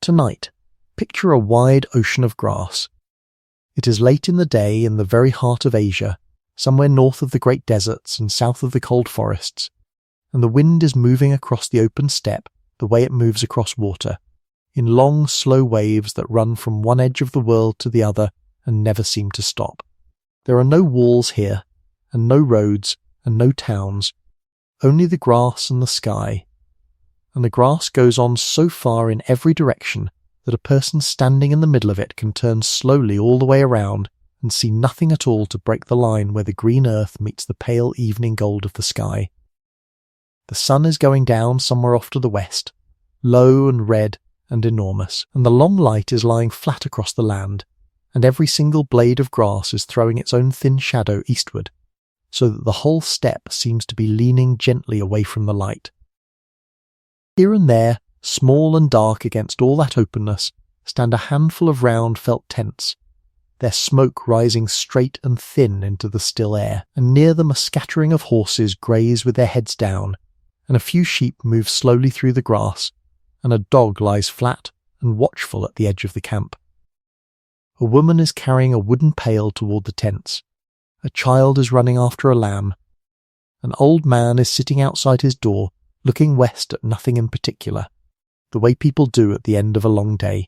Tonight, picture a wide ocean of grass. It is late in the day in the very heart of Asia, somewhere north of the great deserts and south of the cold forests, and the wind is moving across the open steppe the way it moves across water, in long, slow waves that run from one edge of the world to the other and never seem to stop. There are no walls here, and no roads, and no towns, only the grass and the sky. And the grass goes on so far in every direction that a person standing in the middle of it can turn slowly all the way around and see nothing at all to break the line where the green earth meets the pale evening gold of the sky. The sun is going down somewhere off to the west, low and red and enormous, and the long light is lying flat across the land, and every single blade of grass is throwing its own thin shadow eastward, so that the whole steppe seems to be leaning gently away from the light. Here and there, small and dark against all that openness, stand a handful of round felt tents, their smoke rising straight and thin into the still air, and near them a scattering of horses graze with their heads down, and a few sheep move slowly through the grass, and a dog lies flat and watchful at the edge of the camp. A woman is carrying a wooden pail toward the tents. A child is running after a lamb. An old man is sitting outside his door, looking west at nothing in particular, the way people do at the end of a long day.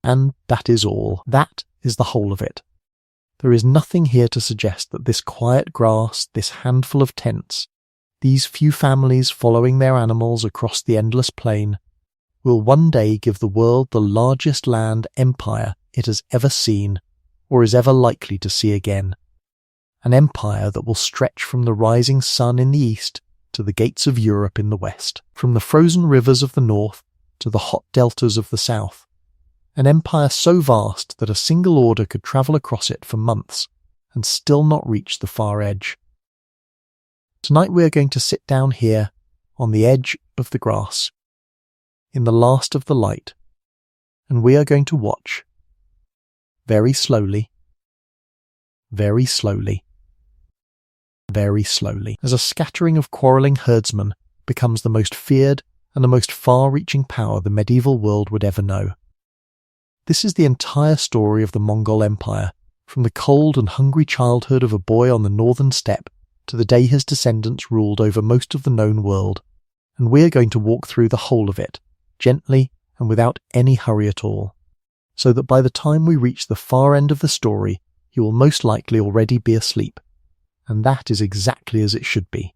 And that is all. That is the whole of it. There is nothing here to suggest that this quiet grass, this handful of tents, these few families following their animals across the endless plain, will one day give the world the largest land empire it has ever seen or is ever likely to see again. An empire that will stretch from the rising sun in the east to the gates of Europe in the west, from the frozen rivers of the north to the hot deltas of the south. An empire so vast that a single order could travel across it for months and still not reach the far edge. Tonight we are going to sit down here on the edge of the grass, in the last of the light, and we are going to watch, very slowly, very slowly, very slowly, as a scattering of quarrelling herdsmen becomes the most feared and the most far-reaching power the medieval world would ever know. This is the entire story of the Mongol Empire, from the cold and hungry childhood of a boy on the northern steppe to the day his descendants ruled over most of the known world, and we are going to walk through the whole of it, gently and without any hurry at all, so that by the time we reach the far end of the story, you will most likely already be asleep, and that is exactly as it should be.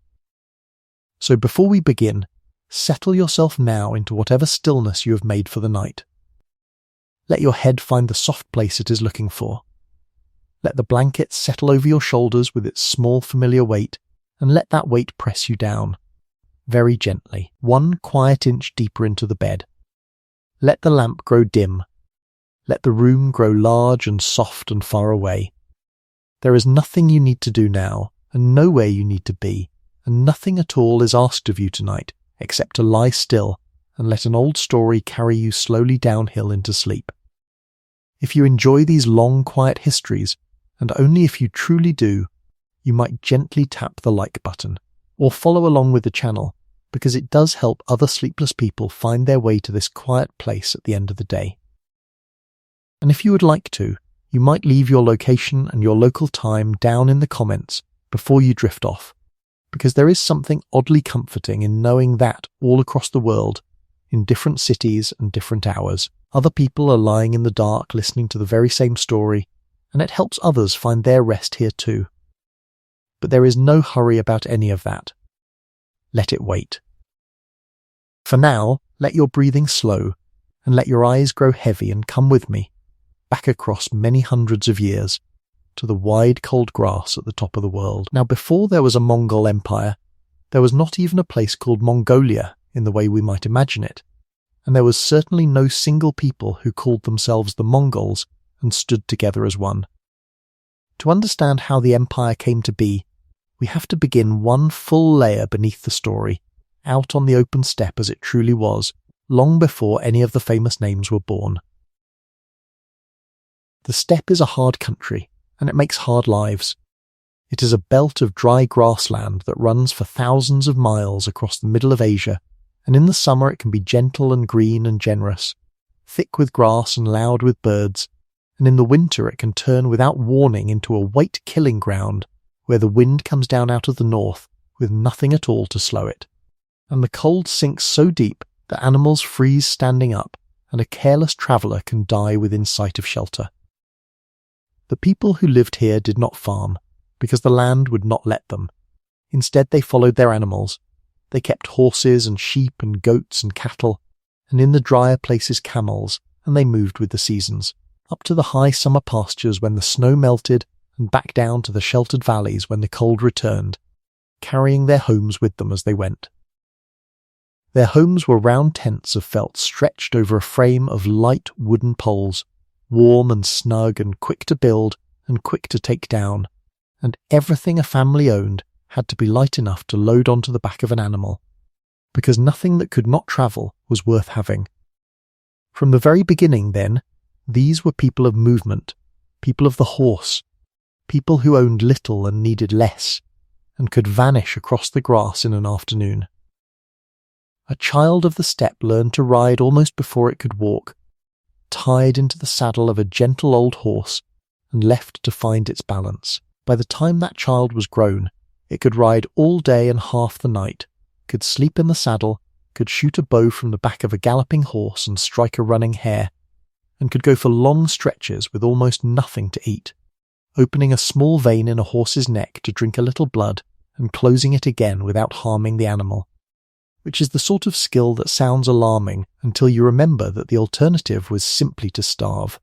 So before we begin, settle yourself now into whatever stillness you have made for the night. Let your head find the soft place it is looking for. Let the blanket settle over your shoulders with its small familiar weight, and let that weight press you down, very gently, 1 quiet inch deeper into the bed. Let the lamp grow dim. Let the room grow large and soft and far away. There is nothing you need to do now, and nowhere you need to be, and nothing at all is asked of you tonight, except to lie still and let an old story carry you slowly downhill into sleep. If you enjoy these long, quiet histories, and only if you truly do, you might gently tap the like button, or follow along with the channel, because it does help other sleepless people find their way to this quiet place at the end of the day. And if you would like to, you might leave your location and your local time down in the comments before you drift off, because there is something oddly comforting in knowing that all across the world, in different cities and different hours, other people are lying in the dark listening to the very same story, and it helps others find their rest here too. But there is no hurry about any of that. Let it wait. For now, let your breathing slow, and let your eyes grow heavy and come with me, back across many hundreds of years, to the wide cold grass at the top of the world. Now, before there was a Mongol Empire, there was not even a place called Mongolia in the way we might imagine it, and there was certainly no single people who called themselves the Mongols and stood together as one. To understand how the empire came to be, we have to begin one full layer beneath the story, out on the open steppe as it truly was, long before any of the famous names were born. The steppe is a hard country, and it makes hard lives. It is a belt of dry grassland that runs for thousands of miles across the middle of Asia and in the summer it can be gentle and green and generous, thick with grass and loud with birds, and in the winter it can turn without warning into a white killing ground where the wind comes down out of the north with nothing at all to slow it, and the cold sinks so deep that animals freeze standing up and a careless traveller can die within sight of shelter. The people who lived here did not farm, because the land would not let them. Instead they followed their animals. They kept horses and sheep and goats and cattle, and in the drier places camels, and they moved with the seasons, up to the high summer pastures when the snow melted, and back down to the sheltered valleys when the cold returned, carrying their homes with them as they went. Their homes were round tents of felt stretched over a frame of light wooden poles, warm and snug and quick to build and quick to take down, and everything a family owned had to be light enough to load onto the back of an animal, because nothing that could not travel was worth having. From the very beginning, then, these were people of movement, people of the horse, people who owned little and needed less, and could vanish across the grass in an afternoon. A child of the steppe learned to ride almost before it could walk, tied into the saddle of a gentle old horse, and left to find its balance. By the time that child was grown, it could ride all day and half the night, could sleep in the saddle, could shoot a bow from the back of a galloping horse and strike a running hare, and could go for long stretches with almost nothing to eat, opening a small vein in a horse's neck to drink a little blood and closing it again without harming the animal, which is the sort of skill that sounds alarming until you remember that the alternative was simply to starve.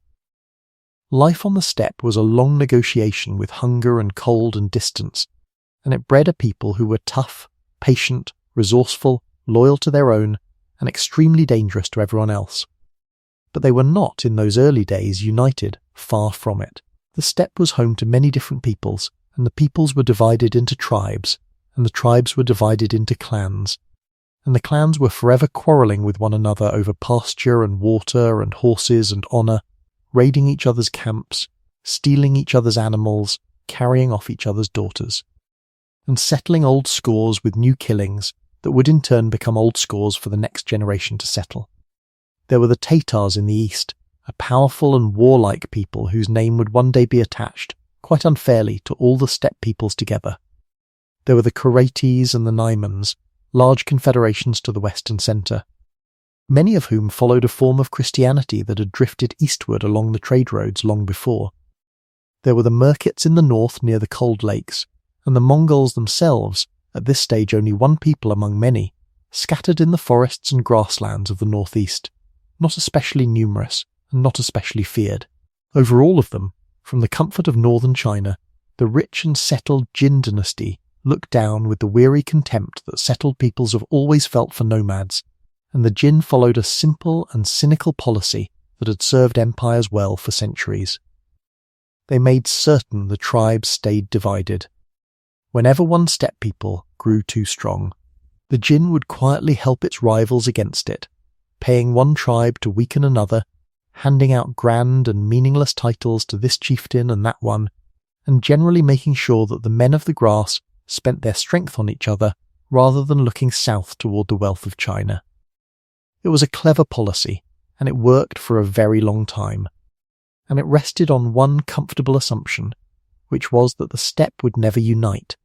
Life on the steppe was a long negotiation with hunger and cold and distance, and it bred a people who were tough, patient, resourceful, loyal to their own, and extremely dangerous to everyone else. But they were not, in those early days, united, far from it. The steppe was home to many different peoples, and the peoples were divided into tribes, and the tribes were divided into clans, and the clans were forever quarrelling with one another over pasture and water and horses and honour, raiding each other's camps, stealing each other's animals, carrying off each other's daughters, and settling old scores with new killings that would in turn become old scores for the next generation to settle. There were the Tatars in the east, a powerful and warlike people whose name would one day be attached, quite unfairly, to all the steppe peoples together. There were the Kureitis and the Naimans, large confederations to the west and centre, many of whom followed a form of Christianity that had drifted eastward along the trade roads long before. There were the Merkits in the north near the cold lakes, and the Mongols themselves, at this stage only one people among many, scattered in the forests and grasslands of the northeast, not especially numerous and not especially feared. Over all of them, from the comfort of northern China, the rich and settled Jin dynasty looked down with the weary contempt that settled peoples have always felt for nomads, and the Jin followed a simple and cynical policy that had served empires well for centuries. They made certain the tribes stayed divided. Whenever one steppe people grew too strong, the Jin would quietly help its rivals against it, paying one tribe to weaken another, handing out grand and meaningless titles to this chieftain and that one, and generally making sure that the men of the grass spent their strength on each other rather than looking south toward the wealth of China. It was a clever policy, and it worked for a very long time, and it rested on one comfortable assumption, which was that the steppe would never unite,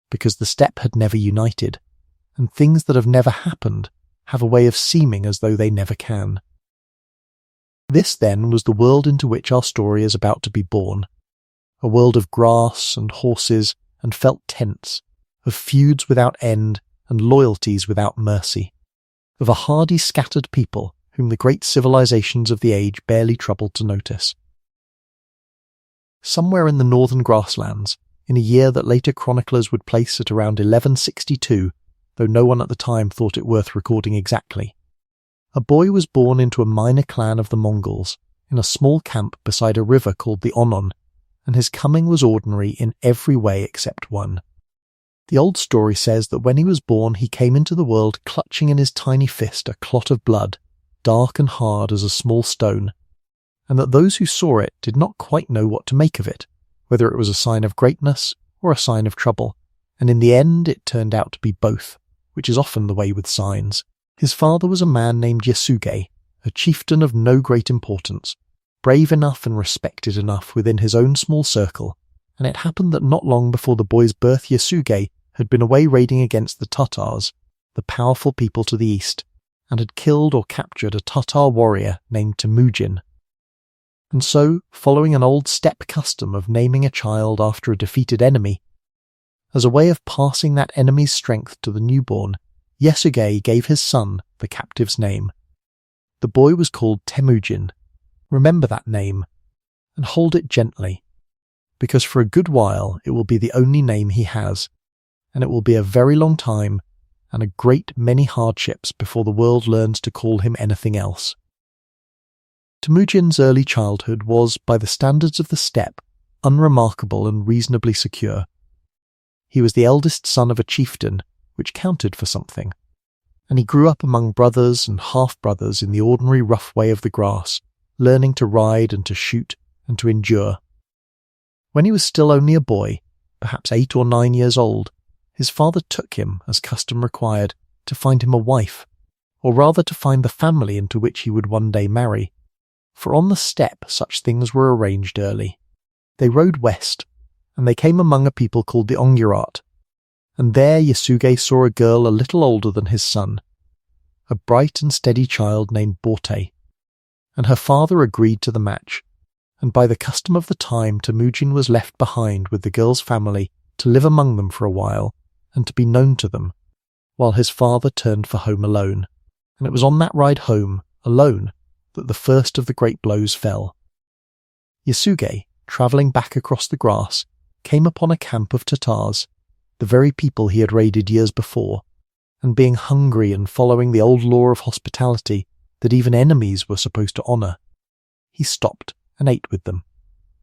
because the steppe had never united, and things that have never happened have a way of seeming as though they never can. This, then, was the world into which our story is about to be born, a world of grass and horses and felt tents, of feuds without end and loyalties without mercy, of a hardy scattered people whom the great civilizations of the age barely troubled to notice. Somewhere in the northern grasslands, in a year that later chroniclers would place at around 1162, though no one at the time thought it worth recording exactly, a boy was born into a minor clan of the Mongols, in a small camp beside a river called the Onon, and his coming was ordinary in every way except one. The old story says that when he was born he came into the world clutching in his tiny fist a clot of blood, dark and hard as a small stone, and that those who saw it did not quite know what to make of it, whether it was a sign of greatness or a sign of trouble, and in the end it turned out to be both, which is often the way with signs. His father was a man named Yasuge, a chieftain of no great importance, brave enough and respected enough within his own small circle, and it happened that not long before the boy's birth Yasuge had been away raiding against the Tatars, the powerful people to the east, and had killed or captured a Tatar warrior named Temujin. And so, following an old steppe custom of naming a child after a defeated enemy, as a way of passing that enemy's strength to the newborn, Yasuge gave his son the captive's name. The boy was called Temujin. Remember that name, and hold it gently, because for a good while it will be the only name he has, and it will be a very long time and a great many hardships before the world learns to call him anything else. Temujin's early childhood was, by the standards of the steppe, unremarkable and reasonably secure. He was the eldest son of a chieftain, which counted for something, and he grew up among brothers and half-brothers in the ordinary rough way of the grass, learning to ride and to shoot and to endure. When he was still only a boy, perhaps 8 or 9 years old, his father took him, as custom required, to find him a wife, or rather to find the family into which he would one day marry, for on the steppe such things were arranged early. They rode west, and they came among a people called the Ongirat, and there Yasuge saw a girl a little older than his son, a bright and steady child named Borte, and her father agreed to the match, and by the custom of the time Temujin was left behind with the girl's family to live among them for a while, and to be known to them, while his father turned for home alone. And it was on that ride home, alone, that the first of the great blows fell. Yasuge, travelling back across the grass, came upon a camp of Tatars, the very people he had raided years before, and being hungry and following the old law of hospitality that even enemies were supposed to honour, he stopped and ate with them.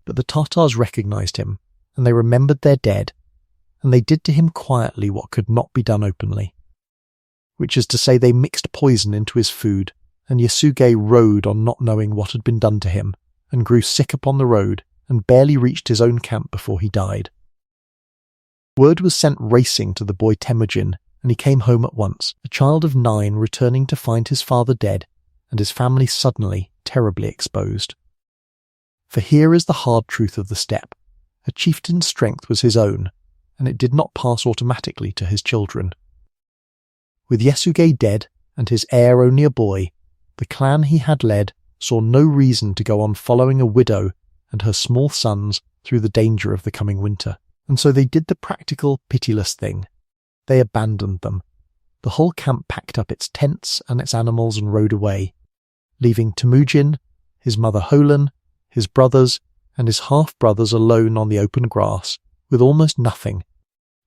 But the Tatars recognised him, and they remembered their dead, and they did to him quietly what could not be done openly, which is to say they mixed poison into his food, and Yasuge rode on not knowing what had been done to him, and grew sick upon the road, and barely reached his own camp before he died. Word was sent racing to the boy Temujin, and he came home at once, a child of 9 returning to find his father dead, and his family suddenly, terribly exposed. For here is the hard truth of the steppe. A chieftain's strength was his own, and it did not pass automatically to his children. With Yasuge dead, and his heir only a boy, the clan he had led saw no reason to go on following a widow and her small sons through the danger of the coming winter, and so they did the practical, pitiless thing. They abandoned them. The whole camp packed up its tents and its animals and rode away, leaving Temujin, his mother Holan, his brothers, and his half-brothers alone on the open grass, with almost nothing,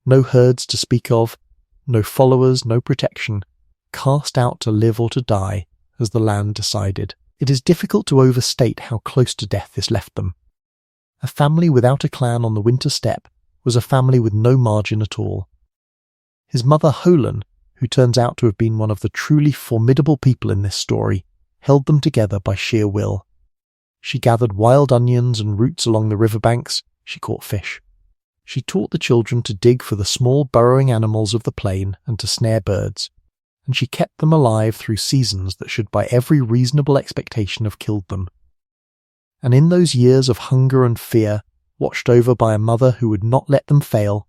no herds to speak of, no followers, no protection, cast out to live or to die, as the land decided. It is difficult to overstate how close to death this left them. A family without a clan on the winter steppe was a family with no margin at all. His mother Holan, who turns out to have been one of the truly formidable people in this story, held them together by sheer will. She gathered wild onions and roots along the riverbanks, she caught fish. She taught the children to dig for the small burrowing animals of the plain and to snare birds, and she kept them alive through seasons that should by every reasonable expectation have killed them. And in those years of hunger and fear, watched over by a mother who would not let them fail,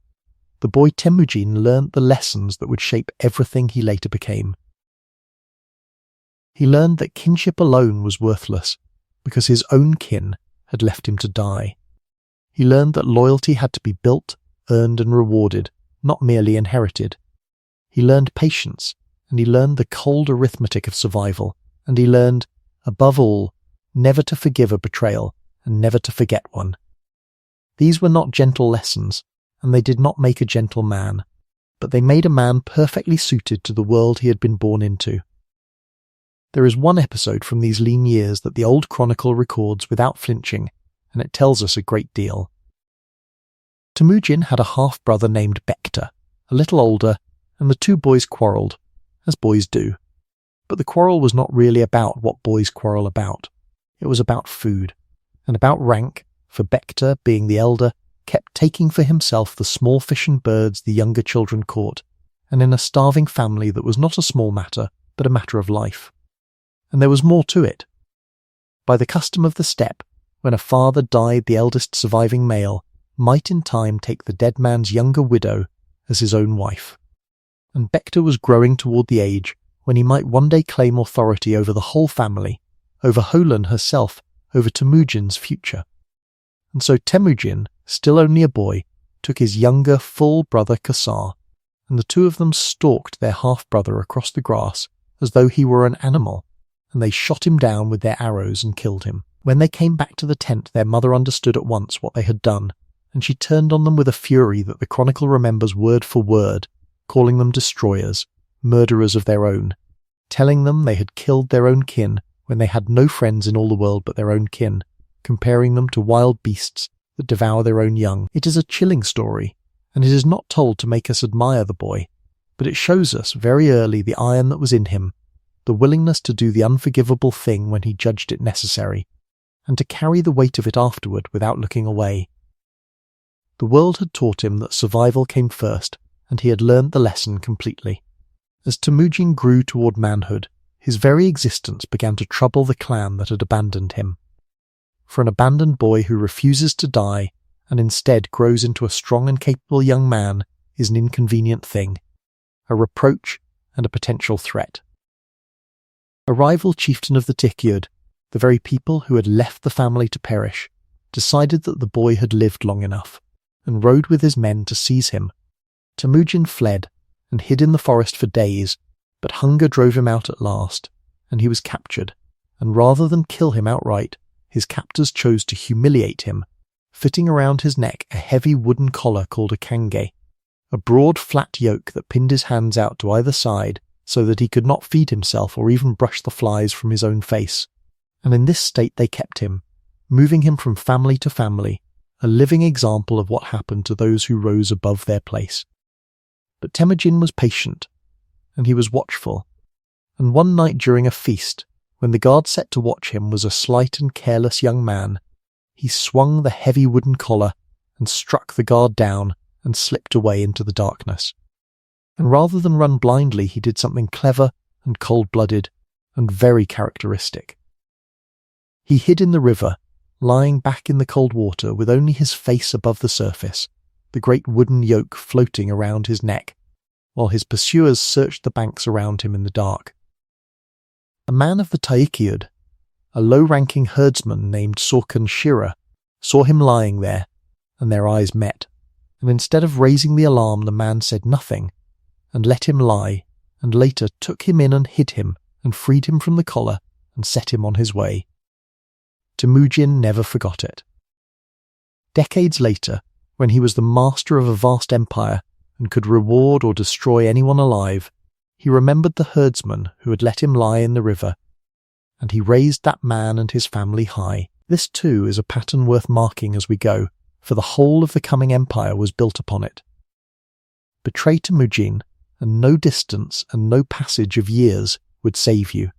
the boy Temujin learnt the lessons that would shape everything he later became. He learned that kinship alone was worthless, because his own kin had left him to die. He learned that loyalty had to be built, earned and rewarded, not merely inherited. He learned patience, and he learned the cold arithmetic of survival, and he learned, above all, never to forgive a betrayal and never to forget one. These were not gentle lessons, and they did not make a gentle man, but they made a man perfectly suited to the world he had been born into. There is one episode from these lean years that the old chronicle records without flinching, and it tells us a great deal. Temujin had a half-brother named Bekta, a little older, and the two boys quarrelled, as boys do. But the quarrel was not really about what boys quarrel about. It was about food, and about rank, for Bekta, being the elder, kept taking for himself the small fish and birds the younger children caught, and in a starving family that was not a small matter, but a matter of life. And there was more to it. By the custom of the steppe, when a father died, the eldest surviving male might in time take the dead man's younger widow as his own wife. And Bekta was growing toward the age when he might one day claim authority over the whole family, over Holan herself, over Temujin's future. And so Temujin, still only a boy, took his younger, full brother Kasar, and the two of them stalked their half-brother across the grass as though he were an animal, and they shot him down with their arrows and killed him. When they came back to the tent, their mother understood at once what they had done, and she turned on them with a fury that the chronicle remembers word for word, calling them destroyers, murderers of their own, telling them they had killed their own kin when they had no friends in all the world but their own kin, comparing them to wild beasts that devour their own young. It is a chilling story, and it is not told to make us admire the boy, but it shows us very early the iron that was in him, the willingness to do the unforgivable thing when he judged it necessary, and to carry the weight of it afterward without looking away. The world had taught him that survival came first, and he had learned the lesson completely. As Temujin grew toward manhood, his very existence began to trouble the clan that had abandoned him. For an abandoned boy who refuses to die and instead grows into a strong and capable young man is an inconvenient thing, a reproach and a potential threat. A rival chieftain of the Tikyud, the very people who had left the family to perish, decided that the boy had lived long enough, and rode with his men to seize him. Temujin fled and hid in the forest for days, but hunger drove him out at last, and he was captured, and rather than kill him outright, his captors chose to humiliate him, fitting around his neck a heavy wooden collar called a kange, a broad flat yoke that pinned his hands out to either side so that he could not feed himself or even brush the flies from his own face. And in this state they kept him, moving him from family to family, a living example of what happened to those who rose above their place. But Temujin was patient, and he was watchful, and one night during a feast, when the guard set to watch him was a slight and careless young man, he swung the heavy wooden collar and struck the guard down and slipped away into the darkness. And rather than run blindly, he did something clever and cold-blooded and very characteristic. He hid in the river, lying back in the cold water with only his face above the surface, the great wooden yoke floating around his neck, while his pursuers searched the banks around him in the dark. A man of the Taikyud, a low-ranking herdsman named Sorkan Shira, saw him lying there, and their eyes met, and instead of raising the alarm the man said nothing, and let him lie, and later took him in and hid him, and freed him from the collar, and set him on his way. Temujin never forgot it. Decades later, when he was the master of a vast empire, and could reward or destroy anyone alive, he remembered the herdsman who had let him lie in the river, and he raised that man and his family high. This too is a pattern worth marking as we go, for the whole of the coming empire was built upon it. Betray Temujin, and no distance and no passage of years would save you.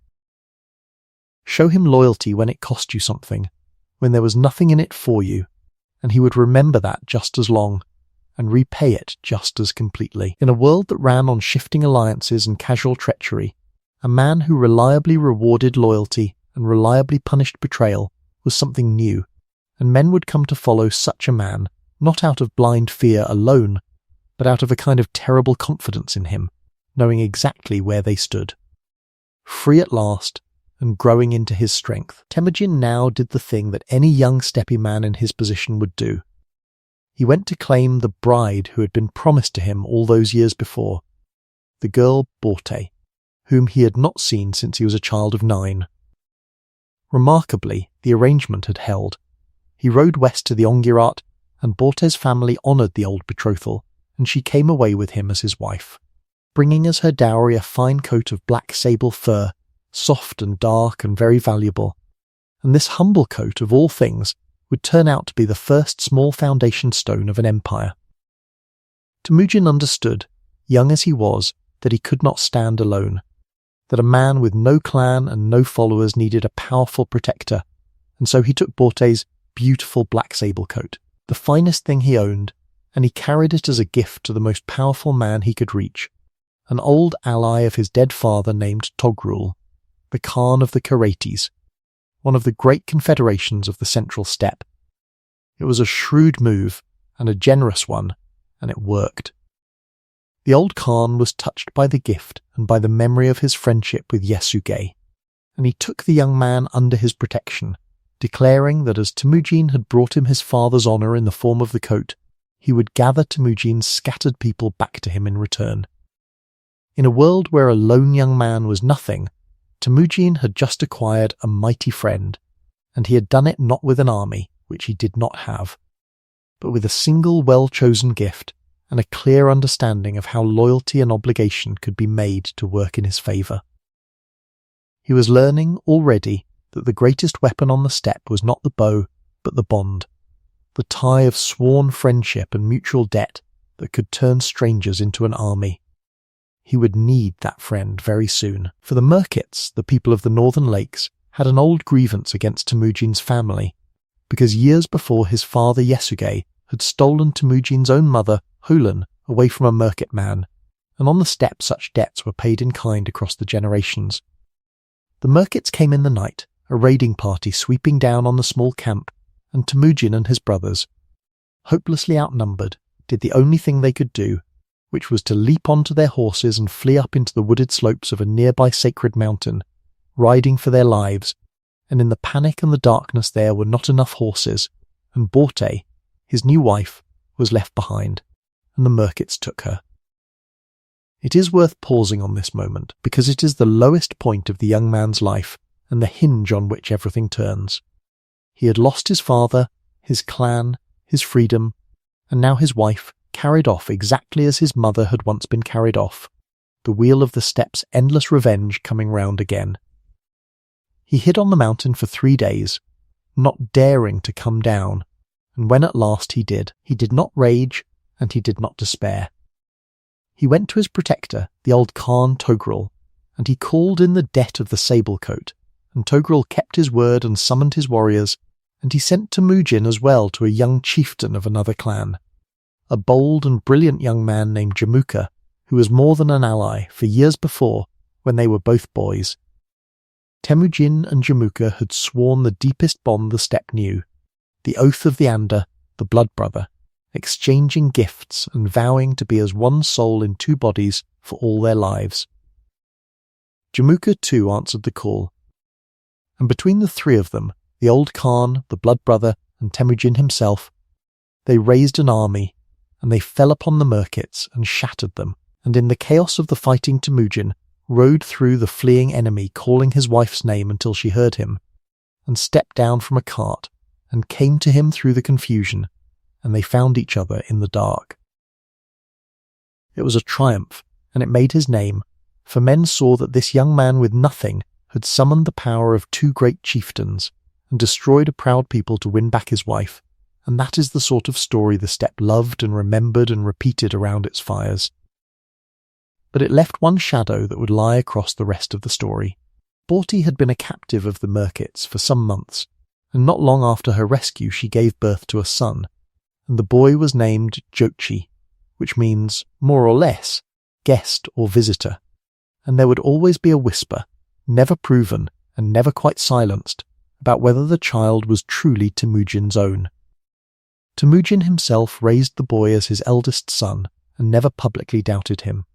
Show him loyalty when it cost you something, when there was nothing in it for you, and he would remember that just as long, and repay it just as completely. In a world that ran on shifting alliances and casual treachery, a man who reliably rewarded loyalty and reliably punished betrayal was something new, and men would come to follow such a man, not out of blind fear alone, but out of a kind of terrible confidence in him, knowing exactly where they stood. Free at last, and growing into his strength, Temujin now did the thing that any young steppe man in his position would do. He went to claim the bride who had been promised to him all those years before, the girl Borte, whom he had not seen since he was a child of 9. Remarkably, the arrangement had held. He rode west to the Ongirat, and Borte's family honoured the old betrothal, and she came away with him as his wife, bringing as her dowry a fine coat of black sable fur, soft and dark and very valuable, and this humble coat, of all things, would turn out to be the first small foundation stone of an empire. Temujin understood, young as he was, that he could not stand alone, that a man with no clan and no followers needed a powerful protector, and so he took Borte's beautiful black sable coat, the finest thing he owned, and he carried it as a gift to the most powerful man he could reach, an old ally of his dead father named Togrul, the Khan of the Karates, one of the great confederations of the Central Steppe. It was a shrewd move and a generous one, and it worked. The old Khan was touched by the gift and by the memory of his friendship with Yasuge, and he took the young man under his protection, declaring that as Temujin had brought him his father's honour in the form of the coat, he would gather Temujin's scattered people back to him in return. In a world where a lone young man was nothing, Temujin had just acquired a mighty friend, and he had done it not with an army, which he did not have, but with a single well-chosen gift and a clear understanding of how loyalty and obligation could be made to work in his favour. He was learning already that the greatest weapon on the steppe was not the bow, but the bond, the tie of sworn friendship and mutual debt that could turn strangers into an army. He would need that friend very soon, for the Merkits, the people of the northern lakes, had an old grievance against Temujin's family, because years before his father Yasuge had stolen Temujin's own mother, Hulan, away from a Merkit man, and on the steppe such debts were paid in kind across the generations. The Merkits came in the night, a raiding party sweeping down on the small camp, and Temujin and his brothers, hopelessly outnumbered, did the only thing they could do, which was to leap onto their horses and flee up into the wooded slopes of a nearby sacred mountain, riding for their lives, and in the panic and the darkness there were not enough horses, and Borte, his new wife, was left behind, and the Merkits took her. It is worth pausing on this moment, because it is the lowest point of the young man's life, and the hinge on which everything turns. He had lost his father, his clan, his freedom, and now his wife, carried off exactly as his mother had once been carried off, the wheel of the steppe's endless revenge coming round again. He hid on the mountain for 3 days, not daring to come down, and when at last he did not rage, and he did not despair. He went to his protector, the old Khan Togrul, and he called in the debt of the sable coat, and Togrul kept his word and summoned his warriors, and he sent Temujin as well to a young chieftain of another clan, a bold and brilliant young man named Jamuka, who was more than an ally for years before, when they were both boys. Temujin and Jamuka had sworn the deepest bond the steppe knew, the oath of the Anda, the blood brother, exchanging gifts and vowing to be as one soul in 2 bodies for all their lives. Jamuka too answered the call, and between the 3 of them, the old Khan, the blood brother, and Temujin himself, they raised an army, and they fell upon the Merkits and shattered them, and in the chaos of the fighting Temujin rode through the fleeing enemy calling his wife's name until she heard him, and stepped down from a cart, and came to him through the confusion, and they found each other in the dark. It was a triumph, and it made his name, for men saw that this young man with nothing had summoned the power of 2 great chieftains, and destroyed a proud people to win back his wife, and that is the sort of story the steppe loved and remembered and repeated around its fires. But it left one shadow that would lie across the rest of the story. Borte had been a captive of the Merkits for some months, and not long after her rescue she gave birth to a son, and the boy was named Jochi, which means, more or less, guest or visitor, and there would always be a whisper, never proven and never quite silenced, about whether the child was truly Temujin's own. Temujin himself raised the boy as his eldest son, and never publicly doubted him.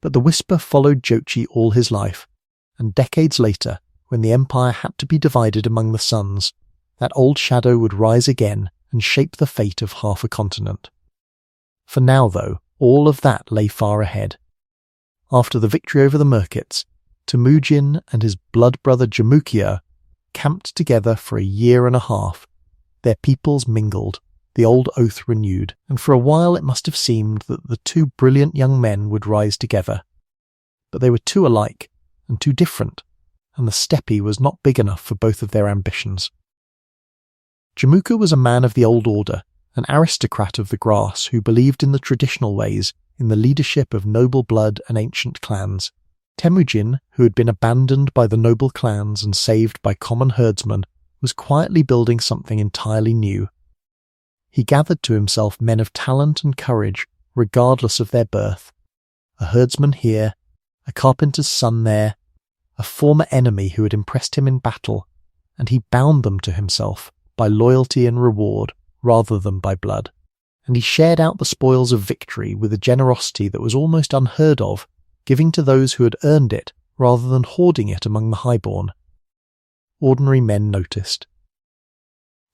But the whisper followed Jochi all his life, and decades later, when the empire had to be divided among the sons, that old shadow would rise again and shape the fate of half a continent. For now, though, all of that lay far ahead. After the victory over the Merkits, Temujin and his blood brother Jamukia camped together for 1.5 years. Their peoples mingled, the old oath renewed, and for a while it must have seemed that the 2 brilliant young men would rise together. But they were too alike, and too different, and the steppe was not big enough for both of their ambitions. Jamuka was a man of the old order, an aristocrat of the grass who believed in the traditional ways, in the leadership of noble blood and ancient clans. Temujin, who had been abandoned by the noble clans and saved by common herdsmen, was quietly building something entirely new. He gathered to himself men of talent and courage, regardless of their birth, a herdsman here, a carpenter's son there, a former enemy who had impressed him in battle, and he bound them to himself by loyalty and reward rather than by blood, and he shared out the spoils of victory with a generosity that was almost unheard of, giving to those who had earned it rather than hoarding it among the highborn. Ordinary men noticed.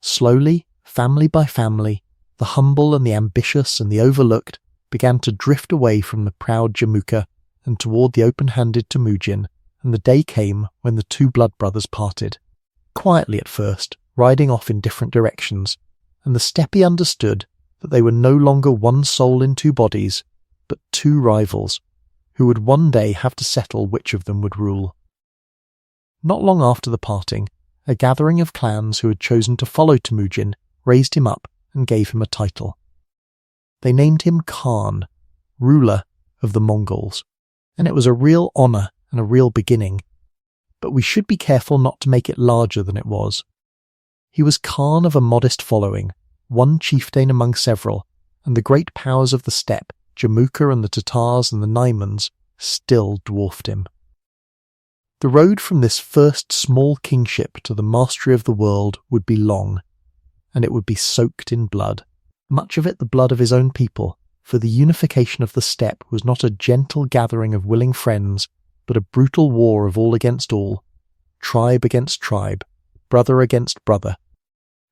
Slowly, family by family, the humble and the ambitious and the overlooked began to drift away from the proud Jamuka and toward the open-handed Temujin, and the day came when the two blood brothers parted, quietly at first, riding off in different directions, and the steppe understood that they were no longer one soul in two bodies, but two rivals, who would one day have to settle which of them would rule. Not long after the parting, a gathering of clans who had chosen to follow Temujin raised him up and gave him a title. They named him Khan, ruler of the Mongols, and it was a real honour and a real beginning, but we should be careful not to make it larger than it was. He was Khan of a modest following, one chieftain among several, and the great powers of the steppe, Jamuka and the Tatars and the Naimans, still dwarfed him. The road from this first small kingship to the mastery of the world would be long, and it would be soaked in blood, much of it the blood of his own people, for the unification of the steppe was not a gentle gathering of willing friends, but a brutal war of all against all, tribe against tribe, brother against brother,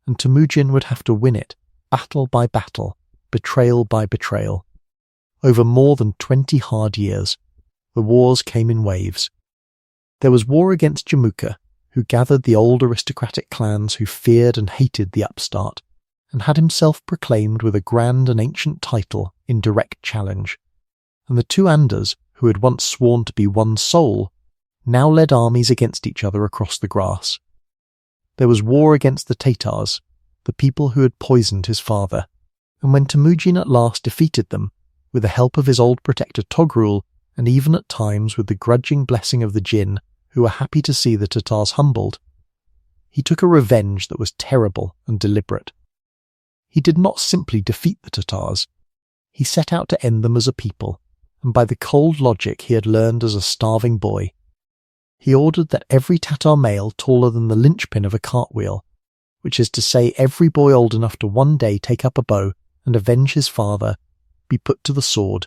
and Temujin would have to win it, battle by battle, betrayal by betrayal. Over more than 20 hard years, the wars came in waves. There was war against Jamuka, who gathered the old aristocratic clans who feared and hated the upstart, and had himself proclaimed with a grand and ancient title in direct challenge, and the two Anders, who had once sworn to be one soul, now led armies against each other across the grass. There was war against the Tatars, the people who had poisoned his father, and when Temujin at last defeated them, with the help of his old protector Togrul, and even at times with the grudging blessing of the Jin, who were happy to see the Tatars humbled, he took a revenge that was terrible and deliberate. He did not simply defeat the Tatars. He set out to end them as a people, and by the cold logic he had learned as a starving boy. He ordered that every Tatar male taller than the linchpin of a cartwheel, which is to say every boy old enough to one day take up a bow and avenge his father, be put to the sword,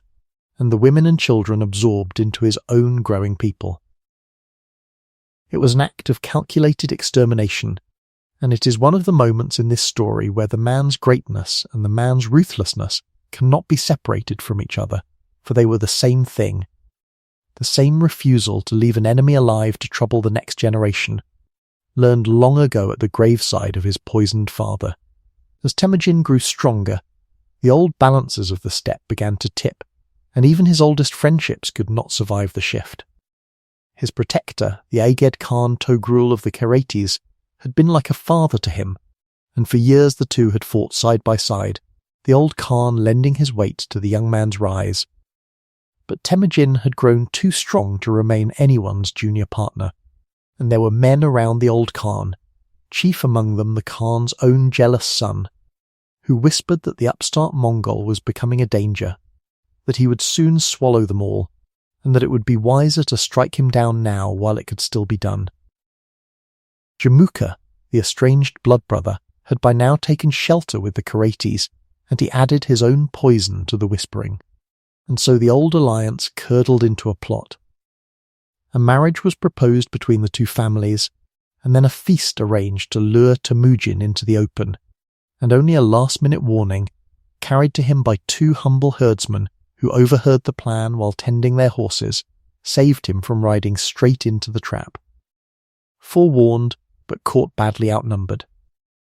and the women and children absorbed into his own growing people. It was an act of calculated extermination, and it is one of the moments in this story where the man's greatness and the man's ruthlessness cannot be separated from each other, for they were the same thing. The same refusal to leave an enemy alive to trouble the next generation, learned long ago at the graveside of his poisoned father. As Temujin grew stronger, the old balances of the steppe began to tip, and even his oldest friendships could not survive the shift. His protector, the Aged Khan Togrul of the Keretes, had been like a father to him, and for years the two had fought side by side, the old Khan lending his weight to the young man's rise. But Temujin had grown too strong to remain anyone's junior partner, and there were men around the old Khan, chief among them the Khan's own jealous son, who whispered that the upstart Mongol was becoming a danger, that he would soon swallow them all, and that it would be wiser to strike him down now while it could still be done. Jamuka, the estranged blood brother, had by now taken shelter with the Keretes, and he added his own poison to the whispering, and so the old alliance curdled into a plot. A marriage was proposed between the two families, and then a feast arranged to lure Temujin into the open, and only a last-minute warning, carried to him by two humble herdsmen who overheard the plan while tending their horses, saved him from riding straight into the trap. Forewarned, but caught badly outnumbered,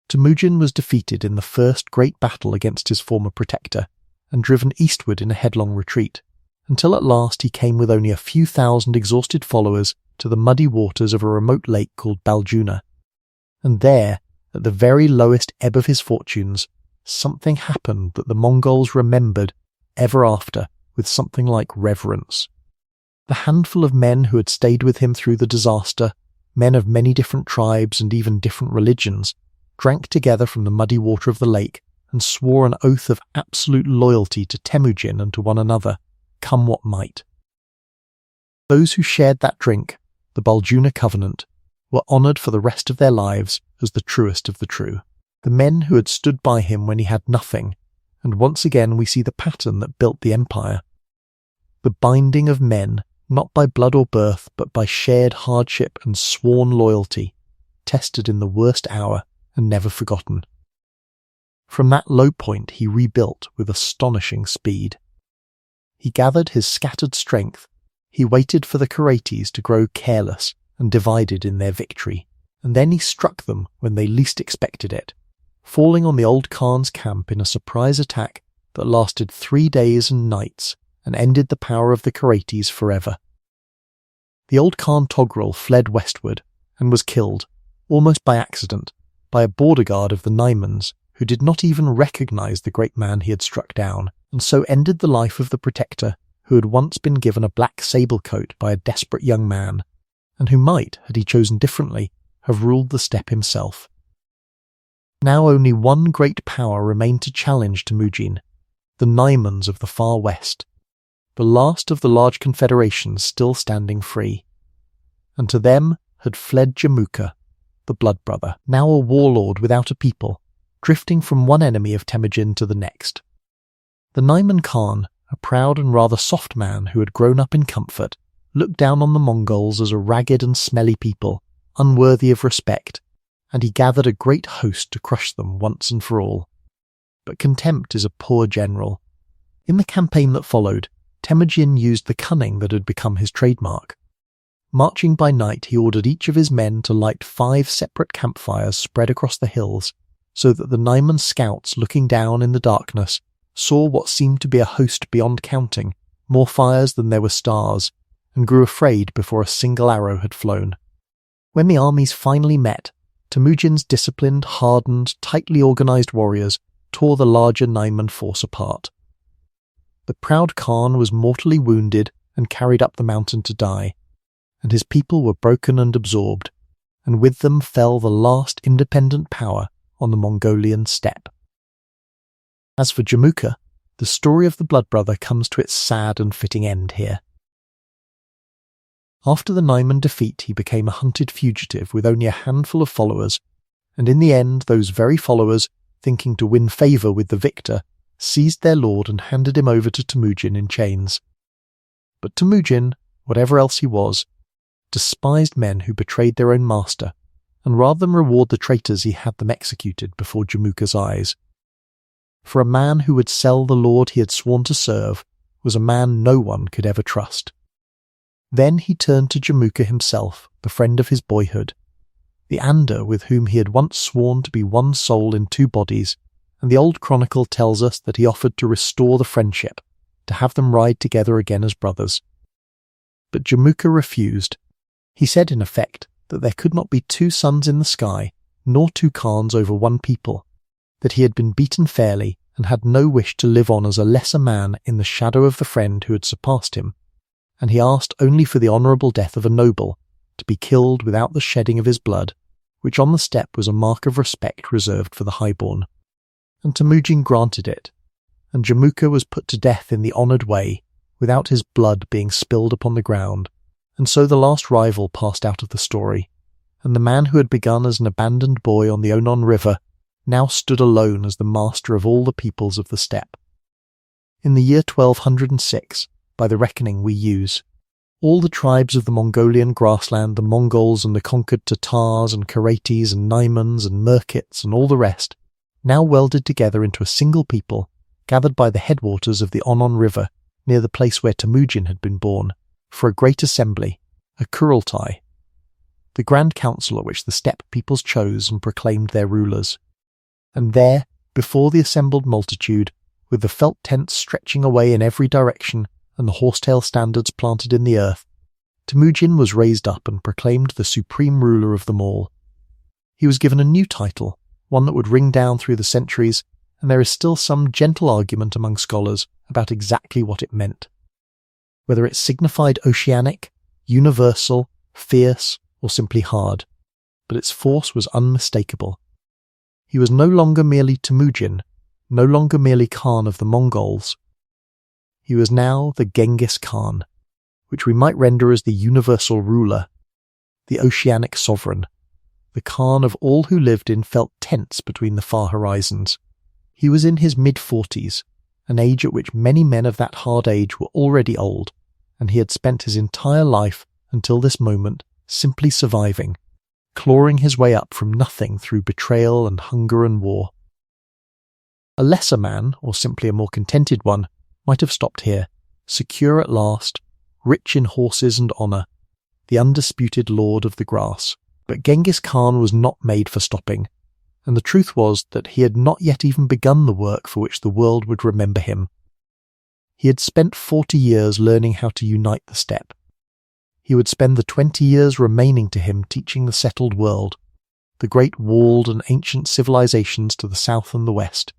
Temujin was defeated in the first great battle against his former protector, and driven eastward in a headlong retreat, until at last he came with only a few thousand exhausted followers to the muddy waters of a remote lake called Baljuna. And there, at the very lowest ebb of his fortunes, something happened that the Mongols remembered ever after with something like reverence. The handful of men who had stayed with him through the disaster, men of many different tribes and even different religions, drank together from the muddy water of the lake and swore an oath of absolute loyalty to Temujin and to one another, come what might. Those who shared that drink, the Baljuna covenant, were honoured for the rest of their lives as the truest of the true. The men who had stood by him when he had nothing, and once again we see the pattern that built the empire. The binding of men, not by blood or birth, but by shared hardship and sworn loyalty, tested in the worst hour and never forgotten. From that low point he rebuilt with astonishing speed. He gathered his scattered strength, he waited for the Karates to grow careless and divided in their victory, and then he struck them when they least expected it, falling on the old Khan's camp in a surprise attack that lasted 3 days and nights and ended the power of the Karates forever. The old Khan Togrul fled westward and was killed, almost by accident, by a border guard of the Naimans who did not even recognize the great man he had struck down, and so ended the life of the protector who had once been given a black sable coat by a desperate young man, and who might, had he chosen differently, have ruled the steppe himself. Now only one great power remained to challenge Temujin, the Naimans of the far west, the last of the large confederations still standing free. And to them had fled Jamuka, the blood brother, now a warlord without a people, drifting from one enemy of Temujin to the next. The Naiman Khan, a proud and rather soft man who had grown up in comfort, looked down on the Mongols as a ragged and smelly people, unworthy of respect, and he gathered a great host to crush them once and for all. But contempt is a poor general. In the campaign that followed, Temujin used the cunning that had become his trademark. Marching by night, he ordered each of his men to light 5 separate campfires spread across the hills, so that the Naiman scouts looking down in the darkness saw what seemed to be a host beyond counting, more fires than there were stars, and grew afraid before a single arrow had flown. When the armies finally met, Temujin's disciplined, hardened, tightly organised warriors tore the larger Naiman force apart. The proud Khan was mortally wounded and carried up the mountain to die, and his people were broken and absorbed, and with them fell the last independent power on the Mongolian steppe. As for Jamuka, the story of the blood brother comes to its sad and fitting end here. After the Naiman defeat, he became a hunted fugitive with only a handful of followers, and in the end those very followers, thinking to win favour with the victor, seized their lord and handed him over to Temujin in chains. But Temujin, whatever else he was, despised men who betrayed their own master, and rather than reward the traitors he had them executed before Jamuka's eyes. For a man who would sell the lord he had sworn to serve was a man no one could ever trust. Then he turned to Jamuka himself, the friend of his boyhood, the Ander with whom he had once sworn to be one soul in 2 bodies, and the old chronicle tells us that he offered to restore the friendship, to have them ride together again as brothers. But Jamuka refused. He said in effect that there could not be 2 suns in the sky, nor 2 Khans over one people, that he had been beaten fairly and had no wish to live on as a lesser man in the shadow of the friend who had surpassed him, and he asked only for the honourable death of a noble, to be killed without the shedding of his blood, which on the steppe was a mark of respect reserved for the highborn. And Temujin granted it, and Jamuka was put to death in the honoured way, without his blood being spilled upon the ground, and so the last rival passed out of the story, and the man who had begun as an abandoned boy on the Onon River now stood alone as the master of all the peoples of the steppe. In the year 1206, by the reckoning we use, all the tribes of the Mongolian grassland, the Mongols and the conquered Tatars and Karates and Naimans and Merkits and all the rest, now welded together into a single people, gathered by the headwaters of the Onon River, near the place where Temujin had been born, for a great assembly, a Kurultai, the grand council at which the steppe peoples chose and proclaimed their rulers. And there, before the assembled multitude, with the felt tents stretching away in every direction and the horsetail standards planted in the earth, Temujin was raised up and proclaimed the supreme ruler of them all. He was given a new title, one that would ring down through the centuries, and there is still some gentle argument among scholars about exactly what it meant. Whether it signified oceanic, universal, fierce, or simply hard, but its force was unmistakable. He was no longer merely Temujin, no longer merely Khan of the Mongols. He was now the Genghis Khan, which we might render as the universal ruler, the oceanic sovereign, the Khan of all who lived in felt tents between the far horizons. He was in his mid-40s, an age at which many men of that hard age were already old, and he had spent his entire life until this moment simply surviving, clawing his way up from nothing through betrayal and hunger and war. A lesser man, or simply a more contented one, might have stopped here, secure at last, rich in horses and honour, the undisputed lord of the grass. But Genghis Khan was not made for stopping, and the truth was that he had not yet even begun the work for which the world would remember him. He had spent 40 years learning how to unite the steppe. He would spend the 20 years remaining to him teaching the settled world, the great walled and ancient civilizations to the south and the west,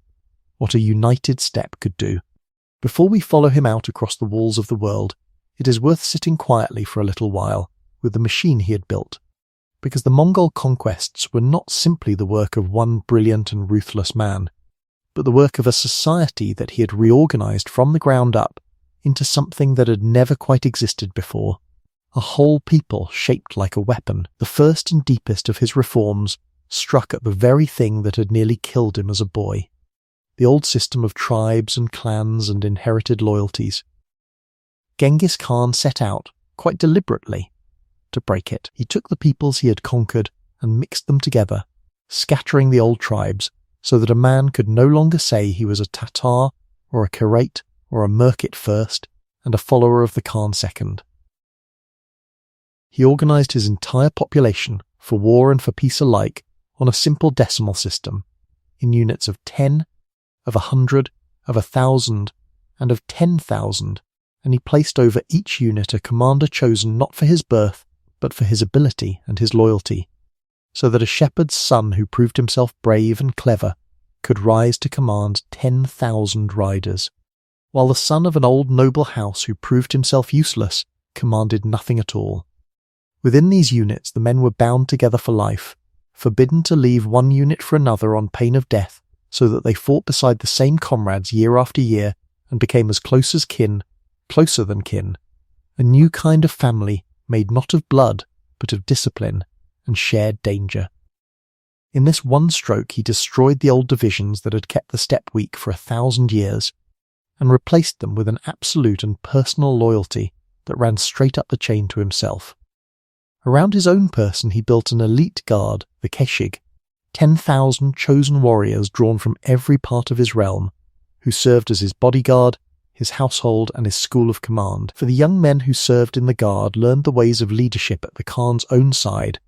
what a united steppe could do. Before we follow him out across the walls of the world, it is worth sitting quietly for a little while with the machine he had built, because the Mongol conquests were not simply the work of one brilliant and ruthless man, but the work of a society that he had reorganized from the ground up into something that had never quite existed before. A whole people shaped like a weapon, the first and deepest of his reforms struck at the very thing that had nearly killed him as a boy, the old system of tribes and clans and inherited loyalties. Genghis Khan set out, quite deliberately, to break it. He took the peoples he had conquered and mixed them together, scattering the old tribes so that a man could no longer say he was a Tatar or a Karait or a Merkit first and a follower of the Khan second. He organized his entire population, for war and for peace alike, on a simple decimal system, in units of 10, of 100, of 1,000, and of 10,000, and he placed over each unit a commander chosen not for his birth, but for his ability and his loyalty, so that a shepherd's son who proved himself brave and clever could rise to command 10,000 riders, while the son of an old noble house who proved himself useless commanded nothing at all. Within these units the men were bound together for life, forbidden to leave one unit for another on pain of death, so that they fought beside the same comrades year after year and became as close as kin, closer than kin, a new kind of family made not of blood but of discipline and shared danger. In this one stroke he destroyed the old divisions that had kept the steppe weak for 1,000 years and replaced them with an absolute and personal loyalty that ran straight up the chain to himself. Around his own person he built an elite guard, the Keshig, 10,000 chosen warriors drawn from every part of his realm, who served as his bodyguard, his household, and his school of command. For the young men who served in the guard learned the ways of leadership at the Khan's own side,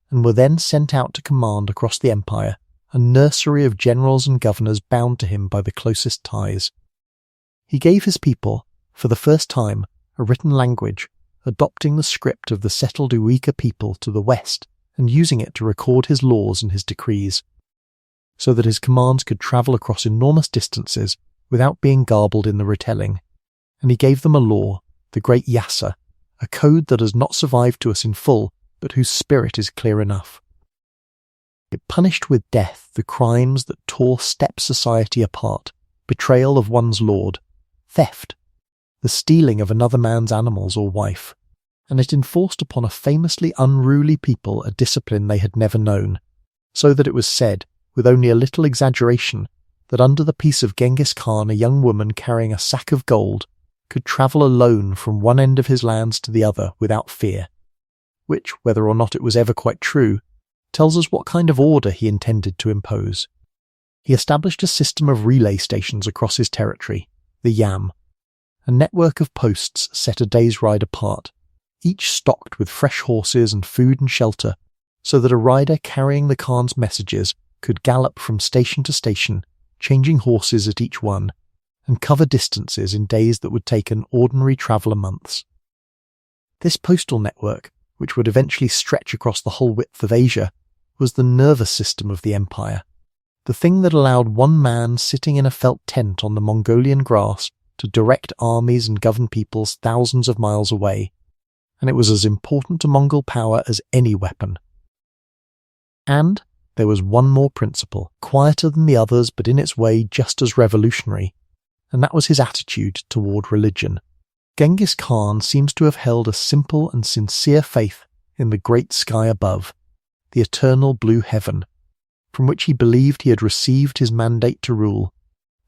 and were then sent out to command across the empire, a nursery of generals and governors bound to him by the closest ties. He gave his people, for the first time, a written language, adopting the script of the settled Uika people to the west and using it to record his laws and his decrees, so that his commands could travel across enormous distances without being garbled in the retelling. And he gave them a law, the great Yasa, a code that has not survived to us in full, but whose spirit is clear enough. It punished with death the crimes that tore steppe society apart, betrayal of one's lord, theft, the stealing of another man's animals or wife, and it enforced upon a famously unruly people a discipline they had never known, so that it was said, with only a little exaggeration, that under the peace of Genghis Khan a young woman carrying a sack of gold could travel alone from one end of his lands to the other without fear, which, whether or not it was ever quite true, tells us what kind of order he intended to impose. He established a system of relay stations across his territory, the Yam, a network of posts set a day's ride apart, each stocked with fresh horses and food and shelter, so that a rider carrying the Khan's messages could gallop from station to station, changing horses at each one, and cover distances in days that would take an ordinary traveller months. This postal network, which would eventually stretch across the whole width of Asia, was the nervous system of the empire, the thing that allowed one man sitting in a felt tent on the Mongolian grass to direct armies and govern peoples thousands of miles away, and it was as important to Mongol power as any weapon. And there was one more principle, quieter than the others but in its way just as revolutionary, and that was his attitude toward religion. Genghis Khan seems to have held a simple and sincere faith in the great sky above, the eternal blue heaven, from which he believed he had received his mandate to rule,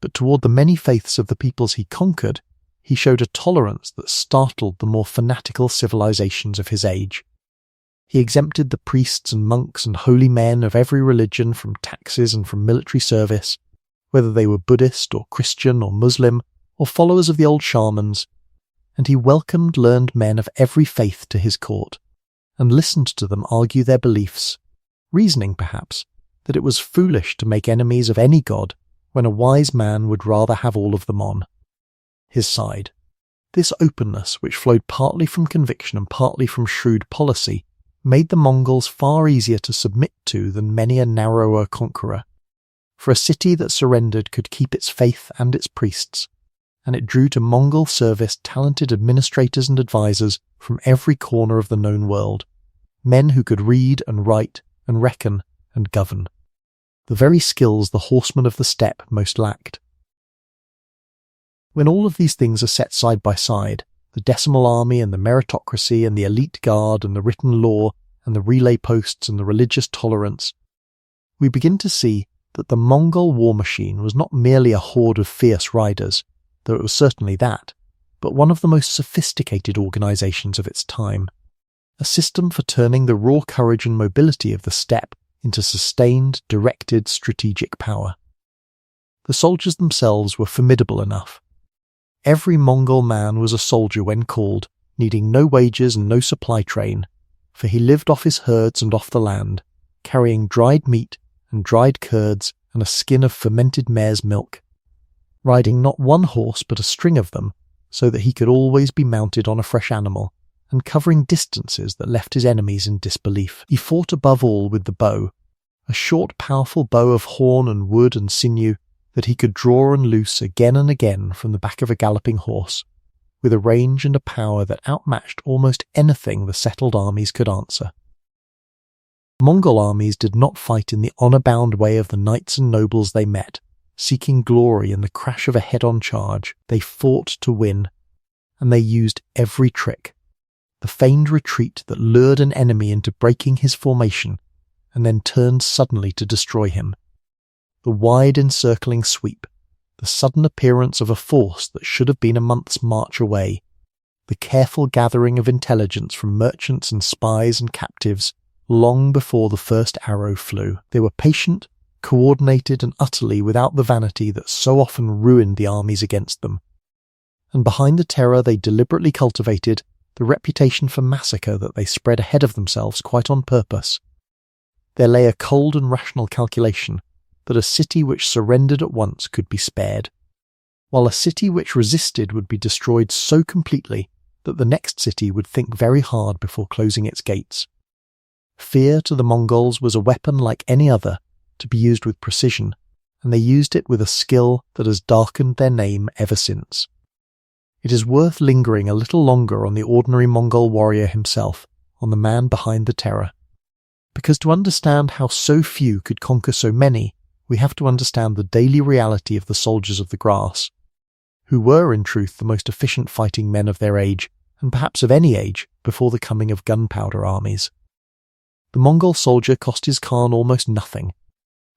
but toward the many faiths of the peoples he conquered, he showed a tolerance that startled the more fanatical civilizations of his age. He exempted the priests and monks and holy men of every religion from taxes and from military service, whether they were Buddhist or Christian or Muslim or followers of the old shamans, and he welcomed learned men of every faith to his court, and listened to them argue their beliefs, reasoning, perhaps, that it was foolish to make enemies of any god when a wise man would rather have all of them on his side. This openness, which flowed partly from conviction and partly from shrewd policy, made the Mongols far easier to submit to than many a narrower conqueror. For a city that surrendered could keep its faith and its priests, and it drew to Mongol service talented administrators and advisors from every corner of the known world, men who could read and write and reckon and govern, the very skills the horsemen of the steppe most lacked. When all of these things are set side by side, the decimal army and the meritocracy and the elite guard and the written law and the relay posts and the religious tolerance, we begin to see that the Mongol war machine was not merely a horde of fierce riders, though it was certainly that, but one of the most sophisticated organizations of its time, a system for turning the raw courage and mobility of the steppe into sustained, directed, strategic power. The soldiers themselves were formidable enough. Every Mongol man was a soldier when called, needing no wages and no supply train, for he lived off his herds and off the land, carrying dried meat and dried curds and a skin of fermented mare's milk, riding not one horse but a string of them, so that he could always be mounted on a fresh animal, and covering distances that left his enemies in disbelief. He fought above all with the bow, a short powerful bow of horn and wood and sinew that he could draw and loose again and again from the back of a galloping horse, with a range and a power that outmatched almost anything the settled armies could answer. Mongol armies did not fight in the honour-bound way of the knights and nobles they met, seeking glory in the crash of a head-on charge. They fought to win, and they used every trick, the feigned retreat that lured an enemy into breaking his formation and then turned suddenly to destroy him, the wide encircling sweep, the sudden appearance of a force that should have been a month's march away, the careful gathering of intelligence from merchants and spies and captives long before the first arrow flew. They were patient, coordinated, and utterly without the vanity that so often ruined the armies against them. And behind the terror they deliberately cultivated, the reputation for massacre that they spread ahead of themselves quite on purpose, there lay a cold and rational calculation that a city which surrendered at once could be spared, while a city which resisted would be destroyed so completely that the next city would think very hard before closing its gates. Fear to the Mongols was a weapon like any other, to be used with precision, and they used it with a skill that has darkened their name ever since. It is worth lingering a little longer on the ordinary Mongol warrior himself, on the man behind the terror, because to understand how so few could conquer so many, we have to understand the daily reality of the soldiers of the grass, who were in truth the most efficient fighting men of their age, and perhaps of any age, before the coming of gunpowder armies. The Mongol soldier cost his Khan almost nothing,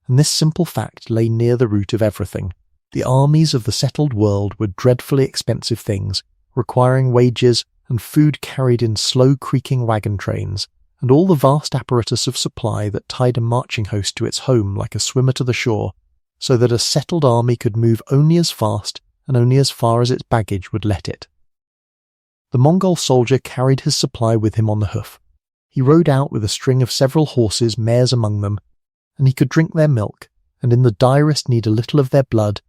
and this simple fact lay near the root of everything. The armies of the settled world were dreadfully expensive things, requiring wages and food carried in slow creaking wagon trains, and all the vast apparatus of supply that tied a marching host to its home like a swimmer to the shore, so that a settled army could move only as fast and only as far as its baggage would let it. The Mongol soldier carried his supply with him on the hoof. He rode out with a string of several horses, mares among them, and he could drink their milk, and in the direst need a little of their blood,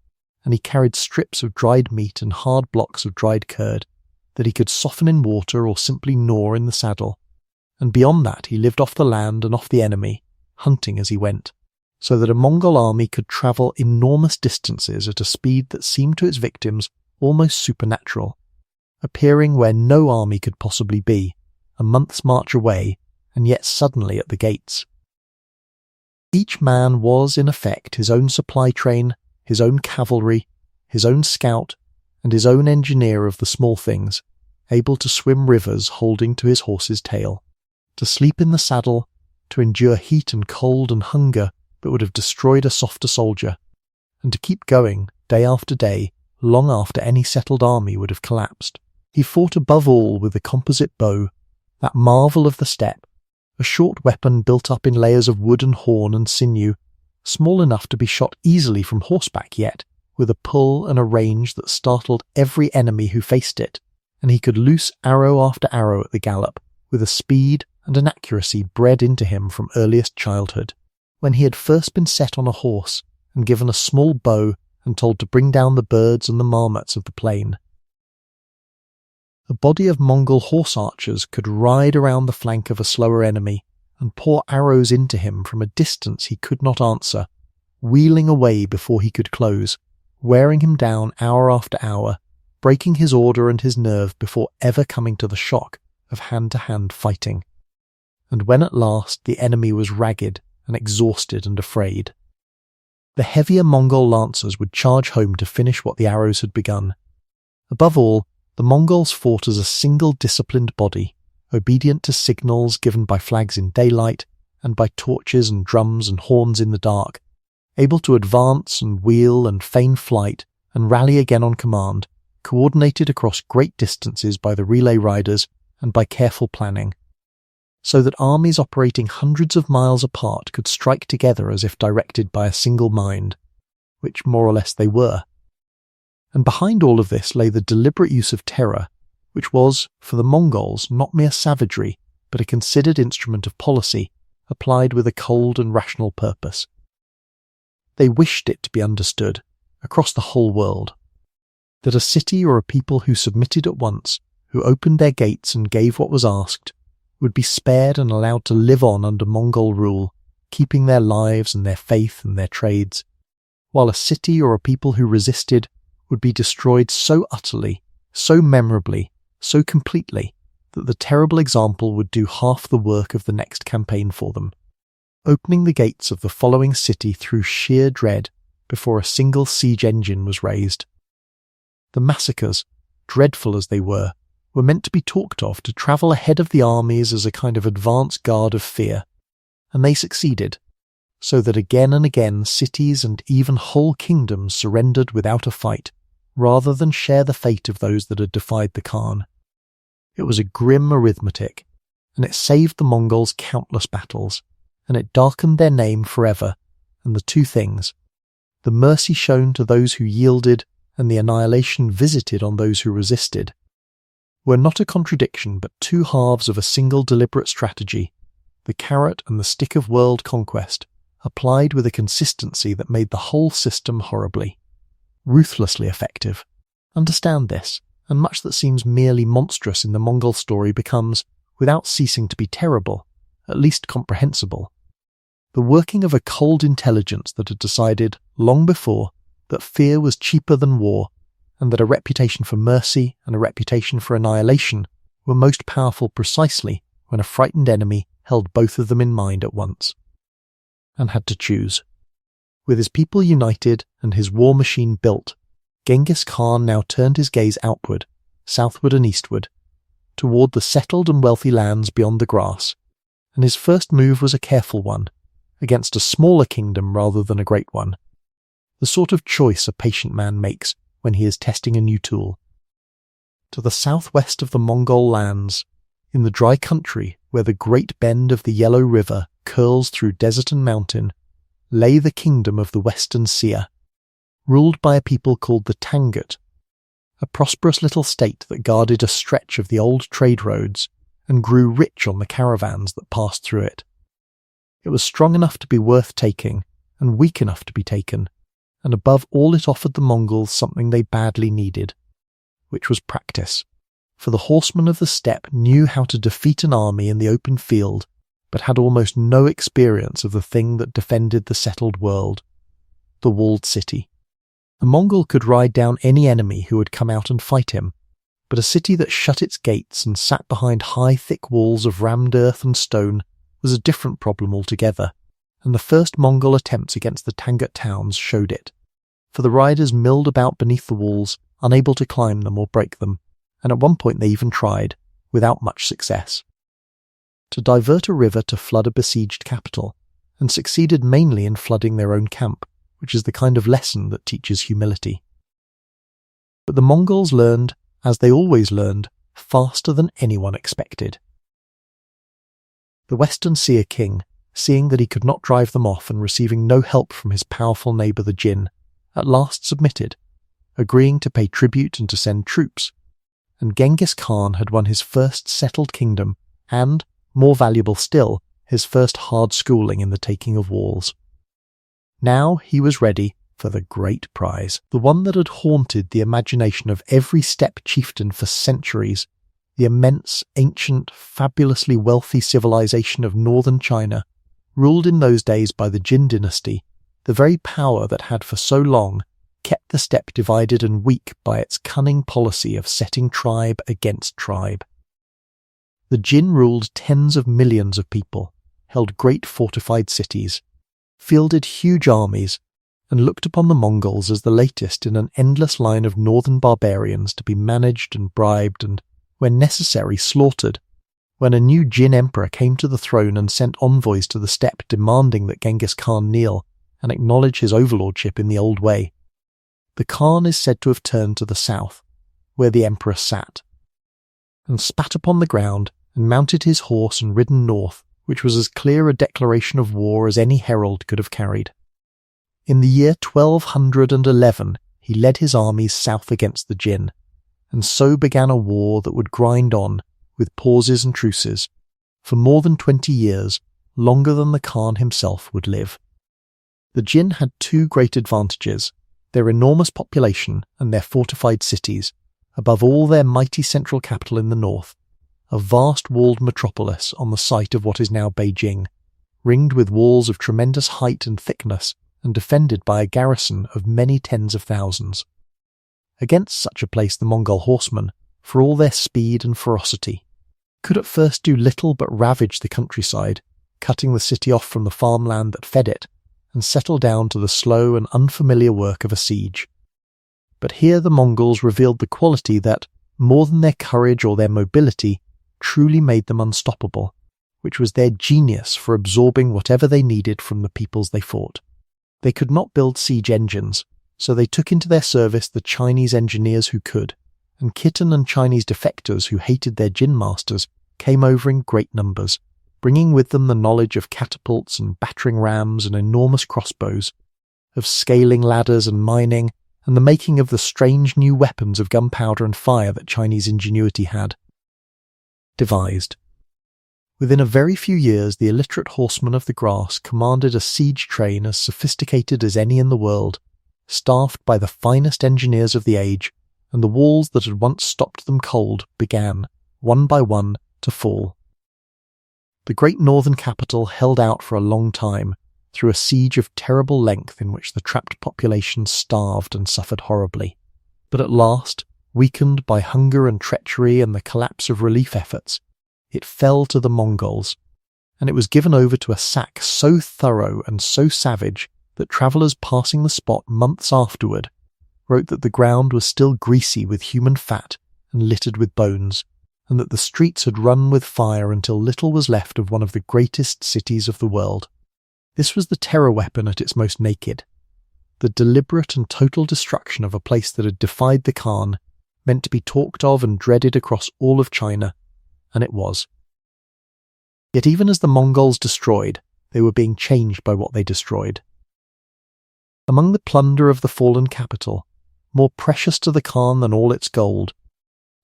and he carried strips of dried meat and hard blocks of dried curd, that he could soften in water or simply gnaw in the saddle, and beyond that he lived off the land and off the enemy, hunting as he went, so that a Mongol army could travel enormous distances at a speed that seemed to its victims almost supernatural, appearing where no army could possibly be, a month's march away, and yet suddenly at the gates. Each man was, in effect, his own supply train, his own cavalry, his own scout, and his own engineer of the small things, able to swim rivers holding to his horse's tail, to sleep in the saddle, to endure heat and cold and hunger that would have destroyed a softer soldier, and to keep going day after day, long after any settled army would have collapsed. He fought above all with the composite bow, that marvel of the steppe, a short weapon built up in layers of wood and horn and sinew, small enough to be shot easily from horseback yet, with a pull and a range that startled every enemy who faced it, and he could loose arrow after arrow at the gallop, with a speed and an accuracy bred into him from earliest childhood. When he had first been set on a horse, and given a small bow, and told to bring down the birds and the marmots of the plain. A body of Mongol horse archers could ride around the flank of a slower enemy, and pour arrows into him from a distance he could not answer, wheeling away before he could close, wearing him down hour after hour, breaking his order and his nerve before ever coming to the shock of hand-to-hand fighting. And when at last the enemy was ragged and exhausted and afraid, the heavier Mongol lancers would charge home to finish what the arrows had begun. Above all, the Mongols fought as a single disciplined body, obedient to signals given by flags in daylight and by torches and drums and horns in the dark, able to advance and wheel and feign flight and rally again on command, coordinated across great distances by the relay riders and by careful planning, so that armies operating hundreds of miles apart could strike together as if directed by a single mind, which more or less they were. And behind all of this lay the deliberate use of terror, which was, for the Mongols, not mere savagery, but a considered instrument of policy, applied with a cold and rational purpose. They wished it to be understood, across the whole world, that a city or a people who submitted at once, who opened their gates and gave what was asked, would be spared and allowed to live on under Mongol rule, keeping their lives and their faith and their trades, while a city or a people who resisted would be destroyed so utterly, so memorably, so completely, that the terrible example would do half the work of the next campaign for them, opening the gates of the following city through sheer dread before a single siege engine was raised. The massacres, dreadful as they were meant to be talked of to travel ahead of the armies as a kind of advance guard of fear, and they succeeded, so that again and again cities and even whole kingdoms surrendered without a fight, rather than share the fate of those that had defied the Khan. It was a grim arithmetic, and it saved the Mongols countless battles, and it darkened their name forever, and the two things, the mercy shown to those who yielded and the annihilation visited on those who resisted, were not a contradiction but two halves of a single deliberate strategy, the carrot and the stick of world conquest, applied with a consistency that made the whole system horribly, ruthlessly effective. Understand this, and much that seems merely monstrous in the Mongol story becomes, without ceasing to be terrible, at least comprehensible. The working of a cold intelligence that had decided, long before, that fear was cheaper than war, and that a reputation for mercy and a reputation for annihilation were most powerful precisely when a frightened enemy held both of them in mind at once, and had to choose. With his people united and his war machine built, Genghis Khan now turned his gaze outward, southward and eastward, toward the settled and wealthy lands beyond the grass, and his first move was a careful one, against a smaller kingdom rather than a great one, the sort of choice a patient man makes when he is testing a new tool. To the southwest of the Mongol lands, in the dry country where the great bend of the Yellow River curls through desert and mountain, lay the kingdom of the Western Seer, ruled by a people called the Tangut, a prosperous little state that guarded a stretch of the old trade roads and grew rich on the caravans that passed through it. It was strong enough to be worth taking, and weak enough to be taken, and above all it offered the Mongols something they badly needed, which was practice, for the horsemen of the steppe knew how to defeat an army in the open field, but had almost no experience of the thing that defended the settled world, the walled city. A Mongol could ride down any enemy who would come out and fight him, but a city that shut its gates and sat behind high thick walls of rammed earth and stone was a different problem altogether, and the first Mongol attempts against the Tangut towns showed it, for the riders milled about beneath the walls unable to climb them or break them, and at one point they even tried, without much success, to divert a river to flood a besieged capital, and succeeded mainly in flooding their own camp, which is the kind of lesson that teaches humility. But the Mongols learned, as they always learned, faster than anyone expected. The Western Seer king, seeing that he could not drive them off and receiving no help from his powerful neighbour the Jin, at last submitted, agreeing to pay tribute and to send troops, and Genghis Khan had won his first settled kingdom and, more valuable still, his first hard schooling in the taking of walls. Now he was ready for the great prize, the one that had haunted the imagination of every steppe chieftain for centuries, the immense, ancient, fabulously wealthy civilization of northern China, ruled in those days by the Jin dynasty, the very power that had for so long kept the steppe divided and weak by its cunning policy of setting tribe against tribe. The Jin ruled tens of millions of people, held great fortified cities, fielded huge armies, and looked upon the Mongols as the latest in an endless line of northern barbarians to be managed and bribed and, when necessary, slaughtered. When a new Jin emperor came to the throne and sent envoys to the steppe demanding that Genghis Khan kneel and acknowledge his overlordship in the old way, the Khan is said to have turned to the south, where the emperor sat, and spat upon the ground and mounted his horse and ridden north, which was as clear a declaration of war as any herald could have carried. In the year 1211 he led his armies south against the Jin, and so began a war that would grind on, with pauses and truces, for more than 20 years, longer than the Khan himself would live. The Jin had two great advantages, their enormous population and their fortified cities, above all their mighty central capital in the north, a vast walled metropolis on the site of what is now Beijing, ringed with walls of tremendous height and thickness and defended by a garrison of many tens of thousands. Against such a place the Mongol horsemen, for all their speed and ferocity, could at first do little but ravage the countryside, cutting the city off from the farmland that fed it, and settle down to the slow and unfamiliar work of a siege. But here the Mongols revealed the quality that, more than their courage or their mobility, truly made them unstoppable, which was their genius for absorbing whatever they needed from the peoples they fought. They could not build siege engines, so they took into their service the Chinese engineers who could, and Khitan and Chinese defectors who hated their Jin masters came over in great numbers, bringing with them the knowledge of catapults and battering rams and enormous crossbows, of scaling ladders and mining, and the making of the strange new weapons of gunpowder and fire that Chinese ingenuity had devised. Within a very few years the illiterate horsemen of the grass commanded a siege train as sophisticated as any in the world, staffed by the finest engineers of the age, and the walls that had once stopped them cold began, one by one, to fall. The great northern capital held out for a long time, through a siege of terrible length in which the trapped population starved and suffered horribly. But at last, weakened by hunger and treachery and the collapse of relief efforts, it fell to the Mongols, and it was given over to a sack so thorough and so savage that travellers passing the spot months afterward wrote that the ground was still greasy with human fat and littered with bones, and that the streets had run with fire until little was left of one of the greatest cities of the world. This was the terror weapon at its most naked. The deliberate and total destruction of a place that had defied the Khan, meant to be talked of and dreaded across all of China, and it was. Yet even as the Mongols destroyed, they were being changed by what they destroyed. Among the plunder of the fallen capital, more precious to the Khan than all its gold,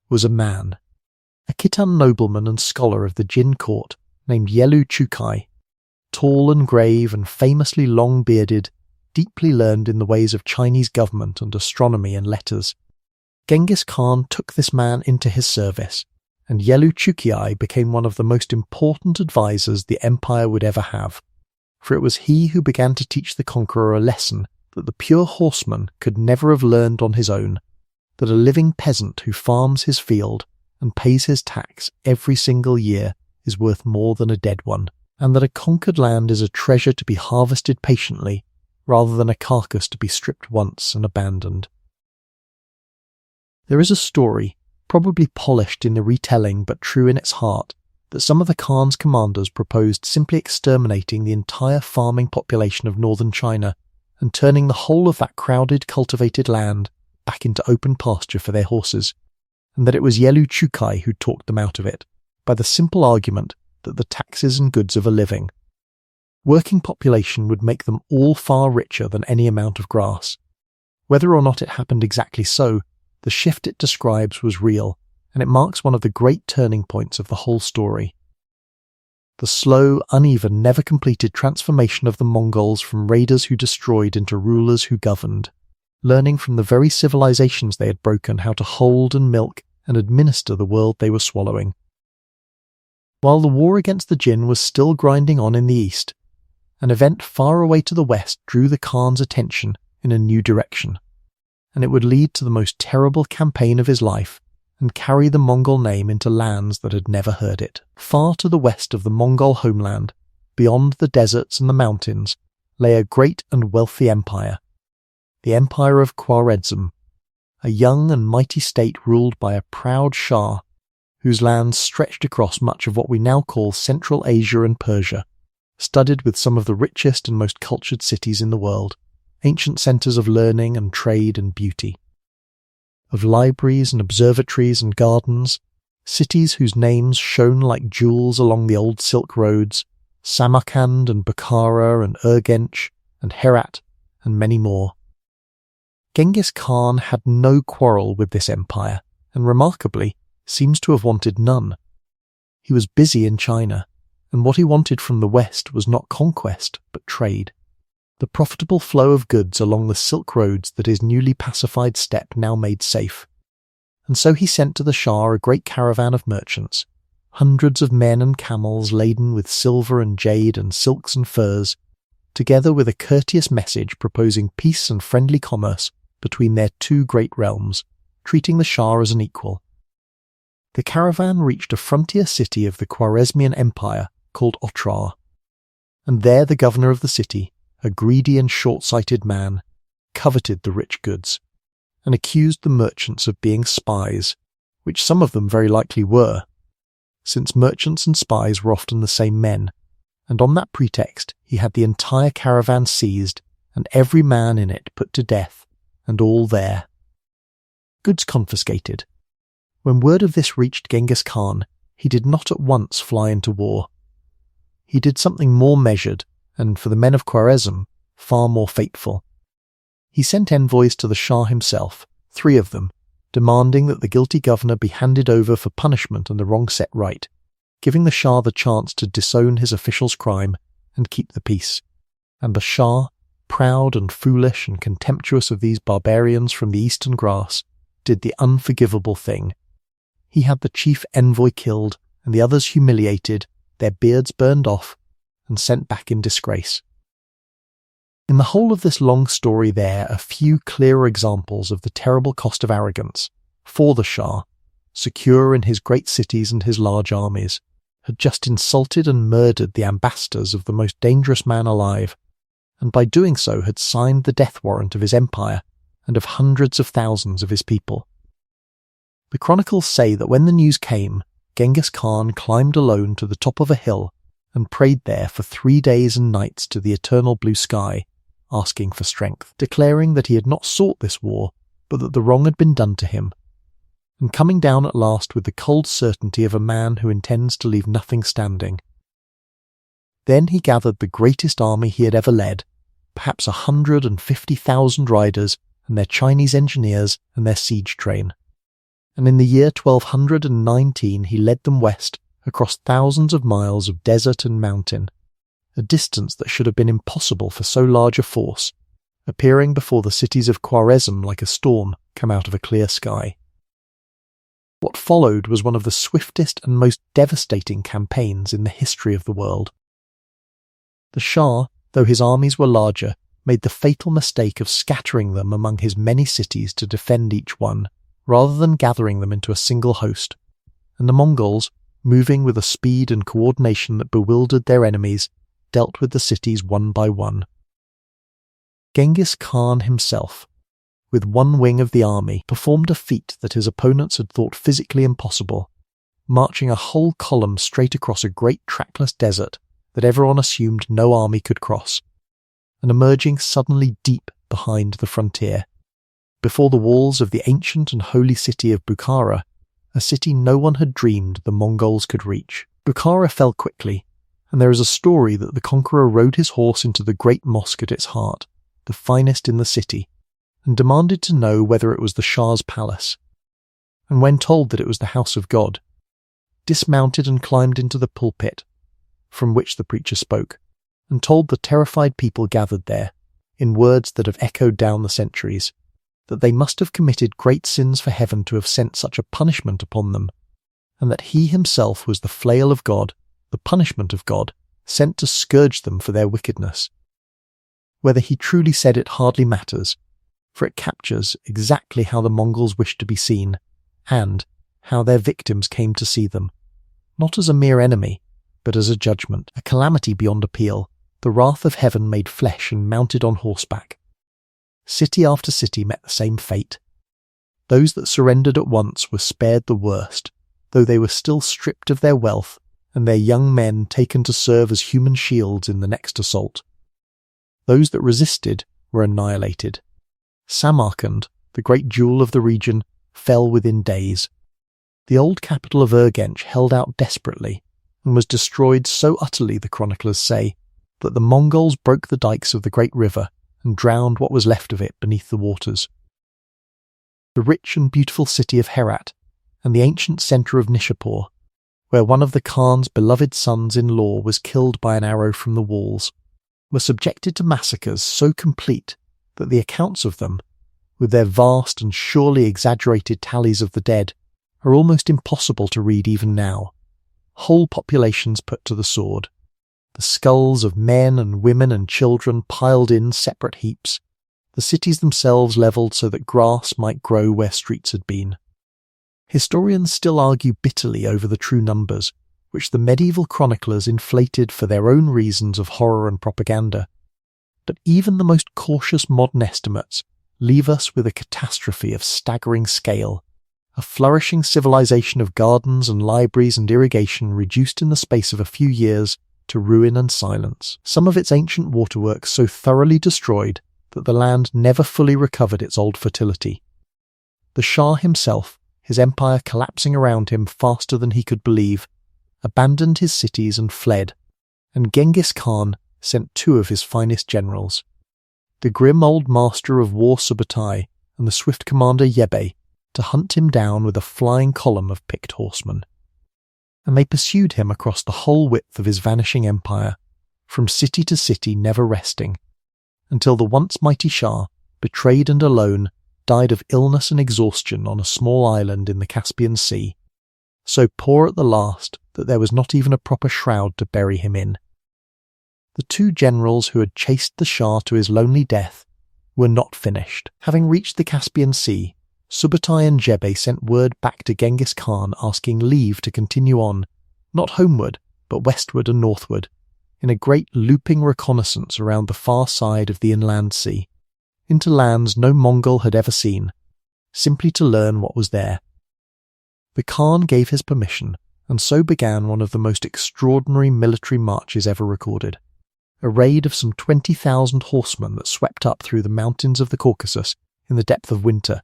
was a man, a Khitan nobleman and scholar of the Jin court named Yelu Chukai, tall and grave and famously long-bearded, deeply learned in the ways of Chinese government and astronomy and letters. Genghis Khan took this man into his service, and Yelu Chukai became one of the most important advisors the empire would ever have, for it was he who began to teach the conqueror a lesson that the pure horseman could never have learned on his own, that a living peasant who farms his field and pays his tax every single year is worth more than a dead one, and that a conquered land is a treasure to be harvested patiently rather than a carcass to be stripped once and abandoned. There is a story, probably polished in the retelling but true in its heart, that some of the Khan's commanders proposed simply exterminating the entire farming population of northern China and turning the whole of that crowded, cultivated land back into open pasture for their horses, and that it was Yelu Chukai who talked them out of it, by the simple argument that the taxes and goods of a living. Working population would make them all far richer than any amount of grass. Whether or not it happened exactly so, the shift it describes was real, and it marks one of the great turning points of the whole story. The slow, uneven, never completed transformation of the Mongols from raiders who destroyed into rulers who governed, learning from the very civilizations they had broken how to hold and milk and administer the world they were swallowing. While the war against the Jin was still grinding on in the east, an event far away to the west drew the Khan's attention in a new direction, and it would lead to the most terrible campaign of his life and carry the Mongol name into lands that had never heard it. Far to the west of the Mongol homeland, beyond the deserts and the mountains, lay a great and wealthy empire, the Empire of Khwarezm, a young and mighty state ruled by a proud Shah, whose lands stretched across much of what we now call Central Asia and Persia, studded with some of the richest and most cultured cities in the world, ancient centres of learning and trade and beauty. Of libraries and observatories and gardens, cities whose names shone like jewels along the old Silk Roads, Samarkand and Bukhara and Urgench and Herat and many more. Genghis Khan had no quarrel with this empire, and remarkably, seems to have wanted none. He was busy in China, and what he wanted from the West was not conquest, but trade. The profitable flow of goods along the Silk Roads that his newly pacified steppe now made safe. And so he sent to the Shah a great caravan of merchants, hundreds of men and camels laden with silver and jade and silks and furs, together with a courteous message proposing peace and friendly commerce between their two great realms, treating the Shah as an equal. The caravan reached a frontier city of the Khwarezmian Empire called Otrar, and there the governor of the city, a greedy and short-sighted man, coveted the rich goods, and accused the merchants of being spies, which some of them very likely were, since merchants and spies were often the same men, and on that pretext he had the entire caravan seized and every man in it put to death, and all there. Goods confiscated. When word of this reached Genghis Khan, he did not at once fly into war. He did something more measured, and for the men of Khwarezm, far more fateful. He sent envoys to the Shah himself, 3 of them, demanding that the guilty governor be handed over for punishment and the wrong set right, giving the Shah the chance to disown his official's crime and keep the peace. And the Shah, proud and foolish and contemptuous of these barbarians from the eastern grass, did the unforgivable thing. He had the chief envoy killed and the others humiliated, their beards burned off, and sent back in disgrace. In the whole of this long story there are few clearer examples of the terrible cost of arrogance, for the Shah, secure in his great cities and his large armies, had just insulted and murdered the ambassadors of the most dangerous man alive, and by doing so had signed the death warrant of his empire and of hundreds of thousands of his people. The chronicles say that when the news came, Genghis Khan climbed alone to the top of a hill and prayed there for 3 days and nights to the eternal blue sky, asking for strength, declaring that he had not sought this war, but that the wrong had been done to him, and coming down at last with the cold certainty of a man who intends to leave nothing standing. Then he gathered the greatest army he had ever led, perhaps 150,000 riders and their Chinese engineers and their siege train, and in the year 1219 he led them west across thousands of miles of desert and mountain, a distance that should have been impossible for so large a force, appearing before the cities of Khwarezm like a storm come out of a clear sky. What followed was one of the swiftest and most devastating campaigns in the history of the world. The Shah, though his armies were larger, made the fatal mistake of scattering them among his many cities to defend each one, rather than gathering them into a single host, and the Mongols, moving with a speed and coordination that bewildered their enemies, dealt with the cities one by one. Genghis Khan himself, with one wing of the army, performed a feat that his opponents had thought physically impossible, marching a whole column straight across a great trackless desert that everyone assumed no army could cross, and emerging suddenly deep behind the frontier, before the walls of the ancient and holy city of Bukhara, a city no one had dreamed the Mongols could reach. Bukhara fell quickly, and there is a story that the conqueror rode his horse into the great mosque at its heart, the finest in the city, and demanded to know whether it was the Shah's palace. And when told that it was the house of God, dismounted and climbed into the pulpit, from which the preacher spoke, and told the terrified people gathered there, in words that have echoed down the centuries, that they must have committed great sins for heaven to have sent such a punishment upon them, and that he himself was the flail of God, the punishment of God, sent to scourge them for their wickedness. Whether he truly said it hardly matters, for it captures exactly how the Mongols wished to be seen, and how their victims came to see them, not as a mere enemy, but as a judgment, a calamity beyond appeal, the wrath of heaven made flesh and mounted on horseback. City after city met the same fate. Those that surrendered at once were spared the worst, though they were still stripped of their wealth and their young men taken to serve as human shields in the next assault. Those that resisted were annihilated. Samarkand, the great jewel of the region, fell within days. The old capital of Urgench held out desperately, and was destroyed so utterly, the chroniclers say, that the Mongols broke the dikes of the great river and drowned what was left of it beneath the waters. The rich and beautiful city of Herat, and the ancient centre of Nishapur, where one of the Khan's beloved sons-in-law was killed by an arrow from the walls, were subjected to massacres so complete that the accounts of them, with their vast and surely exaggerated tallies of the dead, are almost impossible to read even now. Whole populations put to the sword, the skulls of men and women and children piled in separate heaps, the cities themselves levelled so that grass might grow where streets had been. Historians still argue bitterly over the true numbers, which the medieval chroniclers inflated for their own reasons of horror and propaganda. But even the most cautious modern estimates leave us with a catastrophe of staggering scale, a flourishing civilization of gardens and libraries and irrigation reduced in the space of a few years to ruin and silence, some of its ancient waterworks so thoroughly destroyed that the land never fully recovered its old fertility. The Shah himself, his empire collapsing around him faster than he could believe, abandoned his cities and fled, and Genghis Khan sent two of his finest generals, the grim old master of war Subutai and the swift commander Yebe, to hunt him down with a flying column of picked horsemen. And they pursued him across the whole width of his vanishing empire, from city to city never resting, until the once mighty Shah, betrayed and alone, died of illness and exhaustion on a small island in the Caspian Sea, so poor at the last that there was not even a proper shroud to bury him in. The two generals who had chased the Shah to his lonely death were not finished. Having reached the Caspian Sea, Subutai and Jebe sent word back to Genghis Khan asking leave to continue on, not homeward, but westward and northward, in a great looping reconnaissance around the far side of the inland sea, into lands no Mongol had ever seen, simply to learn what was there. The Khan gave his permission, and so began one of the most extraordinary military marches ever recorded, a raid of some 20,000 horsemen that swept up through the mountains of the Caucasus in the depth of winter,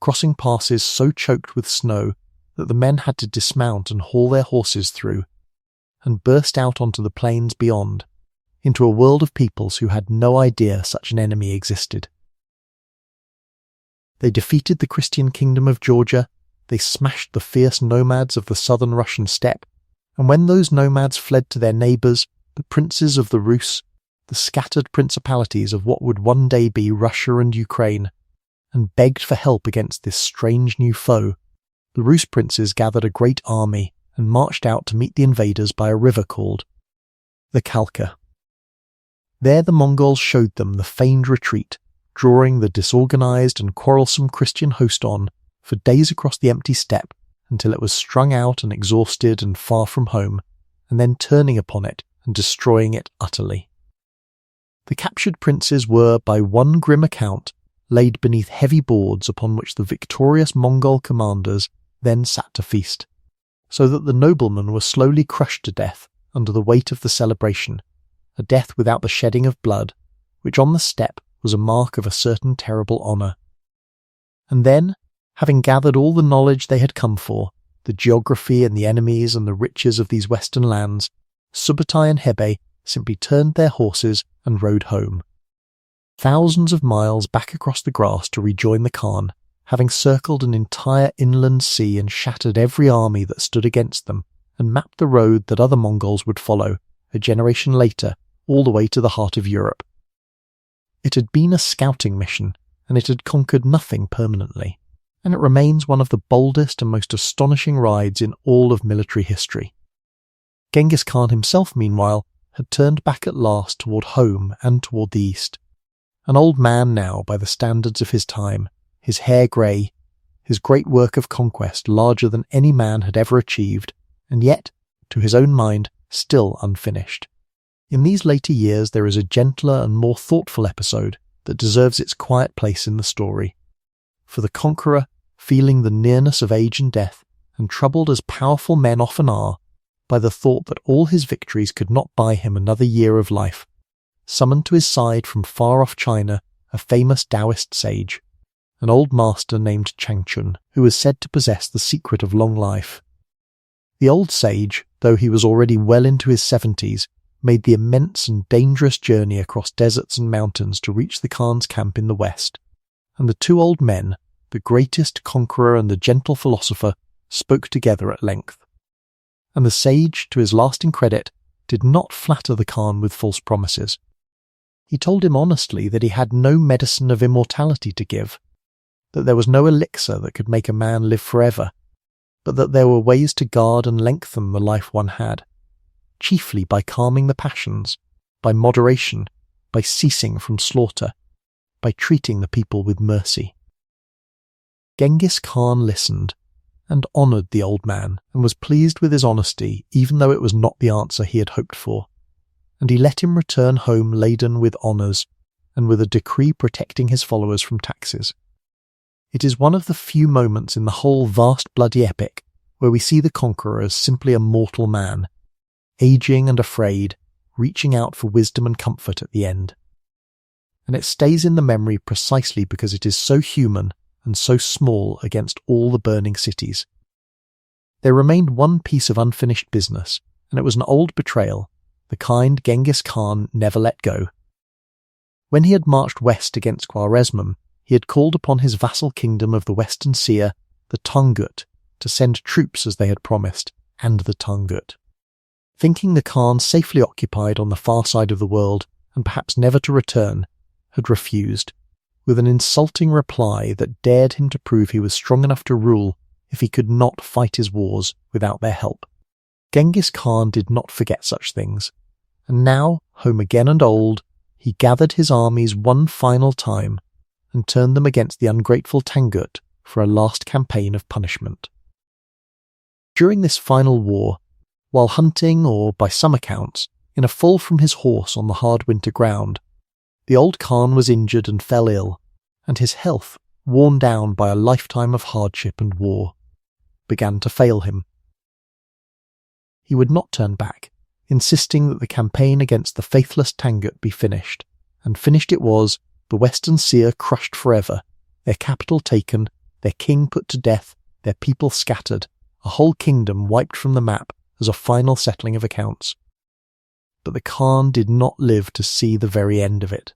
crossing passes so choked with snow that the men had to dismount and haul their horses through, and burst out onto the plains beyond, into a world of peoples who had no idea such an enemy existed. They defeated the Christian kingdom of Georgia, they smashed the fierce nomads of the southern Russian steppe, and when those nomads fled to their neighbours, the princes of the Rus, the scattered principalities of what would one day be Russia and Ukraine, and begged for help against this strange new foe, the Rus princes gathered a great army and marched out to meet the invaders by a river called the Kalka. There the Mongols showed them the feigned retreat, drawing the disorganized and quarrelsome Christian host on for days across the empty steppe until it was strung out and exhausted and far from home, and then turning upon it and destroying it utterly. The captured princes were, by one grim account, laid beneath heavy boards upon which the victorious Mongol commanders then sat to feast, so that the noblemen were slowly crushed to death under the weight of the celebration, a death without the shedding of blood, which on the steppe was a mark of a certain terrible honour. And then, having gathered all the knowledge they had come for, the geography and the enemies and the riches of these western lands, Subutai and Hebe simply turned their horses and rode home. Thousands of miles back across the grass to rejoin the Khan, having circled an entire inland sea and shattered every army that stood against them, and mapped the road that other Mongols would follow, a generation later, all the way to the heart of Europe. It had been a scouting mission, and it had conquered nothing permanently, and it remains one of the boldest and most astonishing rides in all of military history. Genghis Khan himself, meanwhile, had turned back at last toward home and toward the east. An old man now by the standards of his time, his hair grey, his great work of conquest larger than any man had ever achieved, and yet, to his own mind, still unfinished. In these later years there is a gentler and more thoughtful episode that deserves its quiet place in the story. For the conqueror, feeling the nearness of age and death, and troubled as powerful men often are, by the thought that all his victories could not buy him another year of life, summoned to his side from far-off China a famous Taoist sage, an old master named Changchun, who was said to possess the secret of long life. The old sage, though he was already well into his 70s, made the immense and dangerous journey across deserts and mountains to reach the Khan's camp in the west, and the two old men, the greatest conqueror and the gentle philosopher, spoke together at length. And the sage, to his lasting credit, did not flatter the Khan with false promises. He told him honestly that he had no medicine of immortality to give, that there was no elixir that could make a man live forever, but that there were ways to guard and lengthen the life one had, chiefly by calming the passions, by moderation, by ceasing from slaughter, by treating the people with mercy. Genghis Khan listened, and honoured the old man, and was pleased with his honesty, even though it was not the answer he had hoped for, and he let him return home laden with honours, and with a decree protecting his followers from taxes. It is one of the few moments in the whole vast bloody epic where we see the conqueror as simply a mortal man, aging and afraid, reaching out for wisdom and comfort at the end. And it stays in the memory precisely because it is so human and so small against all the burning cities. There remained one piece of unfinished business, and it was an old betrayal, the kind Genghis Khan never let go. When he had marched west against Khwarezm, he had called upon his vassal kingdom of the Western Seer, the Tangut, to send troops as they had promised, and the Tangut. Thinking the Khan safely occupied on the far side of the world, and perhaps never to return, had refused, with an insulting reply that dared him to prove he was strong enough to rule if he could not fight his wars without their help. Genghis Khan did not forget such things, and now, home again and old, he gathered his armies one final time and turned them against the ungrateful Tangut for a last campaign of punishment. During this final war, while hunting or, by some accounts, in a fall from his horse on the hard winter ground, the old Khan was injured and fell ill, and his health, worn down by a lifetime of hardship and war, began to fail him. He would not turn back, insisting that the campaign against the faithless Tangut be finished, and finished it was, the Western Seer crushed forever, their capital taken, their king put to death, their people scattered, a whole kingdom wiped from the map as a final settling of accounts. But the Khan did not live to see the very end of it.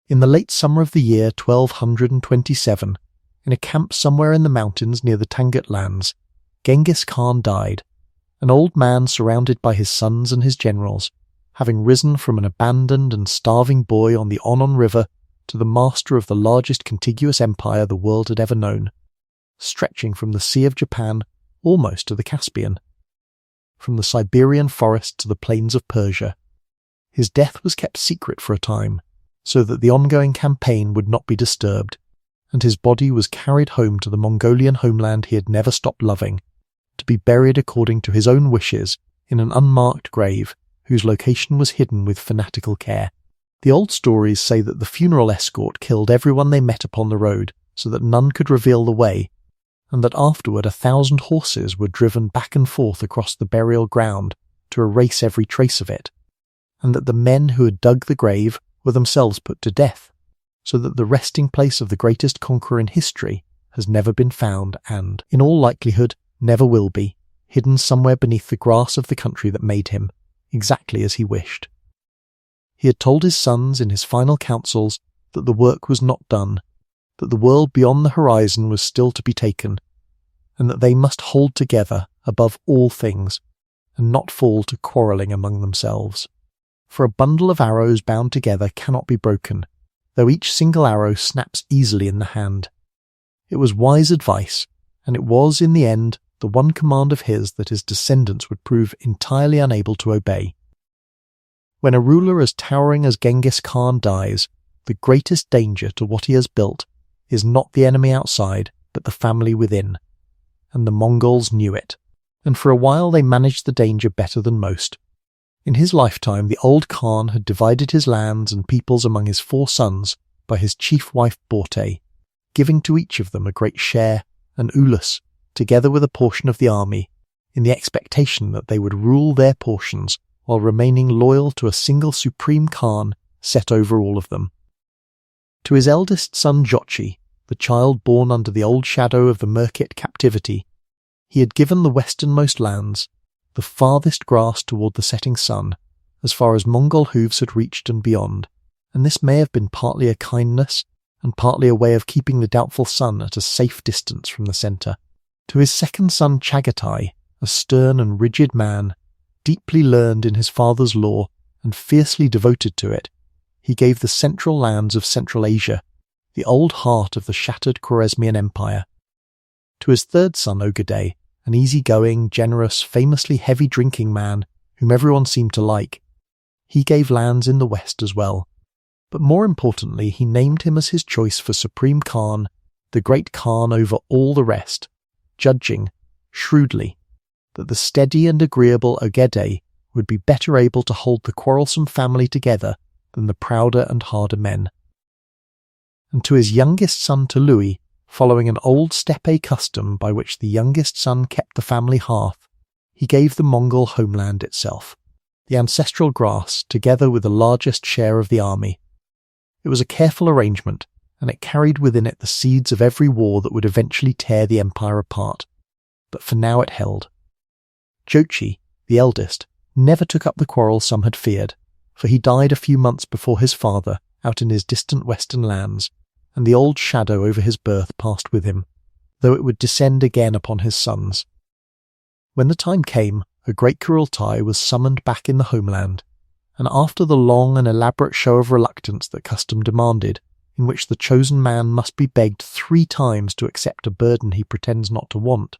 In the late summer of the year 1227, in a camp somewhere in the mountains near the Tangut lands, Genghis Khan died, an old man surrounded by his sons and his generals, having risen from an abandoned and starving boy on the Onon River to the master of the largest contiguous empire the world had ever known, stretching from the Sea of Japan almost to the Caspian, from the Siberian forest to the plains of Persia. His death was kept secret for a time, so that the ongoing campaign would not be disturbed, and his body was carried home to the Mongolian homeland he had never stopped loving, to be buried according to his own wishes in an unmarked grave whose location was hidden with fanatical care, The old stories say that the funeral escort killed everyone they met upon the road so that none could reveal the way, and that afterward 1,000 horses were driven back and forth across the burial ground to erase every trace of it, and that the men who had dug the grave were themselves put to death, so that the resting place of the greatest conqueror in history has never been found and, in all likelihood, never will be, hidden somewhere beneath the grass of the country that made him, exactly as he wished. He had told his sons in his final counsels that the work was not done, that the world beyond the horizon was still to be taken, and that they must hold together above all things, and not fall to quarrelling among themselves. For a bundle of arrows bound together cannot be broken, though each single arrow snaps easily in the hand. It was wise advice, and it was, in the end, the one command of his that his descendants would prove entirely unable to obey. When a ruler as towering as Genghis Khan dies, the greatest danger to what he has built is not the enemy outside, but the family within. And the Mongols knew it, and for a while they managed the danger better than most. In his lifetime, the old Khan had divided his lands and peoples among his 4 sons by his chief wife Borte, giving to each of them a great share, and ulus, together with a portion of the army, in the expectation that they would rule their portions while remaining loyal to a single supreme Khan set over all of them. To his eldest son Jochi, the child born under the old shadow of the Merkit captivity, he had given the westernmost lands, the farthest grass toward the setting sun, as far as Mongol hooves had reached and beyond, and this may have been partly a kindness and partly a way of keeping the doubtful son at a safe distance from the centre. To his second son Chagatai, a stern and rigid man, deeply learned in his father's law and fiercely devoted to it, he gave the central lands of Central Asia, the old heart of the shattered Khwarezmian Empire. To his third son Ogedei, an easy-going, generous, famously heavy-drinking man whom everyone seemed to like, he gave lands in the west as well. But more importantly, he named him as his choice for Supreme Khan, the great Khan over all the rest, judging, shrewdly, that the steady and agreeable Ogedei would be better able to hold the quarrelsome family together than the prouder and harder men. And to his youngest son Tului, following an old steppe custom by which the youngest son kept the family hearth, he gave the Mongol homeland itself, the ancestral grass, together with the largest share of the army. It was a careful arrangement, and it carried within it the seeds of every war that would eventually tear the empire apart. But for now it held. Jochi, the eldest, never took up the quarrel some had feared, for he died a few months before his father out in his distant western lands, and the old shadow over his birth passed with him, though it would descend again upon his sons. When the time came, a great Kurultai was summoned back in the homeland, and after the long and elaborate show of reluctance that custom demanded, in which the chosen man must be begged 3 times to accept a burden he pretends not to want,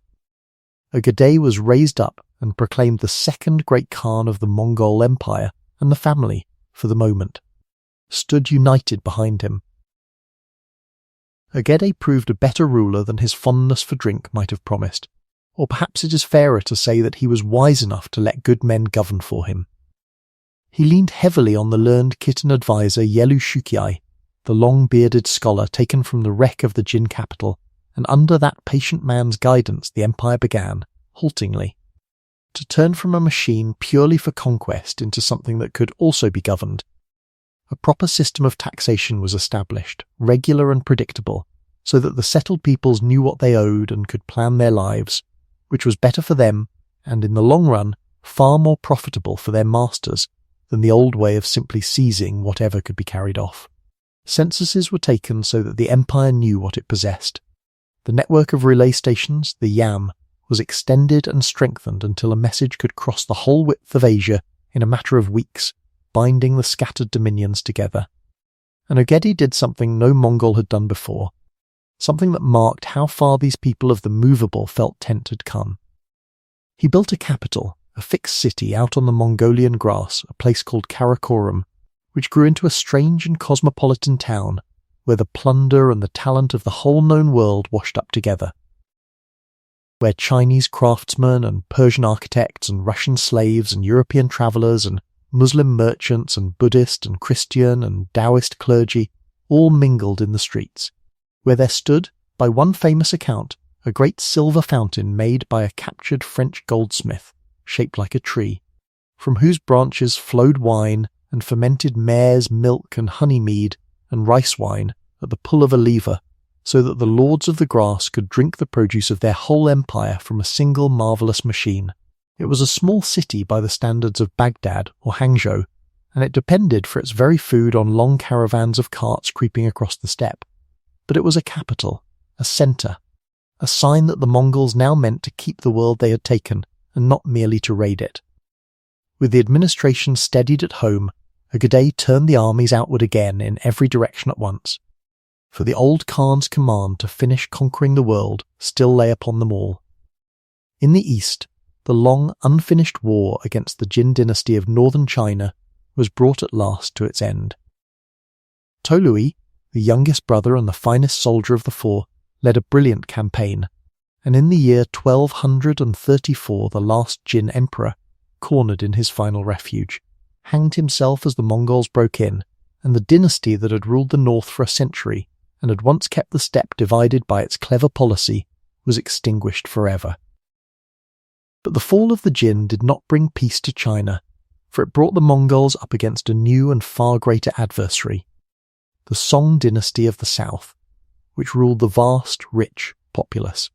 Ogedei was raised up and proclaimed the second great Khan of the Mongol Empire, and the family, for the moment, stood united behind him. Ogedei proved a better ruler than his fondness for drink might have promised, or perhaps it is fairer to say that he was wise enough to let good men govern for him. He leaned heavily on the learned Khitan adviser Yelu Shukiai, the long-bearded scholar taken from the wreck of the Jin capital, and under that patient man's guidance the empire began, haltingly, to turn from a machine purely for conquest into something that could also be governed. A proper system of taxation was established, regular and predictable, so that the settled peoples knew what they owed and could plan their lives, which was better for them, and in the long run, far more profitable for their masters than the old way of simply seizing whatever could be carried off. Censuses were taken so that the empire knew what it possessed. The network of relay stations, the Yam, was extended and strengthened until a message could cross the whole width of Asia in a matter of weeks, binding the scattered dominions together. And Ogedei did something no Mongol had done before, something that marked how far these people of the movable felt tent had come. He built a capital, a fixed city out on the Mongolian grass, a place called Karakorum, which grew into a strange and cosmopolitan town where the plunder and the talent of the whole known world washed up together, where Chinese craftsmen and Persian architects and Russian slaves and European travellers and Muslim merchants and Buddhist and Christian and Taoist clergy all mingled in the streets, where there stood, by one famous account, a great silver fountain made by a captured French goldsmith, shaped like a tree, from whose branches flowed wine and fermented mare's milk and honey mead and rice wine at the pull of a lever, so that the lords of the grass could drink the produce of their whole empire from a single marvellous machine. It was a small city by the standards of Baghdad or Hangzhou, and it depended for its very food on long caravans of carts creeping across the steppe. But it was a capital, a centre, a sign that the Mongols now meant to keep the world they had taken, and not merely to raid it. With the administration steadied at home, Ögedei turned the armies outward again in every direction at once, for the old Khan's command to finish conquering the world still lay upon them all. In the east, the long unfinished war against the Jin dynasty of northern China was brought at last to its end. Tolui, the youngest brother and the finest soldier of the four, led a brilliant campaign, and in the year 1234 the last Jin emperor, cornered in his final refuge, hanged himself as the Mongols broke in, and the dynasty that had ruled the north for a century and had once kept the steppe divided by its clever policy was extinguished forever. But the fall of the Jin did not bring peace to China, for it brought the Mongols up against a new and far greater adversary, the Song dynasty of the south, which ruled the vast, rich, populous,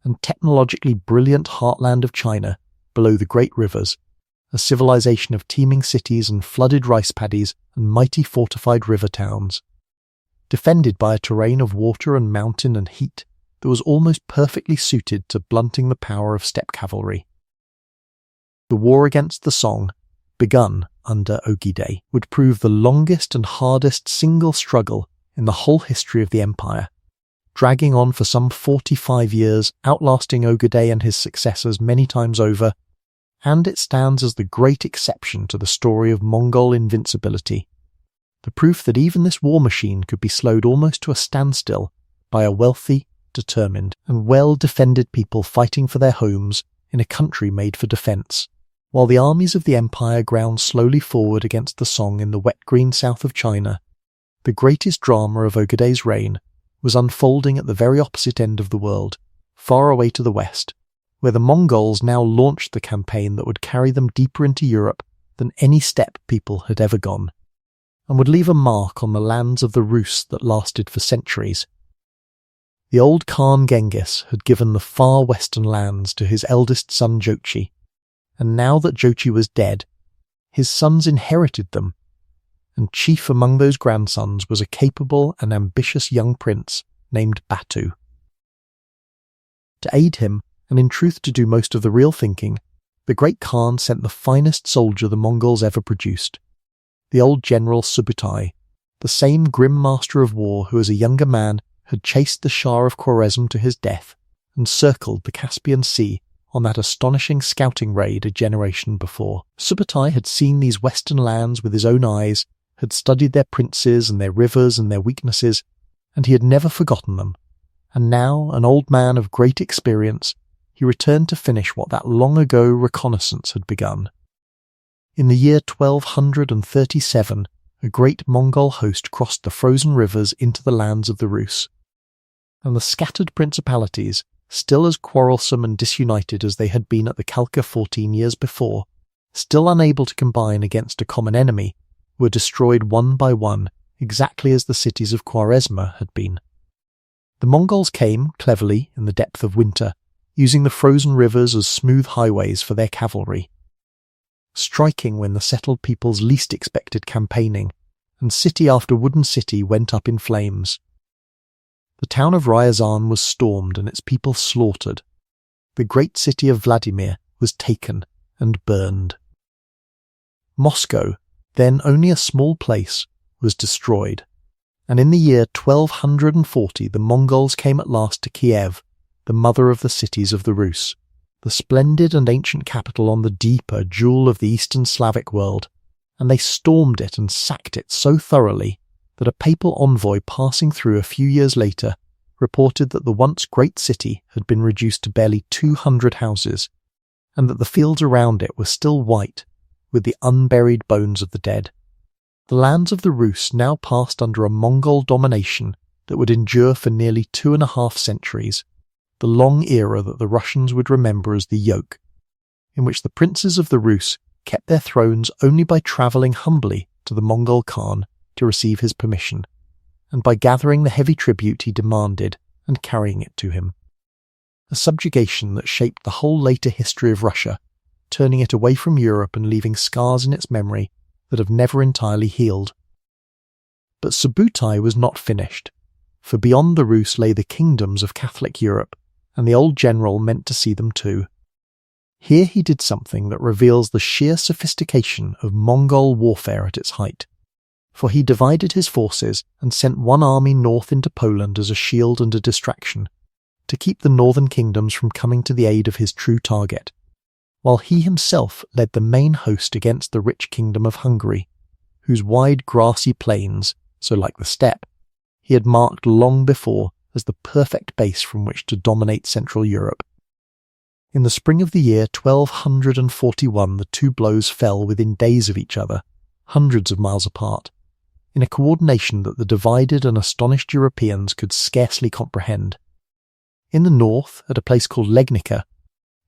and technologically brilliant heartland of China below the great rivers, a civilization of teeming cities and flooded rice paddies and mighty fortified river towns, defended by a terrain of water and mountain and heat that was almost perfectly suited to blunting the power of steppe cavalry. The war against the Song, begun under Ögedei, would prove the longest and hardest single struggle in the whole history of the empire, dragging on for some 45 years, outlasting Ögedei and his successors many times over, and it stands as the great exception to the story of Mongol invincibility, the proof that even this war machine could be slowed almost to a standstill by a wealthy, determined, and well-defended people fighting for their homes in a country made for defence, while the armies of the empire ground slowly forward against the Song in the wet green south of China. The greatest drama of Ögedei's reign was unfolding at the very opposite end of the world, far away to the west, where the Mongols now launched the campaign that would carry them deeper into Europe than any steppe people had ever gone, and would leave a mark on the lands of the Rus that lasted for centuries. The old Khan Genghis had given the far western lands to his eldest son Jochi, and now that Jochi was dead, his sons inherited them, and chief among those grandsons was a capable and ambitious young prince named Batu. To aid him, and in truth to do most of the real thinking, the great Khan sent the finest soldier the Mongols ever produced, the old general Subutai, the same grim master of war who as a younger man had chased the Shah of Khwarezm to his death and circled the Caspian Sea on that astonishing scouting raid a generation before. Subutai had seen these western lands with his own eyes, had studied their princes and their rivers and their weaknesses, and he had never forgotten them, and now, an old man of great experience, he returned to finish what that long-ago reconnaissance had begun. In the year 1237, a great Mongol host crossed the frozen rivers into the lands of the Rus, and the scattered principalities, still as quarrelsome and disunited as they had been at the Khalkha 14 years before, still unable to combine against a common enemy, were destroyed one by one, exactly as the cities of Khwarezm had been. The Mongols came, cleverly, in the depth of winter, using the frozen rivers as smooth highways for their cavalry, striking when the settled peoples least expected campaigning, and city after wooden city went up in flames. The town of Ryazan was stormed and its people slaughtered. The great city of Vladimir was taken and burned. Moscow, then only a small place, was destroyed, and in the year 1240 the Mongols came at last to Kiev, the mother of the cities of the Rus, the splendid and ancient capital on the deeper jewel of the Eastern Slavic world, and they stormed it and sacked it so thoroughly that a papal envoy passing through a few years later reported that the once great city had been reduced to barely 200 houses, and that the fields around it were still white, with the unburied bones of the dead. The lands of the Rus now passed under a Mongol domination that would endure for nearly 2.5 centuries, the long era that the Russians would remember as the Yoke, in which the princes of the Rus kept their thrones only by travelling humbly to the Mongol Khan to receive his permission, and by gathering the heavy tribute he demanded and carrying it to him. A subjugation that shaped the whole later history of Russia, turning it away from Europe and leaving scars in its memory that have never entirely healed. But Subutai was not finished, for beyond the Rus lay the kingdoms of Catholic Europe, and the old general meant to see them too. Here he did something that reveals the sheer sophistication of Mongol warfare at its height, for he divided his forces and sent one army north into Poland as a shield and a distraction, to keep the northern kingdoms from coming to the aid of his true target, while he himself led the main host against the rich kingdom of Hungary, whose wide grassy plains, so like the steppe, he had marked long before as the perfect base from which to dominate Central Europe. In the spring of the year 1241 the two blows fell within days of each other, hundreds of miles apart, in a coordination that the divided and astonished Europeans could scarcely comprehend. In the north, at a place called Legnica,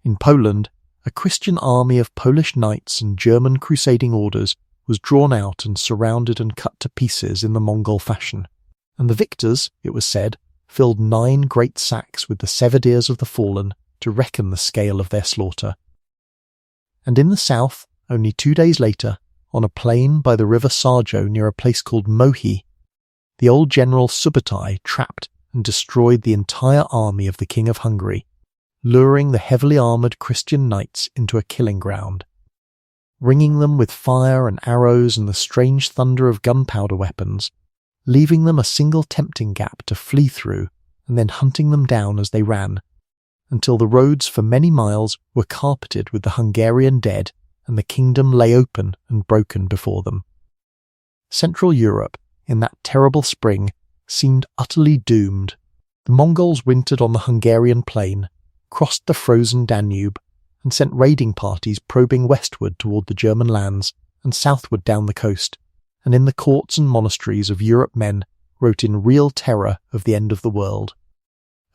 in Poland, a Christian army of Polish knights and German crusading orders was drawn out and surrounded and cut to pieces in the Mongol fashion, and the victors, it was said, filled 9 great sacks with the severed ears of the fallen to reckon the scale of their slaughter. And in the south, only 2 days later, on a plain by the river Sarjo near a place called Mohi, the old general Subutai trapped and destroyed the entire army of the King of Hungary, luring the heavily armoured Christian knights into a killing ground, ringing them with fire and arrows and the strange thunder of gunpowder weapons, leaving them a single tempting gap to flee through, and then hunting them down as they ran, until the roads for many miles were carpeted with the Hungarian dead and the kingdom lay open and broken before them. Central Europe, in that terrible spring, seemed utterly doomed. The Mongols wintered on the Hungarian plain, crossed the frozen Danube, and sent raiding parties probing westward toward the German lands and southward down the coast, and in the courts and monasteries of Europe men wrote in real terror of the end of the world,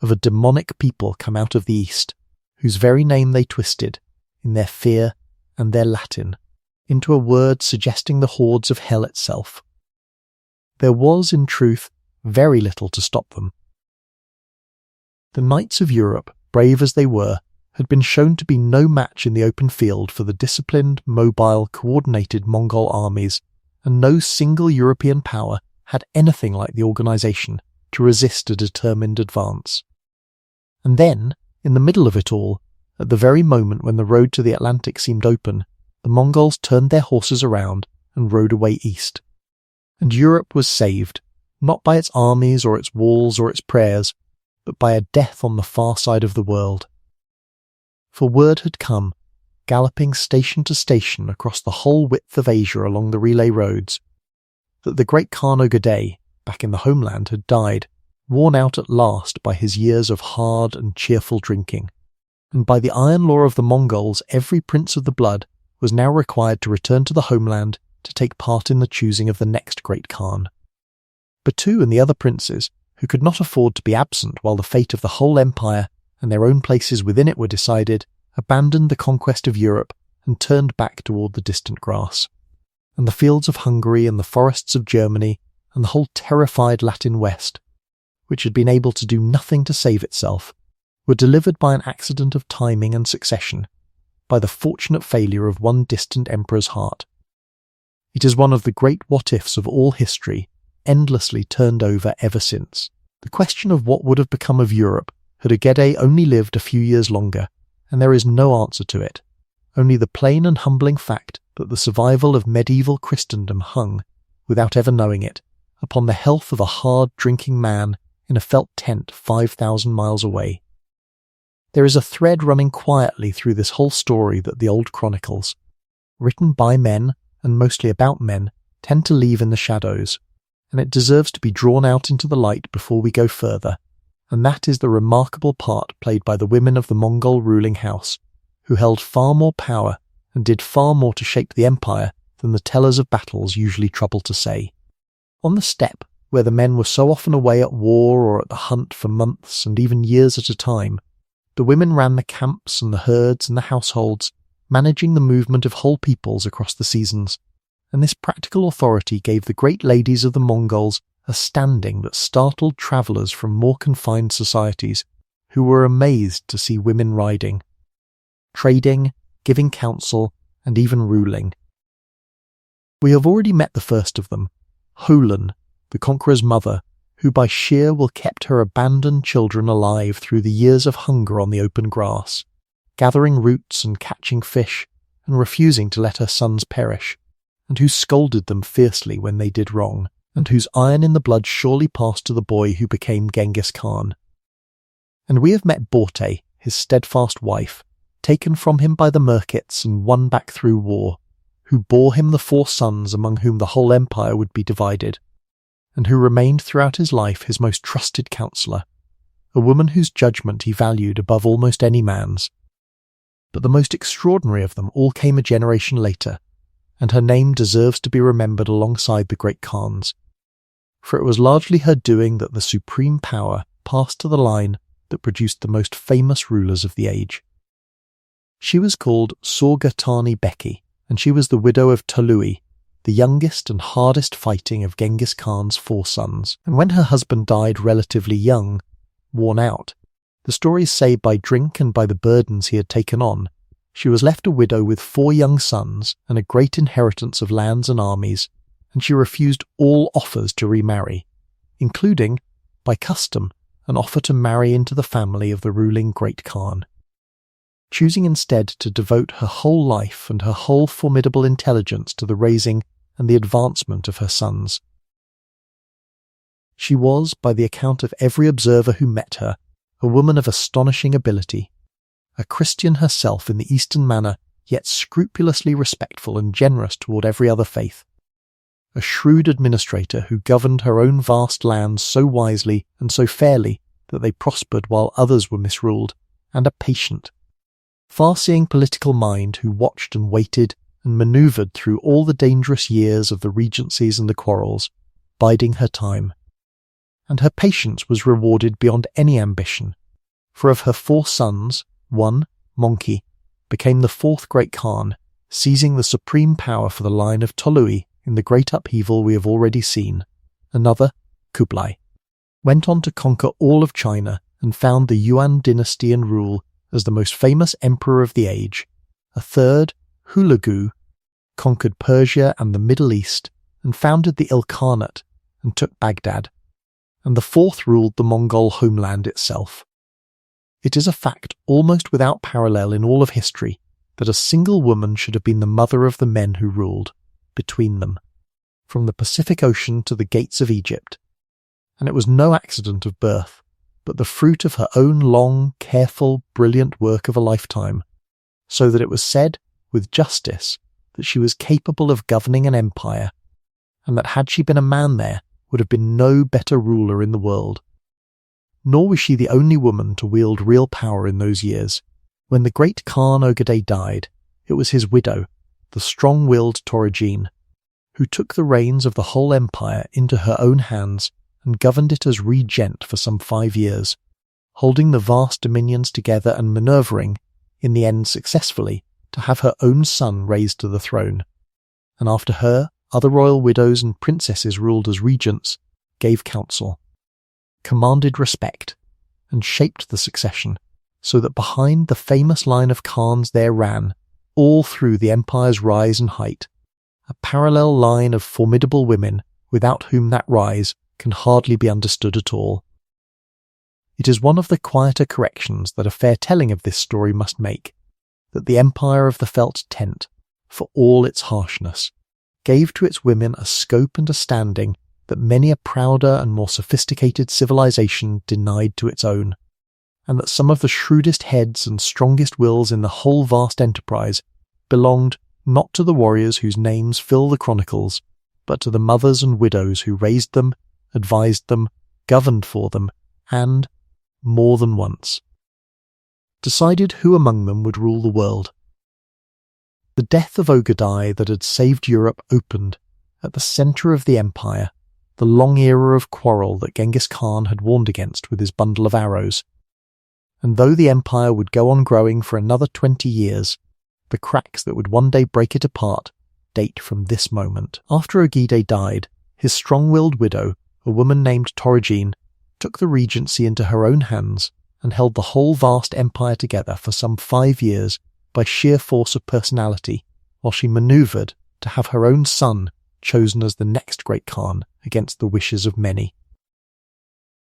of a demonic people come out of the east, whose very name they twisted, in their fear and their Latin, into a word suggesting the hordes of hell itself. There was, in truth, very little to stop them. The knights of Europe, brave as they were, had been shown to be no match in the open field for the disciplined, mobile, coordinated Mongol armies, and no single European power had anything like the organisation to resist a determined advance. And then, in the middle of it all, at the very moment when the road to the Atlantic seemed open, the Mongols turned their horses around and rode away east. And Europe was saved, not by its armies or its walls or its prayers, but by a death on the far side of the world. For word had come, galloping station to station across the whole width of Asia along the relay roads, that the great Khan Ogadai, back in the homeland, had died, worn out at last by his years of hard and cheerful drinking, and by the iron law of the Mongols every prince of the blood was now required to return to the homeland to take part in the choosing of the next great Khan. Batu and the other princes, who could not afford to be absent while the fate of the whole empire and their own places within it were decided, abandoned the conquest of Europe and turned back toward the distant grass. And the fields of Hungary and the forests of Germany and the whole terrified Latin West, which had been able to do nothing to save itself, were delivered by an accident of timing and succession, by the fortunate failure of one distant emperor's heart. It is one of the great what-ifs of all history, endlessly turned over ever since. The question of what would have become of Europe had Ogadai only lived a few years longer, and there is no answer to it, only the plain and humbling fact that the survival of medieval Christendom hung, without ever knowing it, upon the health of a hard-drinking man in a felt tent 5,000 miles away. There is a thread running quietly through this whole story that the old chronicles, written by men and mostly about men, tend to leave in the shadows, and it deserves to be drawn out into the light before we go further, and that is the remarkable part played by the women of the Mongol ruling house, who held far more power and did far more to shape the empire than the tellers of battles usually trouble to say. On the steppe, where the men were so often away at war or at the hunt for months and even years at a time, the women ran the camps and the herds and the households, managing the movement of whole peoples across the seasons, and this practical authority gave the great ladies of the Mongols a standing that startled travellers from more confined societies, who were amazed to see women riding, trading, giving counsel, and even ruling. We have already met the first of them, Holen, the conqueror's mother, who by sheer will kept her abandoned children alive through the years of hunger on the open grass, gathering roots and catching fish, and refusing to let her sons perish, and who scolded them fiercely when they did wrong, and whose iron in the blood surely passed to the boy who became Genghis Khan. And we have met Borte, his steadfast wife, taken from him by the Merkits and won back through war, who bore him the 4 sons among whom the whole empire would be divided, and who remained throughout his life his most trusted counsellor, a woman whose judgment he valued above almost any man's. But the most extraordinary of them all came a generation later, and her name deserves to be remembered alongside the great Khan's, for it was largely her doing that the supreme power passed to the line that produced the most famous rulers of the age. She was called Sorgatani Beki, and she was the widow of Tolui, the youngest and hardest fighting of Genghis Khan's 4 sons, and when her husband died relatively young, worn out, the stories say by drink and by the burdens he had taken on, she was left a widow with 4 young sons and a great inheritance of lands and armies, and she refused all offers to remarry, including, by custom, an offer to marry into the family of the ruling Great Khan, choosing instead to devote her whole life and her whole formidable intelligence to the raising and the advancement of her sons. She was, by the account of every observer who met her, a woman of astonishing ability, a Christian herself in the Eastern manner, yet scrupulously respectful and generous toward every other faith, a shrewd administrator who governed her own vast lands so wisely and so fairly that they prospered while others were misruled, and a patient, far-seeing political mind who watched and waited and manoeuvred through all the dangerous years of the regencies and the quarrels, biding her time. And her patience was rewarded beyond any ambition, for of her 4 sons, one, Mongol, became the 4th great Khan, seizing the supreme power for the line of Tolui in the great upheaval we have already seen. Another, Kublai, went on to conquer all of China and found the Yuan dynasty and rule as the most famous emperor of the age. A third, Hulagu, conquered Persia and the Middle East and founded the Ilkhanate and took Baghdad, and the 4th ruled the Mongol homeland itself. It is a fact almost without parallel in all of history that a single woman should have been the mother of the men who ruled, between them, from the Pacific Ocean to the gates of Egypt, and it was no accident of birth, but the fruit of her own long, careful, brilliant work of a lifetime, so that it was said, with justice, that she was capable of governing an empire, and that had she been a man there, would have been no better ruler in the world. Nor was she the only woman to wield real power in those years. When the great Khan Ogedei died, it was his widow, the strong-willed Torajin, who took the reins of the whole empire into her own hands and governed it as regent for some 5 years, holding the vast dominions together and manoeuvring, in the end successfully, to have her own son raised to the throne. And after her, other royal widows and princesses ruled as regents, gave counsel, commanded respect, and shaped the succession, so that behind the famous line of Khans there ran, all through the empire's rise and height, a parallel line of formidable women without whom that rise can hardly be understood at all. It is one of the quieter corrections that a fair telling of this story must make, that the empire of the felt tent, for all its harshness, gave to its women a scope and a standing that many a prouder and more sophisticated civilization denied to its own, and that some of the shrewdest heads and strongest wills in the whole vast enterprise belonged not to the warriors whose names fill the chronicles, but to the mothers and widows who raised them, advised them, governed for them, and, more than once, decided who among them would rule the world. The death of Ogedai that had saved Europe opened, at the centre of the empire, the long era of quarrel that Genghis Khan had warned against with his bundle of arrows. And though the empire would go on growing for another 20 years, the cracks that would one day break it apart date from this moment. After Ogedai died, his strong-willed widow, a woman named Torigine, took the regency into her own hands and held the whole vast empire together for some 5 years by sheer force of personality, while she manoeuvred to have her own son chosen as the next great Khan against the wishes of many.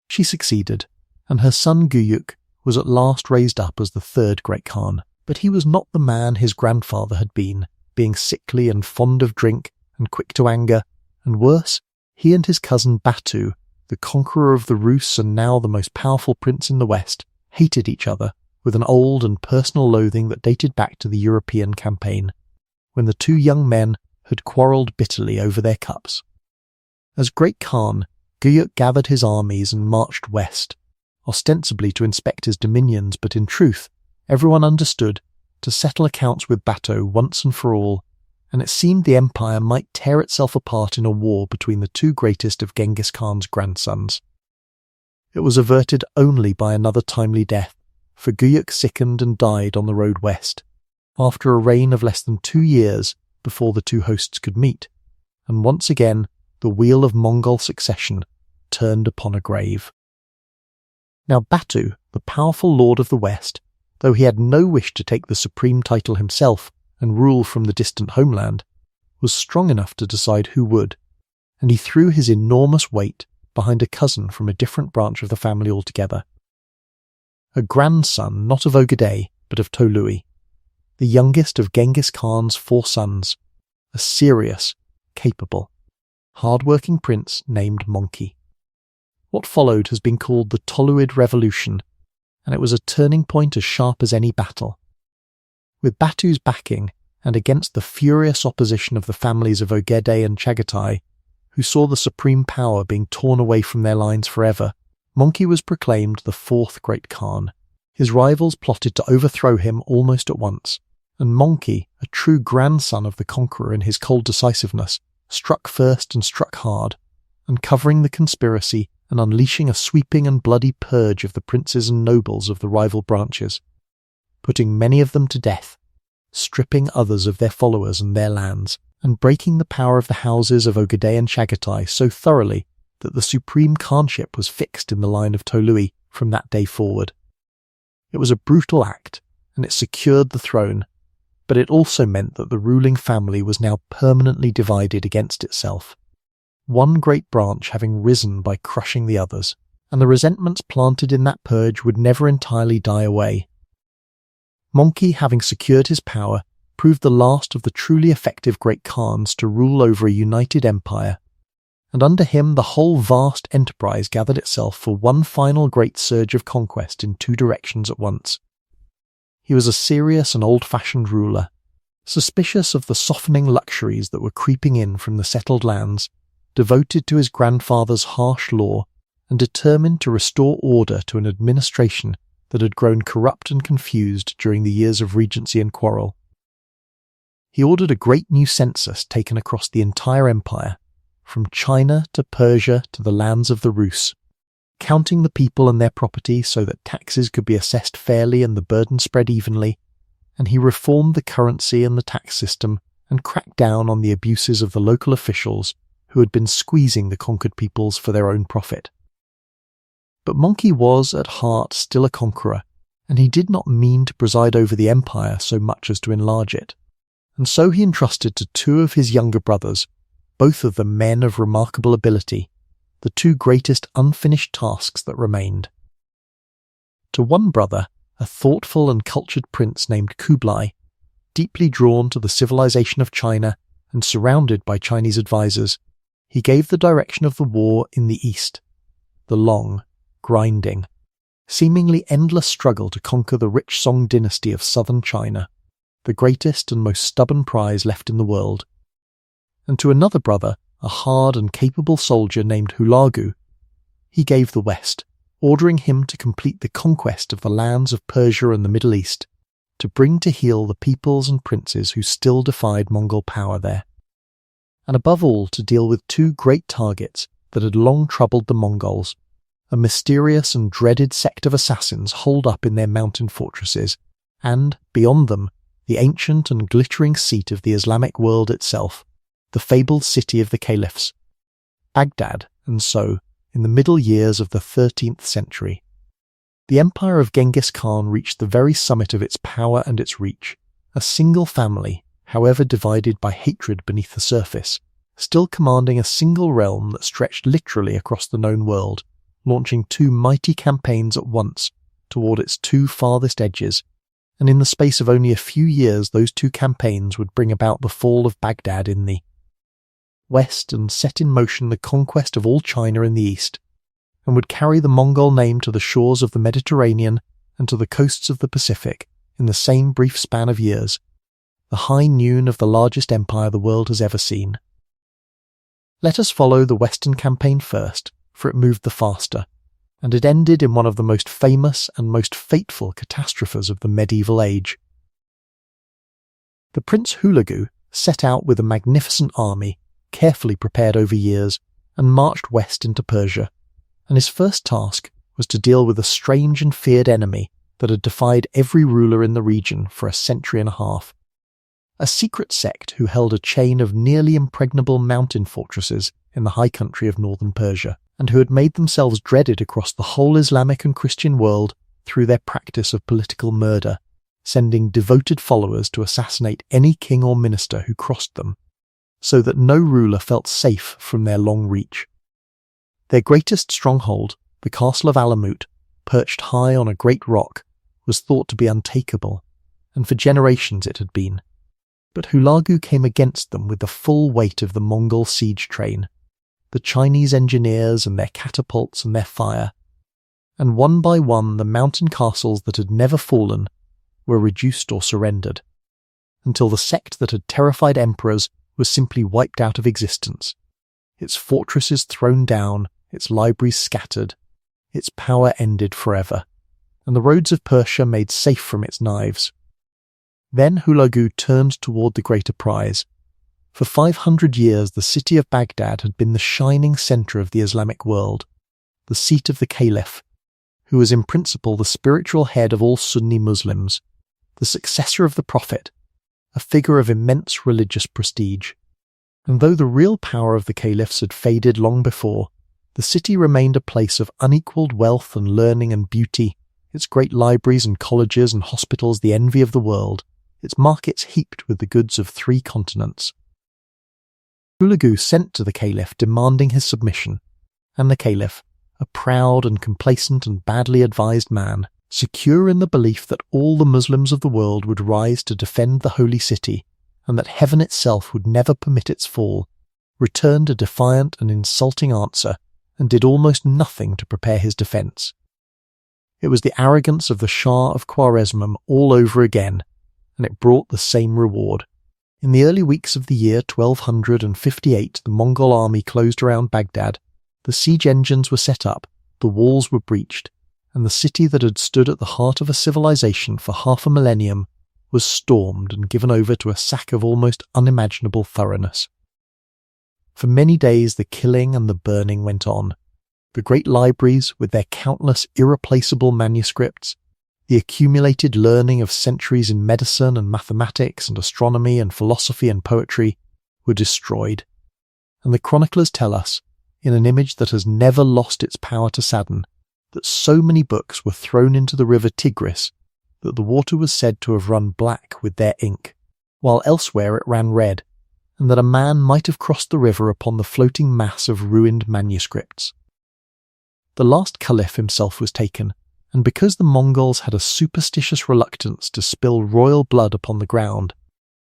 She succeeded, and her son Guyuk was at last raised up as the third great Khan, but he was not the man his grandfather had been, being sickly and fond of drink and quick to anger, and worse, he and his cousin Batu, the conqueror of the Rus and now the most powerful prince in the West, hated each other with an old and personal loathing that dated back to the European campaign, when the two young men had quarrelled bitterly over their cups. As great Khan, Guyuk gathered his armies and marched west, ostensibly to inspect his dominions, but in truth, everyone understood, to settle accounts with Batu once and for all, and it seemed the empire might tear itself apart in a war between the two greatest of Genghis Khan's grandsons. It was averted only by another timely death, for Guyuk sickened and died on the road west, after a reign of less than 2 years before the two hosts could meet, and once again the wheel of Mongol succession turned upon a grave. Now Batu, the powerful lord of the West, though he had no wish to take the supreme title himself and rule from the distant homeland, was strong enough to decide who would, and he threw his enormous weight behind a cousin from a different branch of the family altogether. A grandson not of Ogedai, but of Tolui, the youngest of Genghis Khan's 4 sons, a serious, capable, hard-working prince named Monkey. What followed has been called the Toluid Revolution, and it was a turning point as sharp as any battle. With Batu's backing, and against the furious opposition of the families of Ogedai and Chagatai, who saw the supreme power being torn away from their lines forever, Monkey was proclaimed the 4th great Khan. His rivals plotted to overthrow him almost at once, and Monkey, a true grandson of the conqueror in his cold decisiveness, struck first and struck hard, uncovering the conspiracy and unleashing a sweeping and bloody purge of the princes and nobles of the rival branches, putting many of them to death, stripping others of their followers and their lands, and breaking the power of the houses of Ogedai and Chagatai so thoroughly that the supreme Khanship was fixed in the line of Tolui from that day forward. It was a brutal act, and it secured the throne, but it also meant that the ruling family was now permanently divided against itself, one great branch having risen by crushing the others, and the resentments planted in that purge would never entirely die away. Monkey, having secured his power, proved the last of the truly effective great Khans to rule over a united empire, and under him the whole vast enterprise gathered itself for one final great surge of conquest in 2 directions at once. He was a serious and old-fashioned ruler, suspicious of the softening luxuries that were creeping in from the settled lands, devoted to his grandfather's harsh law, and determined to restore order to an administration that had grown corrupt and confused during the years of regency and quarrel. He ordered a great new census taken across the entire empire, from China to Persia to the lands of the Rus, counting the people and their property so that taxes could be assessed fairly and the burden spread evenly, and he reformed the currency and the tax system and cracked down on the abuses of the local officials who had been squeezing the conquered peoples for their own profit. But Monkey was, at heart, still a conqueror, and he did not mean to preside over the empire so much as to enlarge it, and so he entrusted to 2 of his younger brothers, both of them men of remarkable ability, the 2 greatest unfinished tasks that remained. To one brother, a thoughtful and cultured prince named Kublai, deeply drawn to the civilization of China and surrounded by Chinese advisors, he gave the direction of the war in the east, the long, grinding, seemingly endless struggle to conquer the rich Song dynasty of southern China, the greatest and most stubborn prize left in the world. And to another brother, a hard and capable soldier named Hulagu, he gave the west, ordering him to complete the conquest of the lands of Persia and the Middle East, to bring to heel the peoples and princes who still defied Mongol power there. And above all, to deal with two great targets that had long troubled the Mongols, a mysterious and dreaded sect of assassins holed up in their mountain fortresses, and, beyond them, the ancient and glittering seat of the Islamic world itself, the fabled city of the caliphs, Baghdad, and so, in the middle years of the 13th century, the empire of Genghis Khan reached the very summit of its power and its reach, a single family, however divided by hatred beneath the surface, still commanding a single realm that stretched literally across the known world, launching two mighty campaigns at once toward its two farthest edges, and in the space of only a few years those two campaigns would bring about the fall of Baghdad in the west and set in motion the conquest of all China in the east, and would carry the Mongol name to the shores of the Mediterranean and to the coasts of the Pacific in the same brief span of years, the high noon of the largest empire the world has ever seen. Let us follow the Western campaign first, for it moved the faster, and it ended in one of the most famous and most fateful catastrophes of the medieval age. The Prince Hulagu set out with a magnificent army, carefully prepared over years, and marched west into Persia, and his first task was to deal with a strange and feared enemy that had defied every ruler in the region for a century and a half. A secret sect who held a chain of nearly impregnable mountain fortresses in the high country of northern Persia, and who had made themselves dreaded across the whole Islamic and Christian world through their practice of political murder, sending devoted followers to assassinate any king or minister who crossed them, so that no ruler felt safe from their long reach. Their greatest stronghold, the castle of Alamut, perched high on a great rock, was thought to be untakeable, and for generations it had been. But Hulagu came against them with the full weight of the Mongol siege train, the Chinese engineers and their catapults and their fire, and one by one the mountain castles that had never fallen were reduced or surrendered, until the sect that had terrified emperors was simply wiped out of existence, its fortresses thrown down, its libraries scattered, its power ended forever, and the roads of Persia made safe from its knives. Then Hulagu turned toward the greater prize. For 500 years the city of Baghdad had been the shining centre of the Islamic world, the seat of the Caliph, who was in principle the spiritual head of all Sunni Muslims, the successor of the Prophet, a figure of immense religious prestige. And though the real power of the caliphs had faded long before, the city remained a place of unequalled wealth and learning and beauty, its great libraries and colleges and hospitals the envy of the world, its markets heaped with the goods of 3 continents. Hulagu sent to the caliph demanding his submission, and the caliph, a proud and complacent and badly advised man, secure in the belief that all the Muslims of the world would rise to defend the holy city, and that heaven itself would never permit its fall, returned a defiant and insulting answer, and did almost nothing to prepare his defence. It was the arrogance of the Shah of Khwarezm all over again, and it brought the same reward. In the early weeks of the year 1258, the Mongol army closed around Baghdad, the siege engines were set up, the walls were breached, and the city that had stood at the heart of a civilization for half a millennium was stormed and given over to a sack of almost unimaginable thoroughness. For many days the killing and the burning went on. The great libraries, with their countless irreplaceable manuscripts, the accumulated learning of centuries in medicine and mathematics and astronomy and philosophy and poetry, were destroyed. And the chroniclers tell us, in an image that has never lost its power to sadden, that so many books were thrown into the river Tigris that the water was said to have run black with their ink, while elsewhere it ran red, and that a man might have crossed the river upon the floating mass of ruined manuscripts. The last caliph himself was taken, and because the Mongols had a superstitious reluctance to spill royal blood upon the ground,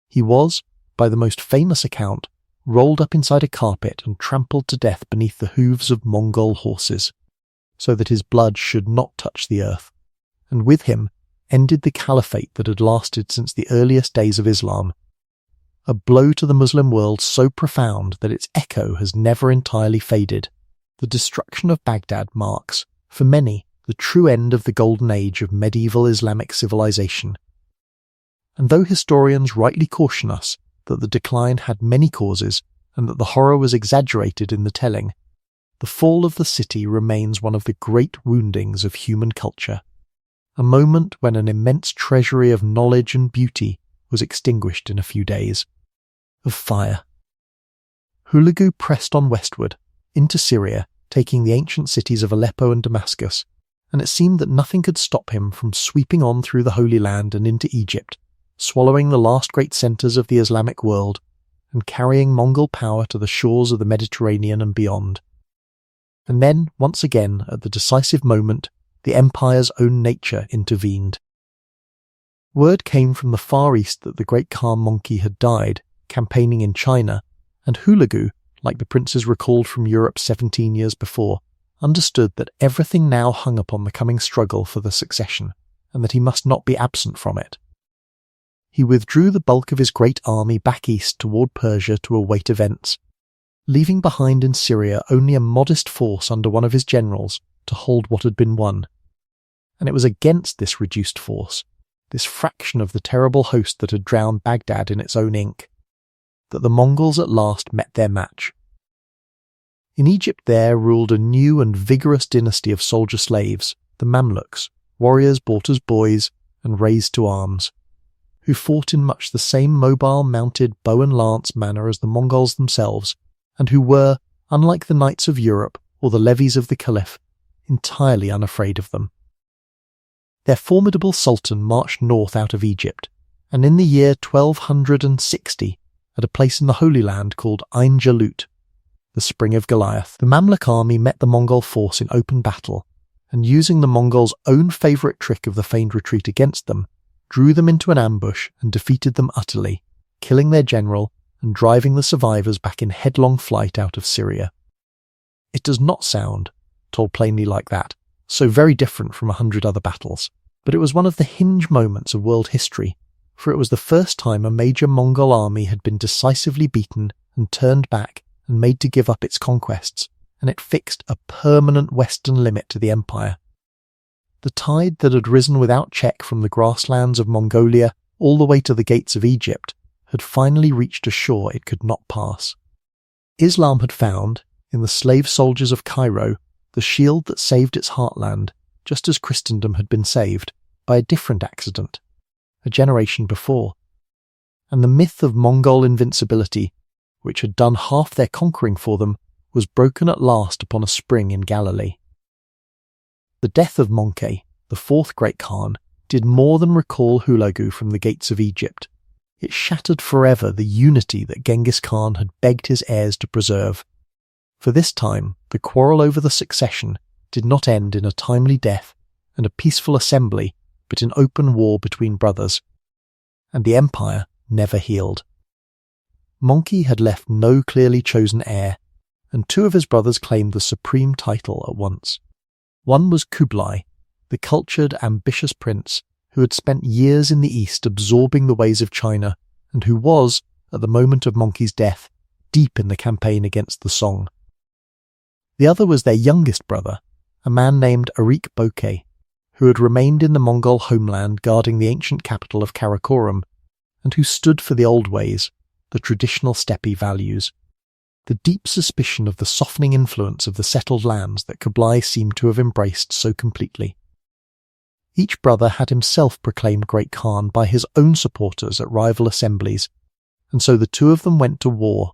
he was, by the most famous account, rolled up inside a carpet and trampled to death beneath the hooves of Mongol horses, so that his blood should not touch the earth, and with him ended the caliphate that had lasted since the earliest days of Islam, a blow to the Muslim world so profound that its echo has never entirely faded. The destruction of Baghdad marks, for many, the true end of the golden age of medieval Islamic civilization, And though historians rightly caution us that the decline had many causes and that the horror was exaggerated in the telling, the fall of the city remains one of the great woundings of human culture, a moment when an immense treasury of knowledge and beauty was extinguished in a few days. Of fire. Hulagu pressed on westward, into Syria, taking the ancient cities of Aleppo and Damascus, and it seemed that nothing could stop him from sweeping on through the Holy Land and into Egypt, swallowing the last great centres of the Islamic world, and carrying Mongol power to the shores of the Mediterranean and beyond. And then, once again, at the decisive moment, the empire's own nature intervened. Word came from the Far East that the great Khan Mongke had died, campaigning in China, and Hulagu, like the princes recalled from Europe 17 years before, understood that everything now hung upon the coming struggle for the succession, and that he must not be absent from it. He withdrew the bulk of his great army back east toward Persia to await events, leaving behind in Syria only a modest force under one of his generals to hold what had been won. And it was against this reduced force, this fraction of the terrible host that had drowned Baghdad in its own ink, that the Mongols at last met their match. In Egypt there ruled a new and vigorous dynasty of soldier slaves, the Mamluks, warriors bought as boys and raised to arms, who fought in much the same mobile mounted bow and lance manner as the Mongols themselves, and who were, unlike the knights of Europe or the levies of the Caliph, entirely unafraid of them. Their formidable sultan marched north out of Egypt, and in the year 1260, at a place in the Holy Land called Ain Jalut, the Spring of Goliath, the Mamluk army met the Mongol force in open battle, and using the Mongols' own favourite trick of the feigned retreat against them, drew them into an ambush and defeated them utterly, killing their general and driving the survivors back in headlong flight out of Syria. It does not sound, told plainly like that, so very different from 100 other battles, but it was one of the hinge moments of world history, for it was the first time a major Mongol army had been decisively beaten and turned back and made to give up its conquests, and it fixed a permanent western limit to the empire. The tide that had risen without check from the grasslands of Mongolia all the way to the gates of Egypt had finally reached a shore it could not pass. Islam had found, in the slave soldiers of Cairo, the shield that saved its heartland, just as Christendom had been saved, by a different accident, a generation before. And the myth of Mongol invincibility, which had done half their conquering for them, was broken at last upon a spring in Galilee. The death of Mongke, the fourth great Khan, did more than recall Hulagu from the gates of Egypt. It shattered forever the unity that Genghis Khan had begged his heirs to preserve. For this time, the quarrel over the succession did not end in a timely death and a peaceful assembly, but in open war between brothers. And the empire never healed. Mongke had left no clearly chosen heir, and two of his brothers claimed the supreme title at once. One was Kublai, the cultured, ambitious prince who had spent years in the East absorbing the ways of China, and who was, at the moment of Mongke's death, deep in the campaign against the Song. The other was their youngest brother, a man named Arik Bokeh, who had remained in the Mongol homeland guarding the ancient capital of Karakorum, and who stood for the old ways, the traditional steppe values, the deep suspicion of the softening influence of the settled lands that Kublai seemed to have embraced so completely. Each brother had himself proclaimed Great Khan by his own supporters at rival assemblies, and so the two of them went to war.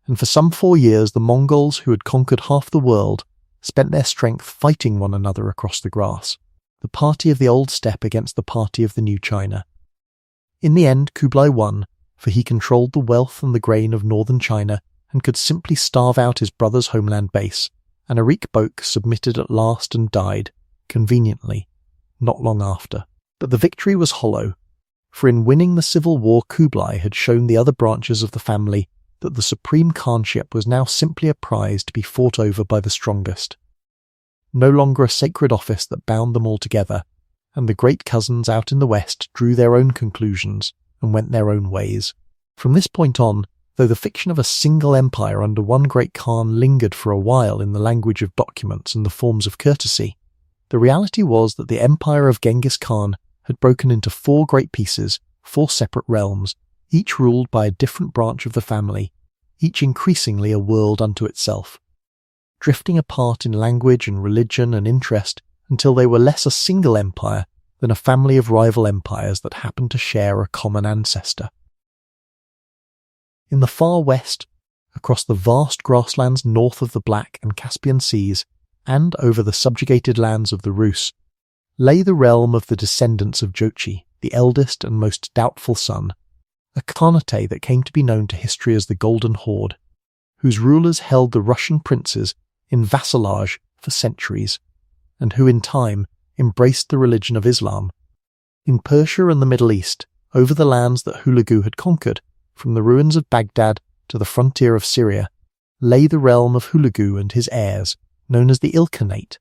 And for some 4 years the Mongols, who had conquered half the world, spent their strength fighting one another across the grass, the party of the old steppe against the party of the new China. In the end Kublai won, for he controlled the wealth and the grain of northern China and could simply starve out his brother's homeland base, and Arik Bok submitted at last and died, conveniently, not long after. But the victory was hollow, for in winning the civil war Kublai had shown the other branches of the family that the supreme khanship was now simply a prize to be fought over by the strongest. No longer a sacred office that bound them all together, and the great cousins out in the west drew their own conclusions and went their own ways. From this point on, though the fiction of a single empire under one great Khan lingered for a while in the language of documents and the forms of courtesy, the reality was that the empire of Genghis Khan had broken into 4 great pieces 4 separate realms, each ruled by a different branch of the family, each increasingly a world unto itself, drifting apart in language and religion and interest until they were less a single empire than a family of rival empires that happened to share a common ancestor. In the far west, across the vast grasslands north of the Black and Caspian Seas, and over the subjugated lands of the Rus, lay the realm of the descendants of Jochi, the eldest and most doubtful son, a Khanate that came to be known to history as the Golden Horde, whose rulers held the Russian princes in vassalage for centuries, and who in time embraced the religion of Islam. In Persia and the Middle East, over the lands that Hulagu had conquered, from the ruins of Baghdad to the frontier of Syria, lay the realm of Hulagu and his heirs, known as the Ilkhanate,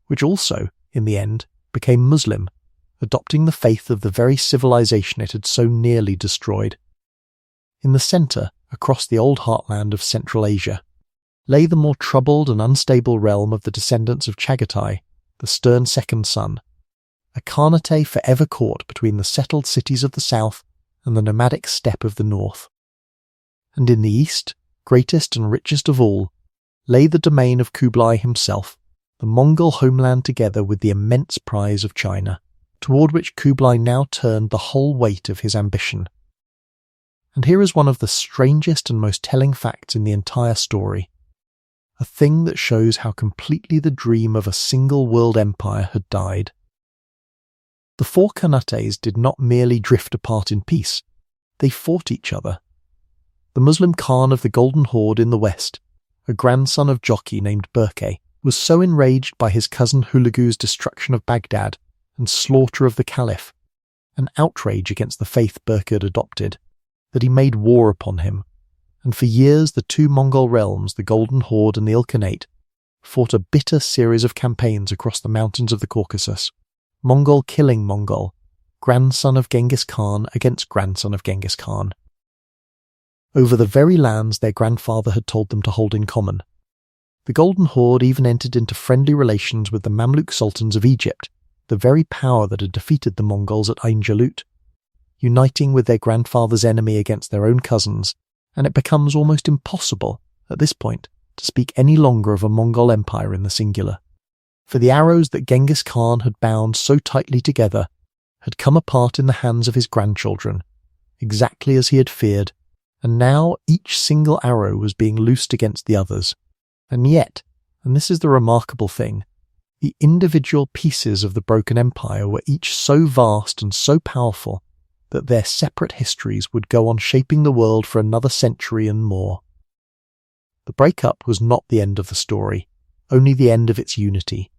which also, in the end, became Muslim, adopting the faith of the very civilization it had so nearly destroyed. In the centre, across the old heartland of Central Asia, lay the more troubled and unstable realm of the descendants of Chagatai, the stern second son, a Khanate forever caught between the settled cities of the south and the nomadic steppe of the north. And in the east, greatest and richest of all, lay the domain of Kublai himself, the Mongol homeland together with the immense prize of China, toward which Kublai now turned the whole weight of his ambition. And here is one of the strangest and most telling facts in the entire story, a thing that shows how completely the dream of a single world empire had died. The 4 Khanates did not merely drift apart in peace, they fought each other. The Muslim Khan of the Golden Horde in the west, a grandson of Jochi named Berke, was so enraged by his cousin Hulagu's destruction of Baghdad and slaughter of the Caliph, an outrage against the faith Berke had adopted, that he made war upon him, and for years the 2 Mongol realms, the Golden Horde and the Ilkhanate, fought a bitter series of campaigns across the mountains of the Caucasus, Mongol killing Mongol, grandson of Genghis Khan against grandson of Genghis Khan, over the very lands their grandfather had told them to hold in common. The Golden Horde even entered into friendly relations with the Mamluk sultans of Egypt, the very power that had defeated the Mongols at Ain Jalut, uniting with their grandfather's enemy against their own cousins, and it becomes almost impossible, at this point, to speak any longer of a Mongol empire in the singular. For the arrows that Genghis Khan had bound so tightly together had come apart in the hands of his grandchildren, exactly as he had feared, and now each single arrow was being loosed against the others. And yet, and this is the remarkable thing, the individual pieces of the broken empire were each so vast and so powerful that their separate histories would go on shaping the world for another century and more. The breakup was not the end of the story, only the end of its unity,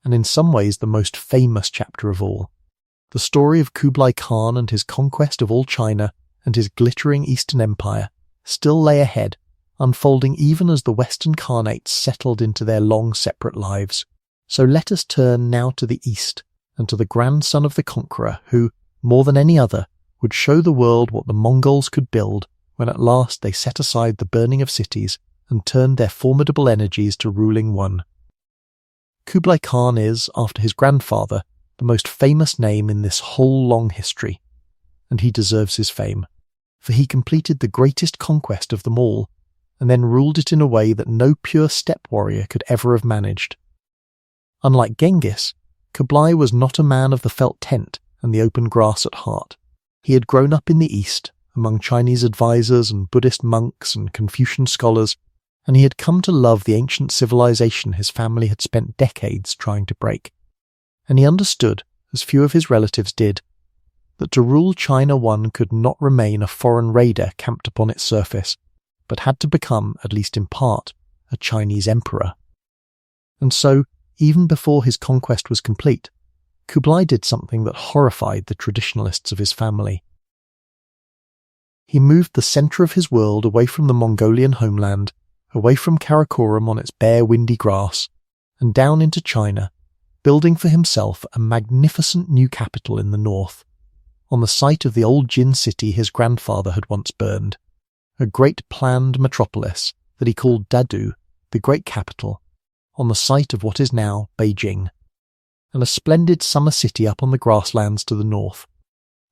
and in some ways the most famous chapter of all. The story of Kublai Khan and his conquest of all China and his glittering Eastern Empire still lay ahead, unfolding even as the Western Khanates settled into their long separate lives. So let us turn now to the East, and to the grandson of the conqueror who, more than any other, would show the world what the Mongols could build when at last they set aside the burning of cities and turned their formidable energies to ruling one. Kublai Khan is, after his grandfather, the most famous name in this whole long history, and he deserves his fame, for he completed the greatest conquest of them all, and then ruled it in a way that no pure steppe warrior could ever have managed. Unlike Genghis, Kublai was not a man of the felt tent and the open grass at heart. He had grown up in the East, among Chinese advisors and Buddhist monks and Confucian scholars, and he had come to love the ancient civilization his family had spent decades trying to break. And he understood, as few of his relatives did, that to rule China one could not remain a foreign raider camped upon its surface, but had to become, at least in part, a Chinese emperor. And so, even before his conquest was complete, Kublai did something that horrified the traditionalists of his family. He moved the centre of his world away from the Mongolian homeland, away from Karakoram on its bare windy grass, and down into China, building for himself a magnificent new capital in the north, on the site of the old Jin city his grandfather had once burned, a great planned metropolis that he called Dadu, the great capital, on the site of what is now Beijing, and a splendid summer city up on the grasslands to the north,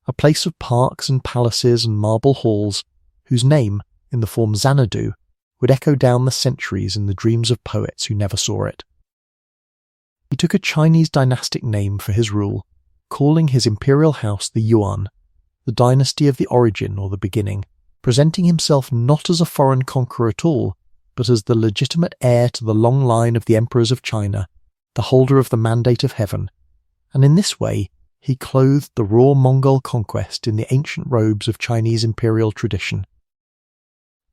a place of parks and palaces and marble halls, whose name, in the form Xanadu, would echo down the centuries in the dreams of poets who never saw it. He took a Chinese dynastic name for his rule, calling his imperial house the Yuan, the dynasty of the origin or the beginning, presenting himself not as a foreign conqueror at all, but as the legitimate heir to the long line of the emperors of China, the holder of the mandate of heaven, and in this way he clothed the raw Mongol conquest in the ancient robes of Chinese imperial tradition.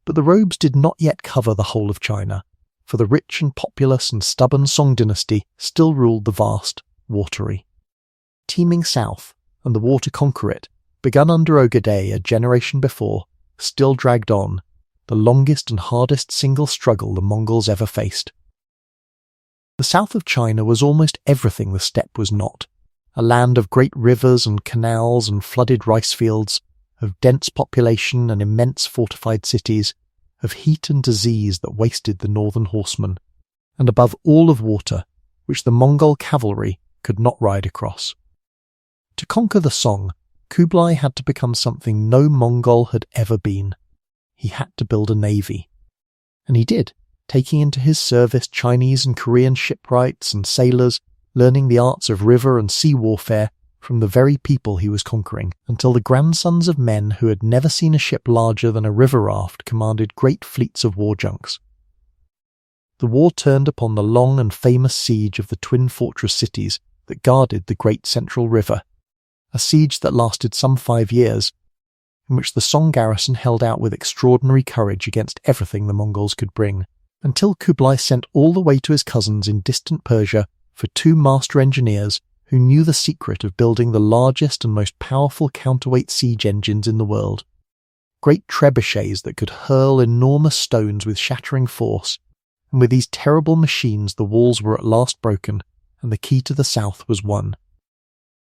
But the robes did not yet cover the whole of China, for the rich and populous and stubborn Song dynasty still ruled the vast, watery, teeming south, and the war to conquer it, begun under Ogedei a generation before, still dragged on, the longest and hardest single struggle the Mongols ever faced. The south of China was almost everything the steppe was not, a land of great rivers and canals and flooded rice fields, of dense population and immense fortified cities, of heat and disease that wasted the northern horsemen, and above all of water, which the Mongol cavalry could not ride across. To conquer the Song, Kublai had to become something no Mongol had ever been. He had to build a navy. And he did, taking into his service Chinese and Korean shipwrights and sailors, learning the arts of river and sea warfare from the very people he was conquering, until the grandsons of men who had never seen a ship larger than a river raft commanded great fleets of war junks. The war turned upon the long and famous siege of the twin fortress cities that guarded the great central river, a siege that lasted some 5 years, in which the Song garrison held out with extraordinary courage against everything the Mongols could bring, until Kublai sent all the way to his cousins in distant Persia for 2 master engineers who knew the secret of building the largest and most powerful counterweight siege engines in the world, great trebuchets that could hurl enormous stones with shattering force, and with these terrible machines the walls were at last broken, and the key to the south was won.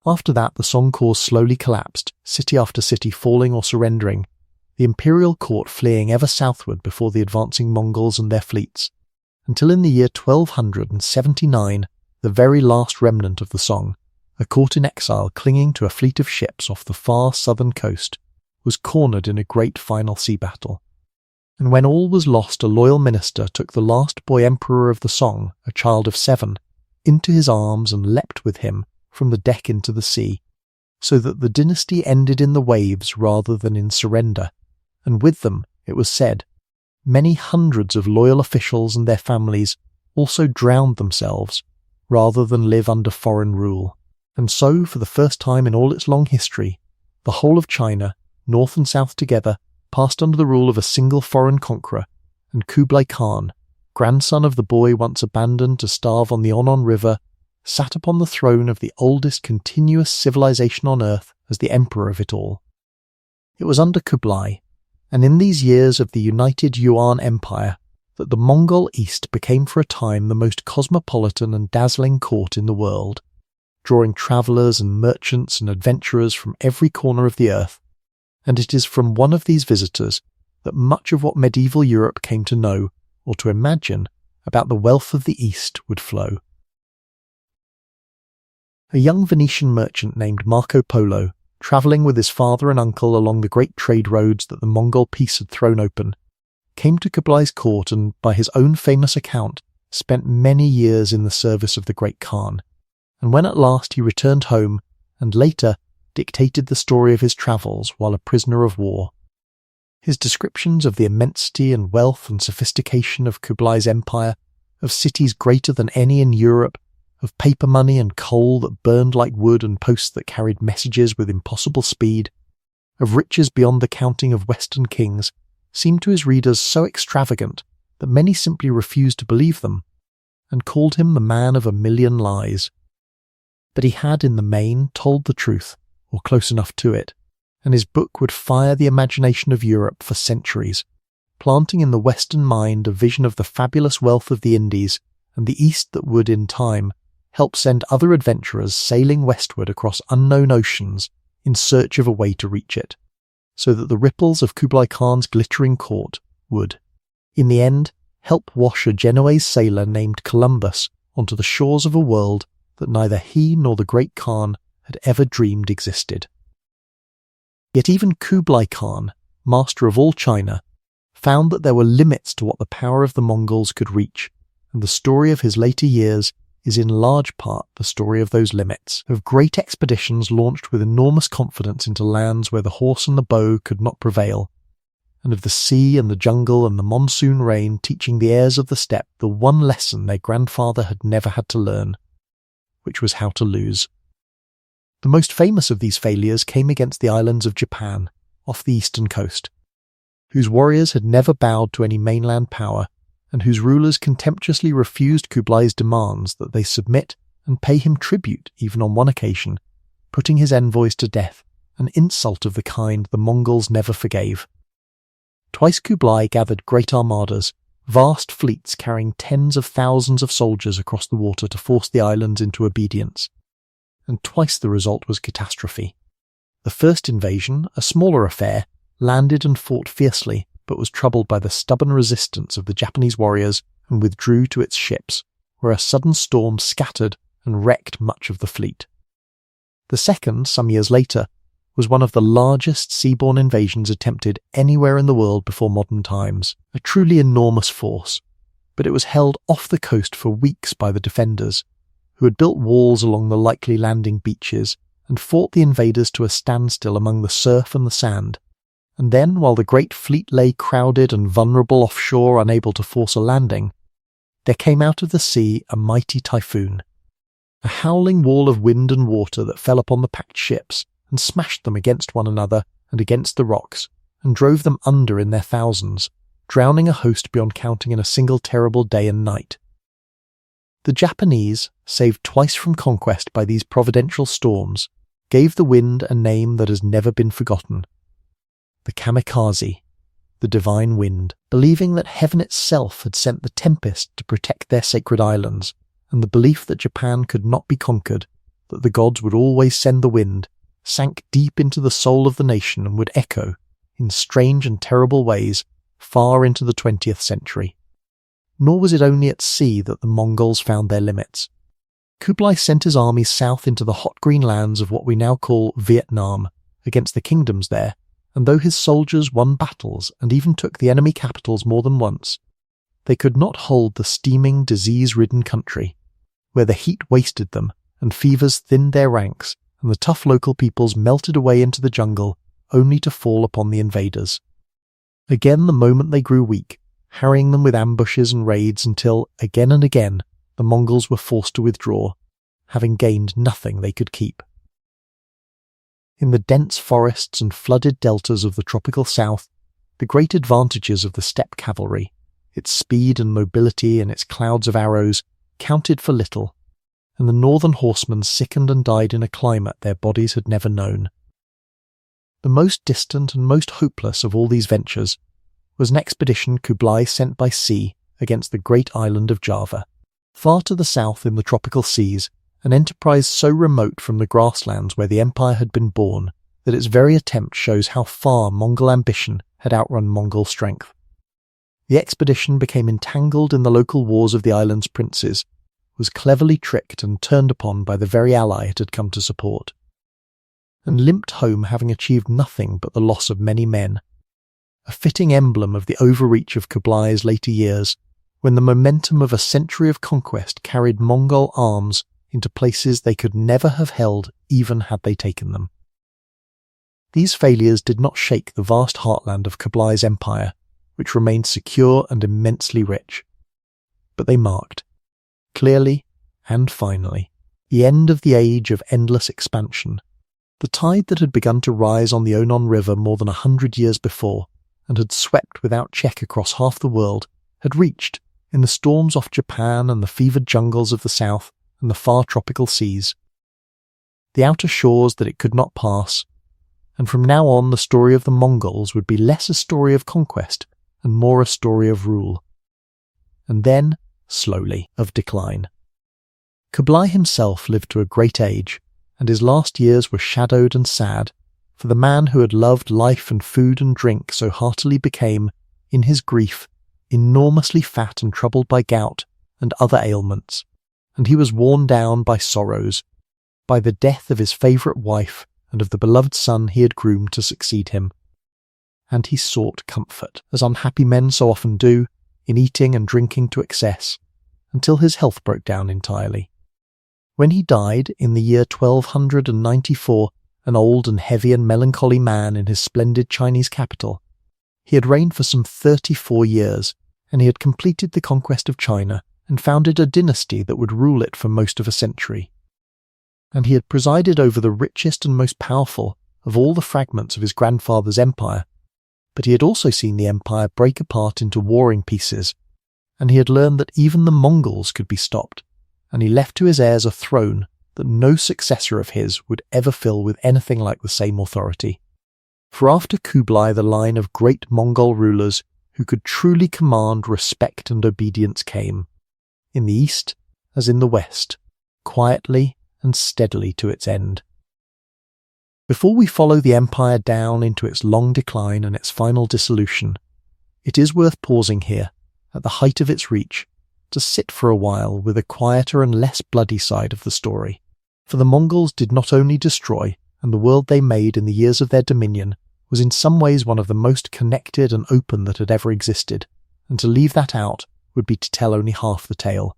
After that the Song cause slowly collapsed, city after city falling or surrendering, the imperial court fleeing ever southward before the advancing Mongols and their fleets, until in the year 1279 the very last remnant of the Song, a court in exile clinging to a fleet of ships off the far southern coast, was cornered in a great final sea battle. And when all was lost, a loyal minister took the last boy emperor of the Song, a child of 7, into his arms and leapt with him from the deck into the sea, so that the dynasty ended in the waves rather than in surrender, and with them, it was said, many hundreds of loyal officials and their families also drowned themselves rather than live under foreign rule. And so, for the first time in all its long history, the whole of China, north and south together, passed under the rule of a single foreign conqueror, and Kublai Khan, grandson of the boy once abandoned to starve on the Onon River, sat upon the throne of the oldest continuous civilization on earth as the emperor of it all. It was under Kublai, and in these years of the united Yuan Empire, that the Mongol East became for a time the most cosmopolitan and dazzling court in the world, drawing travellers and merchants and adventurers from every corner of the earth, and it is from one of these visitors that much of what medieval Europe came to know, or to imagine, about the wealth of the East would flow. A young Venetian merchant named Marco Polo, travelling with his father and uncle along the great trade roads that the Mongol peace had thrown open, came to Kublai's court and, by his own famous account, spent many years in the service of the great Khan, and when at last he returned home, and later dictated the story of his travels while a prisoner of war. His descriptions of the immensity and wealth and sophistication of Kublai's empire, of cities greater than any in Europe, of paper money and coal that burned like wood and posts that carried messages with impossible speed, of riches beyond the counting of Western kings, seemed to his readers so extravagant that many simply refused to believe them, and called him the man of a million lies. But he had in the main told the truth, or close enough to it, and his book would fire the imagination of Europe for centuries, planting in the Western mind a vision of the fabulous wealth of the Indies and the East that would, in time, help send other adventurers sailing westward across unknown oceans in search of a way to reach it, so that the ripples of Kublai Khan's glittering court would, in the end, help wash a Genoese sailor named Columbus onto the shores of a world that neither he nor the great Khan had ever dreamed existed. Yet even Kublai Khan, master of all China, found that there were limits to what the power of the Mongols could reach, and the story of his later years is in large part the story of those limits, of great expeditions launched with enormous confidence into lands where the horse and the bow could not prevail, and of the sea and the jungle and the monsoon rain teaching the heirs of the steppe the one lesson their grandfather had never had to learn, which was how to lose. The most famous of these failures came against the islands of Japan, off the eastern coast, whose warriors had never bowed to any mainland power, and whose rulers contemptuously refused Kublai's demands that they submit and pay him tribute even on one occasion, putting his envoys to death, an insult of the kind the Mongols never forgave. Twice Kublai gathered great armadas, vast fleets carrying tens of thousands of soldiers across the water to force the islands into obedience, and twice the result was catastrophe. The first invasion, a smaller affair, landed and fought fiercely, but was troubled by the stubborn resistance of the Japanese warriors and withdrew to its ships, where a sudden storm scattered and wrecked much of the fleet. The second, some years later, was one of the largest seaborne invasions attempted anywhere in the world before modern times, a truly enormous force, but it was held off the coast for weeks by the defenders, who had built walls along the likely landing beaches and fought the invaders to a standstill among the surf and the sand. And then, while the great fleet lay crowded and vulnerable offshore, unable to force a landing, there came out of the sea a mighty typhoon, a howling wall of wind and water that fell upon the packed ships and smashed them against one another and against the rocks, and drove them under in their thousands, drowning a host beyond counting in a single terrible day and night. The Japanese, saved twice from conquest by these providential storms, gave the wind a name that has never been forgotten: the kamikaze, the divine wind, believing that heaven itself had sent the tempest to protect their sacred islands, and the belief that Japan could not be conquered, that the gods would always send the wind, sank deep into the soul of the nation and would echo, in strange and terrible ways, far into the 20th century. Nor was it only at sea that the Mongols found their limits. Kublai sent his armies south into the hot green lands of what we now call Vietnam, against the kingdoms there, and though his soldiers won battles and even took the enemy capitals more than once, they could not hold the steaming, disease-ridden country, where the heat wasted them and fevers thinned their ranks, and the tough local peoples melted away into the jungle, only to fall upon the invaders. Again the moment they grew weak, harrying them with ambushes and raids until, again and again, the Mongols were forced to withdraw, having gained nothing they could keep. In the dense forests and flooded deltas of the tropical south, the great advantages of the steppe cavalry, its speed and mobility and its clouds of arrows, counted for little, and the northern horsemen sickened and died in a climate their bodies had never known. The most distant and most hopeless of all these ventures was an expedition Kublai sent by sea against the great island of Java. Far to the south in the tropical seas, an enterprise so remote from the grasslands where the empire had been born that its very attempt shows how far Mongol ambition had outrun Mongol strength. The expedition became entangled in the local wars of the island's princes, was cleverly tricked and turned upon by the very ally it had come to support, and limped home having achieved nothing but the loss of many men, a fitting emblem of the overreach of Kublai's later years, when the momentum of a century of conquest carried Mongol arms into places they could never have held even had they taken them. These failures did not shake the vast heartland of Kublai's empire, which remained secure and immensely rich, but they marked, clearly and finally, the end of the age of endless expansion. The tide that had begun to rise on the Onon River more than 100 years before, and had swept without check across half the world, had reached, in the storms off Japan and the fevered jungles of the south and the far tropical seas, the outer shores that it could not pass, and from now on the story of the Mongols would be less a story of conquest and more a story of rule, and then, slowly, of decline. Kublai himself lived to a great age, and his last years were shadowed and sad, for the man who had loved life and food and drink so heartily became, in his grief, enormously fat and troubled by gout and other ailments, and he was worn down by sorrows, by the death of his favourite wife and of the beloved son he had groomed to succeed him. And he sought comfort, as unhappy men so often do, in eating and drinking to excess, until his health broke down entirely. When he died in the year 1294, an old and heavy and melancholy man in his splendid Chinese capital, he had reigned for some 34 years, and he had completed the conquest of China and founded a dynasty that would rule it for most of a century. And he had presided over the richest and most powerful of all the fragments of his grandfather's empire, but he had also seen the empire break apart into warring pieces, and he had learned that even the Mongols could be stopped, and he left to his heirs a throne that no successor of his would ever fill with anything like the same authority. For after Kublai, the line of great Mongol rulers who could truly command respect and obedience came, in the east as in the west, quietly and steadily to its end. Before we follow the empire down into its long decline and its final dissolution, it is worth pausing here, at the height of its reach, to sit for a while with a quieter and less bloody side of the story. For the Mongols did not only destroy, and the world they made in the years of their dominion was in some ways one of the most connected and open that had ever existed, and to leave that out would be to tell only half the tale.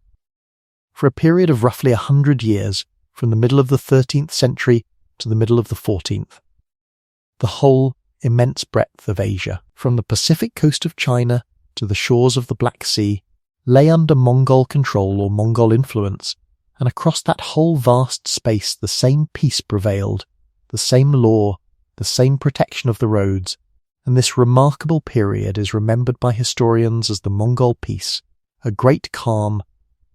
For a period of roughly 100 years, from the middle of the 13th century to the middle of the 14th, the whole immense breadth of Asia, from the Pacific coast of China to the shores of the Black Sea, lay under Mongol control or Mongol influence, and across that whole vast space the same peace prevailed, the same law, the same protection of the roads, and this remarkable period is remembered by historians as the Mongol Peace, a great calm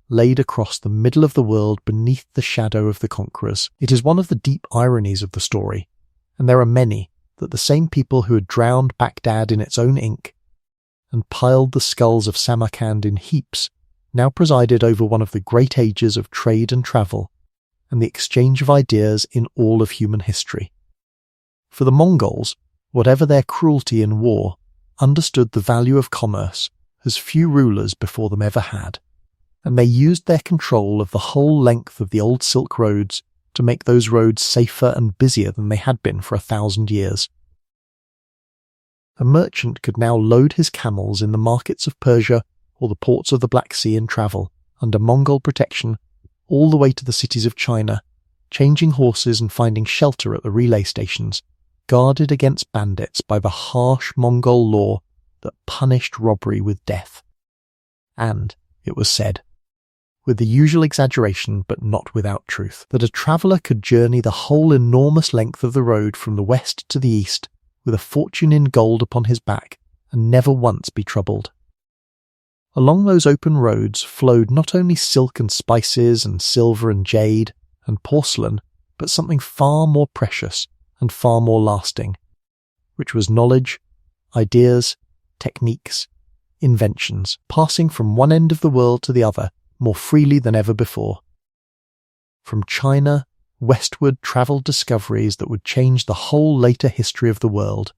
laid across the middle of the world beneath the shadow of the conquerors. It is one of the deep ironies of the story, and there are many, that the same people who had drowned Baghdad in its own ink and piled the skulls of Samarkand in heaps now presided over one of the great ages of trade and travel, and the exchange of ideas in all of human history. For the Mongols, whatever their cruelty in war, understood the value of commerce as few rulers before them ever had, and they used their control of the whole length of the old Silk Roads to make those roads safer and busier than they had been for 1,000 years. A merchant could now load his camels in the markets of Persia or the ports of the Black Sea and travel, under Mongol protection, all the way to the cities of China, changing horses and finding shelter at the relay stations, guarded against bandits by the harsh Mongol law that punished robbery with death. And, it was said, with the usual exaggeration but not without truth, that a traveller could journey the whole enormous length of the road from the west to the east with a fortune in gold upon his back and never once be troubled. Along those open roads flowed not only silk and spices and silver and jade and porcelain, but something far more precious and far more lasting, which was knowledge, ideas, techniques, inventions, passing from one end of the world to the other more freely than ever before. From China, westward travelled discoveries that would change the whole later history of the world,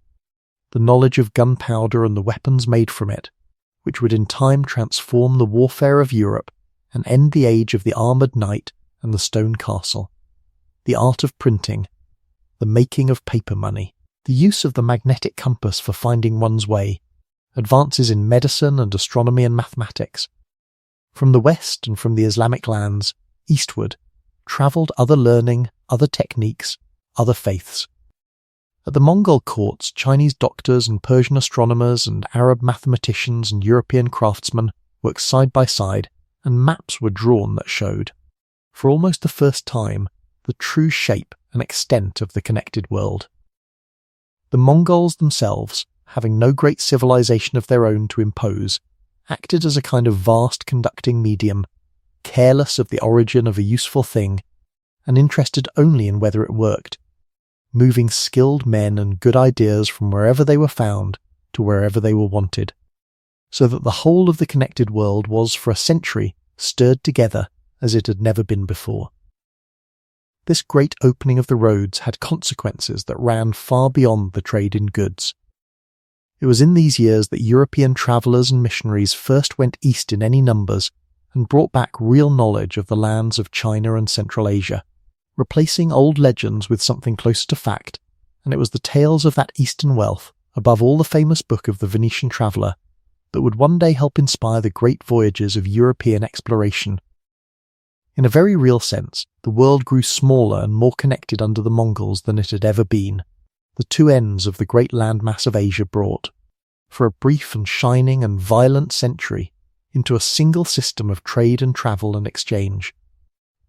the knowledge of gunpowder and the weapons made from it, which would in time transform the warfare of Europe and end the age of the armoured knight and the stone castle, the art of printing, the making of paper money, the use of the magnetic compass for finding one's way, advances in medicine and astronomy and mathematics. From the west and from the Islamic lands, eastward, travelled other learning, other techniques, other faiths. At the Mongol courts, Chinese doctors and Persian astronomers and Arab mathematicians and European craftsmen worked side by side, and maps were drawn that showed, for almost the first time, the true shape and extent of the connected world. The Mongols themselves, having no great civilization of their own to impose, acted as a kind of vast conducting medium, careless of the origin of a useful thing, and interested only in whether it worked, moving skilled men and good ideas from wherever they were found to wherever they were wanted, so that the whole of the connected world was for a century stirred together as it had never been before. This great opening of the roads had consequences that ran far beyond the trade in goods. It was in these years that European travellers and missionaries first went east in any numbers and brought back real knowledge of the lands of China and Central Asia, replacing old legends with something closer to fact, and it was the tales of that Eastern wealth, above all the famous book of the Venetian traveller, that would one day help inspire the great voyages of European exploration. In a very real sense, the world grew smaller and more connected under the Mongols than it had ever been. The two ends of the great landmass of Asia brought, for a brief and shining and violent century, into a single system of trade and travel and exchange.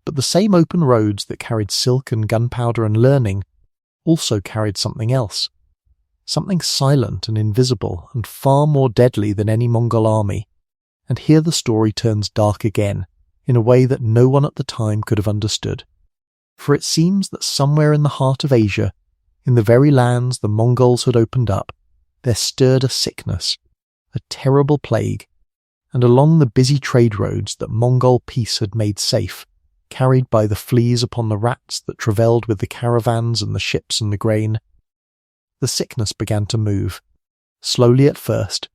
But the same open roads that carried silk and gunpowder and learning also carried something else, something silent and invisible and far more deadly than any Mongol army. And here the story turns dark again, in a way that no one at the time could have understood. For it seems that somewhere in the heart of Asia, in the very lands the Mongols had opened up, there stirred a sickness, a terrible plague, and along the busy trade roads that Mongol peace had made safe, carried by the fleas upon the rats that travelled with the caravans and the ships and the grain, the sickness began to move, slowly at first,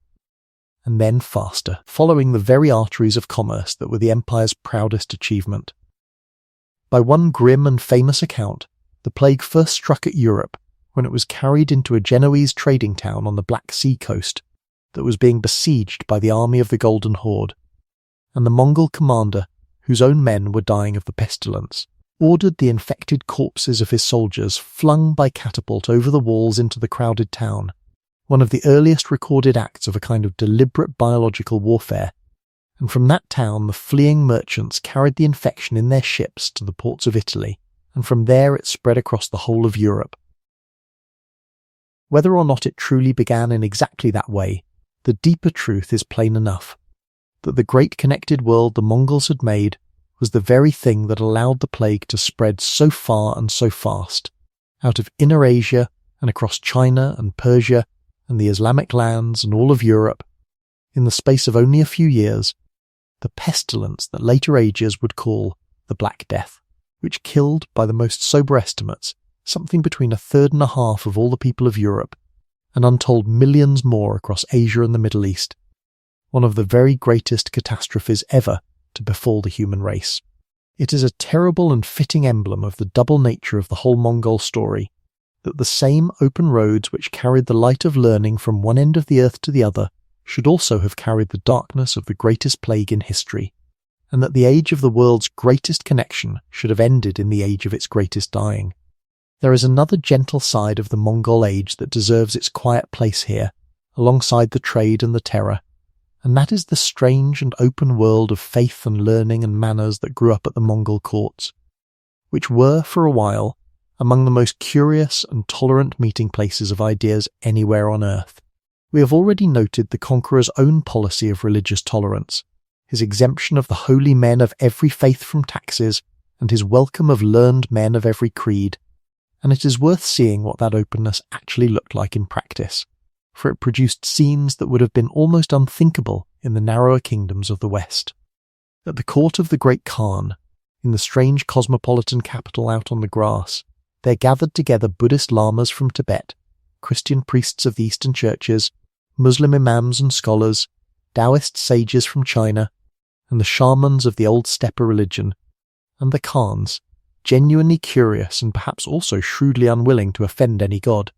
and then faster, following the very arteries of commerce that were the empire's proudest achievement. By one grim and famous account, the plague first struck at Europe when it was carried into a Genoese trading town on the Black Sea coast that was being besieged by the army of the Golden Horde, and the Mongol commander, whose own men were dying of the pestilence, ordered the infected corpses of his soldiers flung by catapult over the walls into the crowded town, one of the earliest recorded acts of a kind of deliberate biological warfare, and from that town the fleeing merchants carried the infection in their ships to the ports of Italy, and from there it spread across the whole of Europe. Whether or not it truly began in exactly that way, the deeper truth is plain enough, that the great connected world the Mongols had made was the very thing that allowed the plague to spread so far and so fast, out of Inner Asia and across China and Persia and the Islamic lands and all of Europe, in the space of only a few years, the pestilence that later ages would call the Black Death, which killed, by the most sober estimates, something between 1/3 and 1/2 of all the people of Europe, and untold millions more across Asia and the Middle East, one of the very greatest catastrophes ever to befall the human race. It is a terrible and fitting emblem of the double nature of the whole Mongol story, that the same open roads which carried the light of learning from one end of the earth to the other should also have carried the darkness of the greatest plague in history, and that the age of the world's greatest connection should have ended in the age of its greatest dying. There is another gentle side of the Mongol age that deserves its quiet place here, alongside the trade and the terror, and that is the strange and open world of faith and learning and manners that grew up at the Mongol courts, which were, for a while, among the most curious and tolerant meeting places of ideas anywhere on earth. We have already noted the conqueror's own policy of religious tolerance, his exemption of the holy men of every faith from taxes, and his welcome of learned men of every creed, and it is worth seeing what that openness actually looked like in practice, for it produced scenes that would have been almost unthinkable in the narrower kingdoms of the West. At the court of the great Khan, in the strange cosmopolitan capital out on the grass, there gathered together Buddhist lamas from Tibet, Christian priests of the Eastern churches, Muslim imams and scholars, Taoist sages from China, and the shamans of the old steppe religion, and the Khans, genuinely curious and perhaps also shrewdly unwilling to offend any god,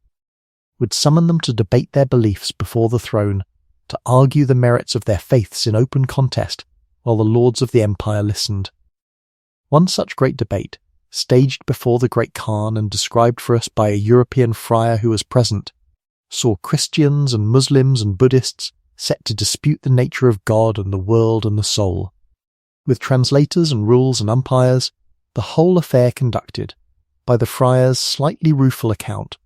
would summon them to debate their beliefs before the throne, to argue the merits of their faiths in open contest, while the lords of the empire listened. One such great debate, staged before the great Khan and described for us by a European friar who was present, saw Christians and Muslims and Buddhists set to dispute the nature of God and the world and the soul. With translators and rules and umpires, the whole affair conducted, by the friar's slightly rueful account,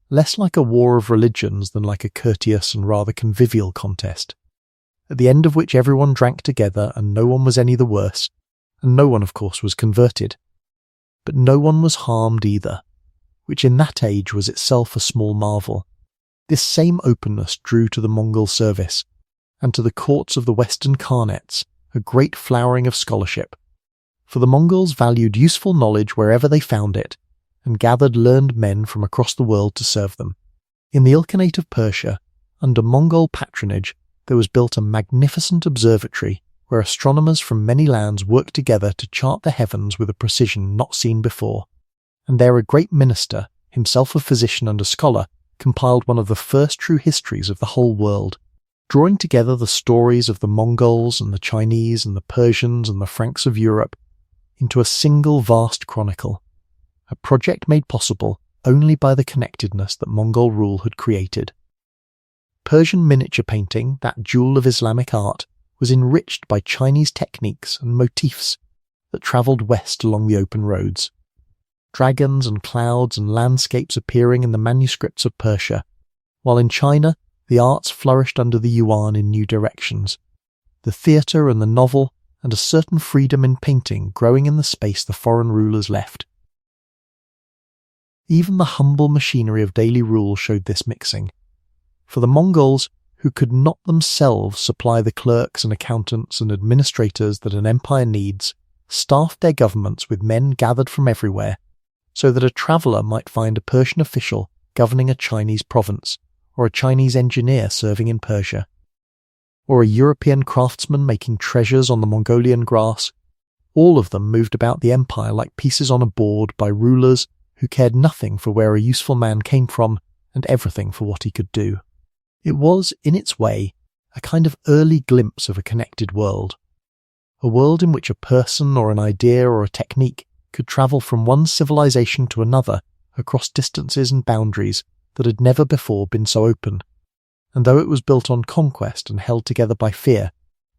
less like a war of religions than like a courteous and rather convivial contest, at the end of which everyone drank together and no one was any the worse, and no one, of course, was converted. But no one was harmed either, which in that age was itself a small marvel. This same openness drew to the Mongol service, and to the courts of the Western Khanets, a great flowering of scholarship, for the Mongols valued useful knowledge wherever they found it, and gathered learned men from across the world to serve them. In the Ilkhanate of Persia, under Mongol patronage, there was built a magnificent observatory where astronomers from many lands worked together to chart the heavens with a precision not seen before. and there a great minister, himself a physician and a scholar, compiled one of the first true histories of the whole world, drawing together the stories of the Mongols and the Chinese and the Persians and the Franks of Europe into a single vast chronicle, a project made possible only by the connectedness that Mongol rule had created. Persian miniature painting, that jewel of Islamic art, was enriched by Chinese techniques and motifs that travelled west along the open roads. Dragons and clouds and landscapes appearing in the manuscripts of Persia, while in China the arts flourished under the Yuan in new directions, the theatre and the novel, and a certain freedom in painting growing in the space the foreign rulers left. Even the humble machinery of daily rule showed this mixing. For the Mongols, who could not themselves supply the clerks and accountants and administrators that an empire needs, staffed their governments with men gathered from everywhere, so that a traveller might find a Persian official governing a Chinese province, or a Chinese engineer serving in Persia, or a European craftsman making treasures on the Mongolian grass. All of them moved about the empire like pieces on a board by rulers who cared nothing for where a useful man came from and everything for what he could do. It was, in its way, a kind of early glimpse of a connected world. A world in which a person or an idea or a technique could travel from one civilization to another across distances and boundaries that had never before been so open, and though it was built on conquest and held together by fear,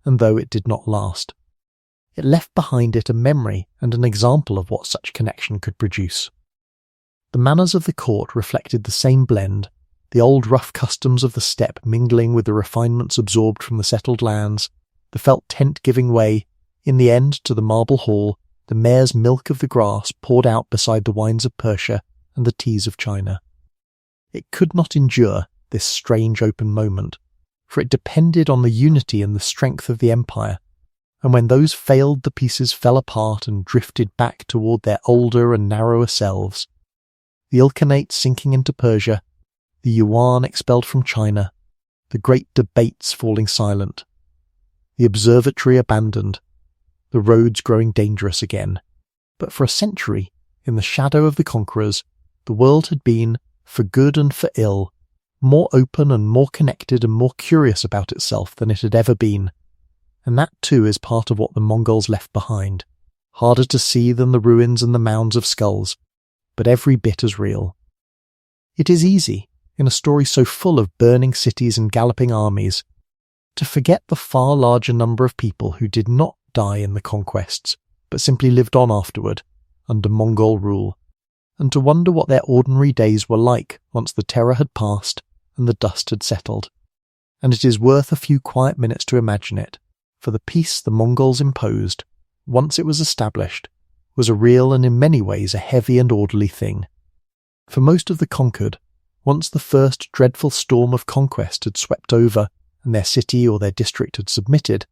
and though it did not last, it left behind it a memory and an example of what such connection could produce. The manners of the court reflected the same blend, the old rough customs of the steppe mingling with the refinements absorbed from the settled lands, the felt tent giving way, in the end, to the marble hall, the mare's milk of the grass poured out beside the wines of Persia and the teas of China. It could not endure this strange open moment, for it depended on the unity and the strength of the empire, and when those failed the pieces fell apart and drifted back toward their older and narrower selves. The Ilkhanate sinking into Persia, the Yuan expelled from China, the great debates falling silent, the observatory abandoned, the roads growing dangerous again. But for a century, in the shadow of the conquerors, the world had been, for good and for ill, more open and more connected and more curious about itself than it had ever been. And that too is part of what the Mongols left behind, harder to see than the ruins and the mounds of skulls, but every bit as real. It is easy, in a story so full of burning cities and galloping armies, to forget the far larger number of people who did not die in the conquests, but simply lived on afterward, under Mongol rule, and to wonder what their ordinary days were like once the terror had passed and the dust had settled. And it is worth a few quiet minutes to imagine it, for the peace the Mongols imposed, once it was established, was a real and in many ways a heavy and orderly thing. For most of the conquered, once the first dreadful storm of conquest had swept over and their city or their district had submitted,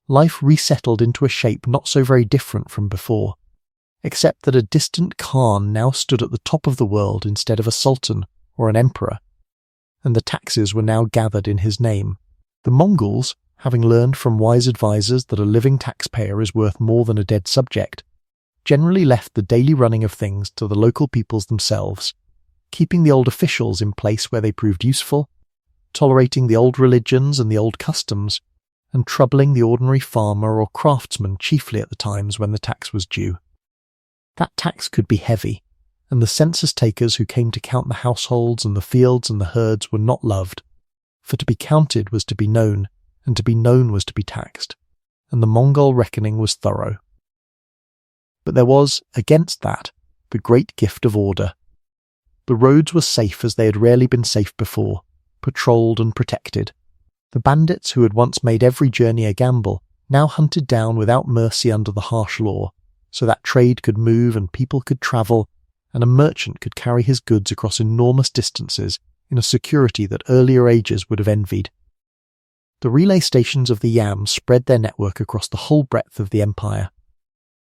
life resettled into a shape not so very different from before, except that a distant Khan now stood at the top of the world instead of a sultan or an emperor, and the taxes were now gathered in his name. The Mongols, having learned from wise advisers that a living taxpayer is worth more than a dead subject, generally left the daily running of things to the local peoples themselves, keeping the old officials in place where they proved useful, tolerating the old religions and the old customs, and troubling the ordinary farmer or craftsman chiefly at the times when the tax was due. That tax could be heavy, and the census takers who came to count the households and the fields and the herds were not loved, for to be counted was to be known, and to be known was to be taxed, and the Mongol reckoning was thorough. But there was, against that, the great gift of order. The roads were safe as they had rarely been safe before, patrolled and protected. The bandits who had once made every journey a gamble now hunted down without mercy under the harsh law, so that trade could move and people could travel, and a merchant could carry his goods across enormous distances in a security that earlier ages would have envied. The relay stations of the Yam spread their network across the whole breadth of the empire,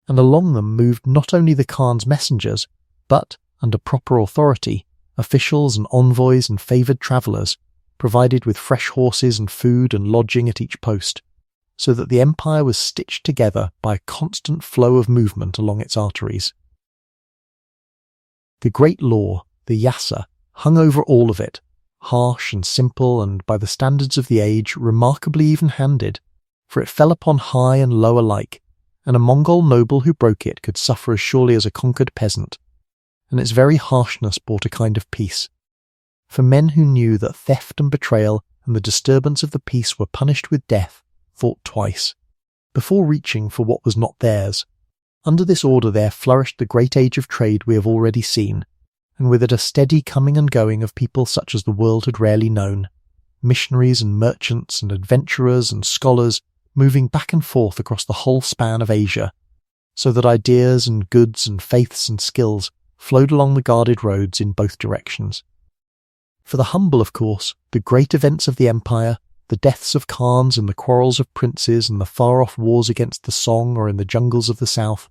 and along them moved not only the Khan's messengers, but, under proper authority, officials and envoys and favoured travellers, provided with fresh horses and food and lodging at each post, so that the empire was stitched together by a constant flow of movement along its arteries. The great law, the yasa, hung over all of it, harsh and simple and, by the standards of the age, remarkably even-handed, for it fell upon high and low alike, and a Mongol noble who broke it could suffer as surely as a conquered peasant, and its very harshness brought a kind of peace. For men who knew that theft and betrayal and the disturbance of the peace were punished with death thought twice, before reaching for what was not theirs. Under this order there flourished the great age of trade we have already seen, and with it a steady coming and going of people such as the world had rarely known, missionaries and merchants and adventurers and scholars moving back and forth across the whole span of Asia, so that ideas and goods and faiths and skills flowed along the guarded roads in both directions. For the humble, of course, the great events of the empire, the deaths of Khans and the quarrels of princes and the far-off wars against the Song or in the jungles of the south,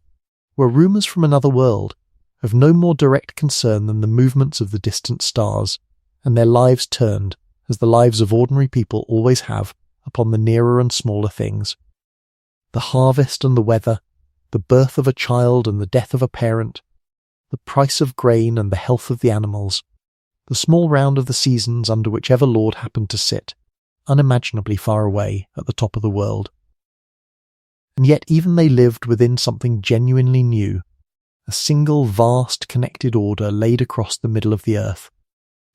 were rumours from another world, of no more direct concern than the movements of the distant stars, and their lives turned, as the lives of ordinary people always have, upon the nearer and smaller things. The harvest and the weather, the birth of a child and the death of a parent, the price of grain and the health of the animals, the small round of the seasons under whichever lord happened to sit, unimaginably far away at the top of the world. And yet even they lived within something genuinely new, a single vast connected order laid across the middle of the earth,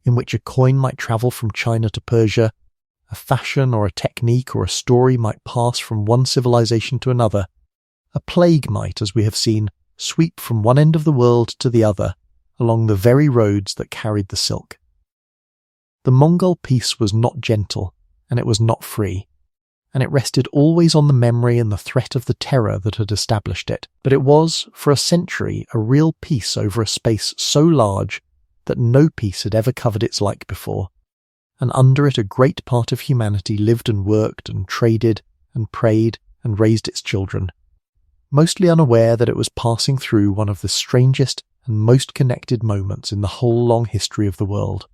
in which a coin might travel from China to Persia, a fashion or a technique or a story might pass from one civilization to another, a plague might, as we have seen, sweep from one end of the world to the other, along the very roads that carried the silk. The Mongol peace was not gentle, and it was not free, and it rested always on the memory and the threat of the terror that had established it. But it was, for a century, a real peace over a space so large that no peace had ever covered its like before, and under it a great part of humanity lived and worked and traded and prayed and raised its children, mostly unaware that it was passing through one of the strangest and most connected moments in the whole long history of the world.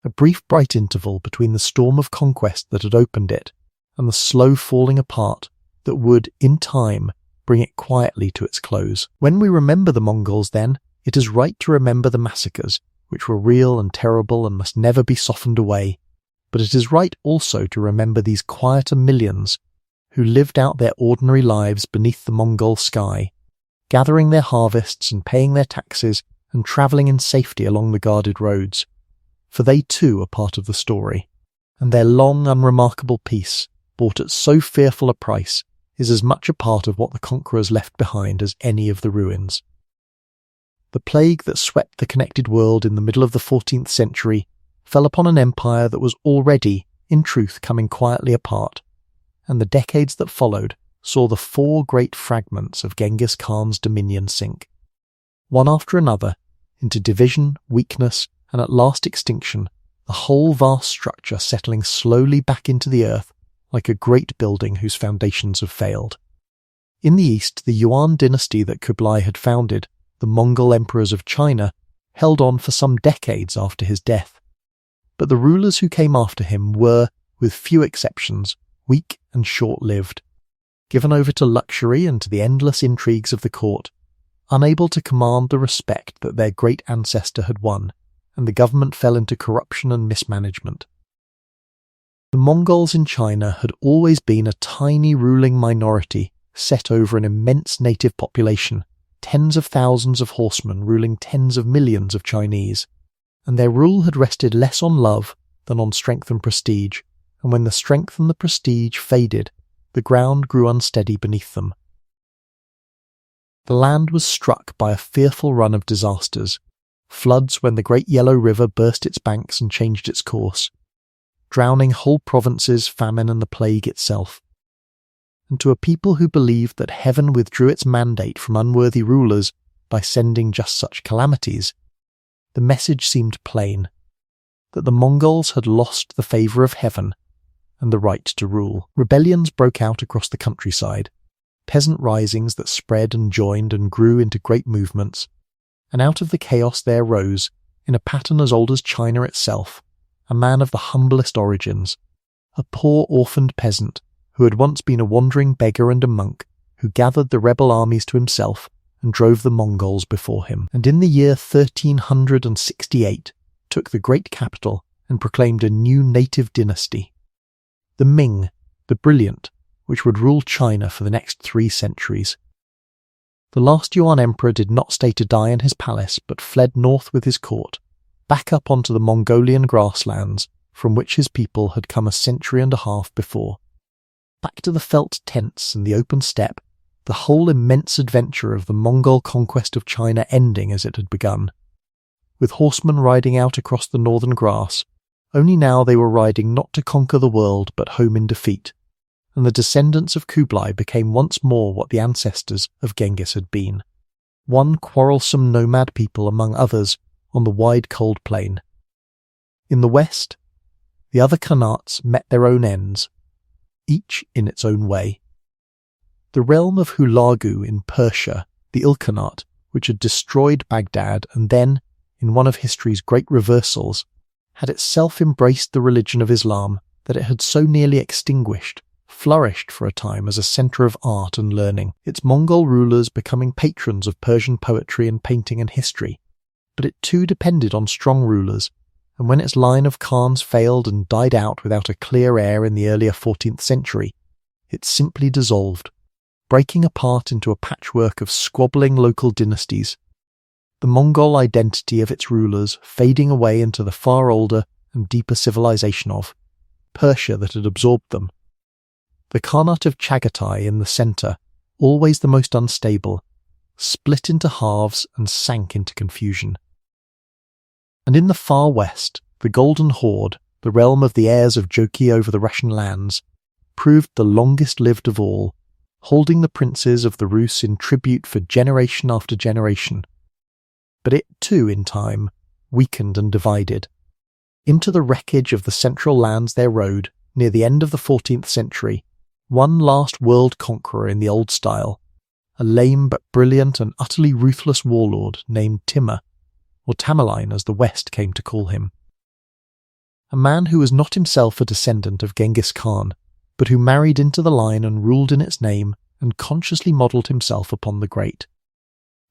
A brief bright interval between the storm of conquest that had opened it and the slow falling apart that would, in time, bring it quietly to its close. When we remember the Mongols, then, it is right to remember the massacres, which were real and terrible and must never be softened away, but it is right also to remember these quieter millions who lived out their ordinary lives beneath the Mongol sky, gathering their harvests and paying their taxes and travelling in safety along the guarded roads, for they too are part of the story, and their long unremarkable peace, bought at so fearful a price, is as much a part of what the conquerors left behind as any of the ruins. The plague that swept the connected world in the middle of the 14th century fell upon an empire that was already, in truth, coming quietly apart, and the decades that followed saw the 4 great fragments of Genghis Khan's dominion sink, one after another, into division, weakness, and at last extinction, the whole vast structure settling slowly back into the earth like a great building whose foundations have failed. In the east, the Yuan dynasty that Kublai had founded, the Mongol emperors of China, held on for some decades after his death. But the rulers who came after him were, with few exceptions, weak and short-lived, given over to luxury and to the endless intrigues of the court, unable to command the respect that their great ancestor had won, and the government fell into corruption and mismanagement. The Mongols in China had always been a tiny ruling minority set over an immense native population, tens of thousands of horsemen ruling tens of millions of Chinese, and their rule had rested less on love than on strength and prestige, and when the strength and the prestige faded, the ground grew unsteady beneath them. The land was struck by a fearful run of disasters, floods when the great Yellow River burst its banks and changed its course, drowning whole provinces, famine and the plague itself. And to a people who believed that heaven withdrew its mandate from unworthy rulers by sending just such calamities, the message seemed plain, that the Mongols had lost the favour of heaven and the right to rule. Rebellions broke out across the countryside, peasant risings that spread and joined and grew into great movements, and out of the chaos there rose, in a pattern as old as China itself, a man of the humblest origins, a poor orphaned peasant who had once been a wandering beggar and a monk, who gathered the rebel armies to himself and drove the Mongols before him, and in the year 1368 took the great capital and proclaimed a new native dynasty, the Ming, the Brilliant, which would rule China for the next 3 centuries. The last Yuan emperor did not stay to die in his palace, but fled north with his court, back up onto the Mongolian grasslands from which his people had come a century and a half before. Back to the felt tents and the open steppe, the whole immense adventure of the Mongol conquest of China ending as it had begun. With horsemen riding out across the northern grass, only now they were riding not to conquer the world but home in defeat, and the descendants of Kublai became once more what the ancestors of Genghis had been, one quarrelsome nomad people among others on the wide cold plain. In the west, the other Khanates met their own ends, each in its own way. The realm of Hulagu in Persia, the Ilkhanate, which had destroyed Baghdad and then, in one of history's great reversals, had itself embraced the religion of Islam that it had so nearly extinguished, flourished for a time as a centre of art and learning, its Mongol rulers becoming patrons of Persian poetry and painting and history. But it too depended on strong rulers, and when its line of Khans failed and died out without a clear heir in the earlier 14th century, it simply dissolved, breaking apart into a patchwork of squabbling local dynasties, the Mongol identity of its rulers fading away into the far older and deeper civilization of Persia that had absorbed them. The Khanate of Chagatai in the centre, always the most unstable, split into halves and sank into confusion. And in the far west, the Golden Horde, the realm of the heirs of Jochi over the Russian lands, proved the longest-lived of all, holding the princes of the Rus in tribute for generation after generation. But it too, in time, weakened and divided. Into the wreckage of the central lands there rode, near the end of the 14th century, one last world conqueror in the old style, a lame but brilliant and utterly ruthless warlord named Timur, or Tamerlane as the West came to call him. A man who was not himself a descendant of Genghis Khan, but who married into the line and ruled in its name and consciously modelled himself upon the great.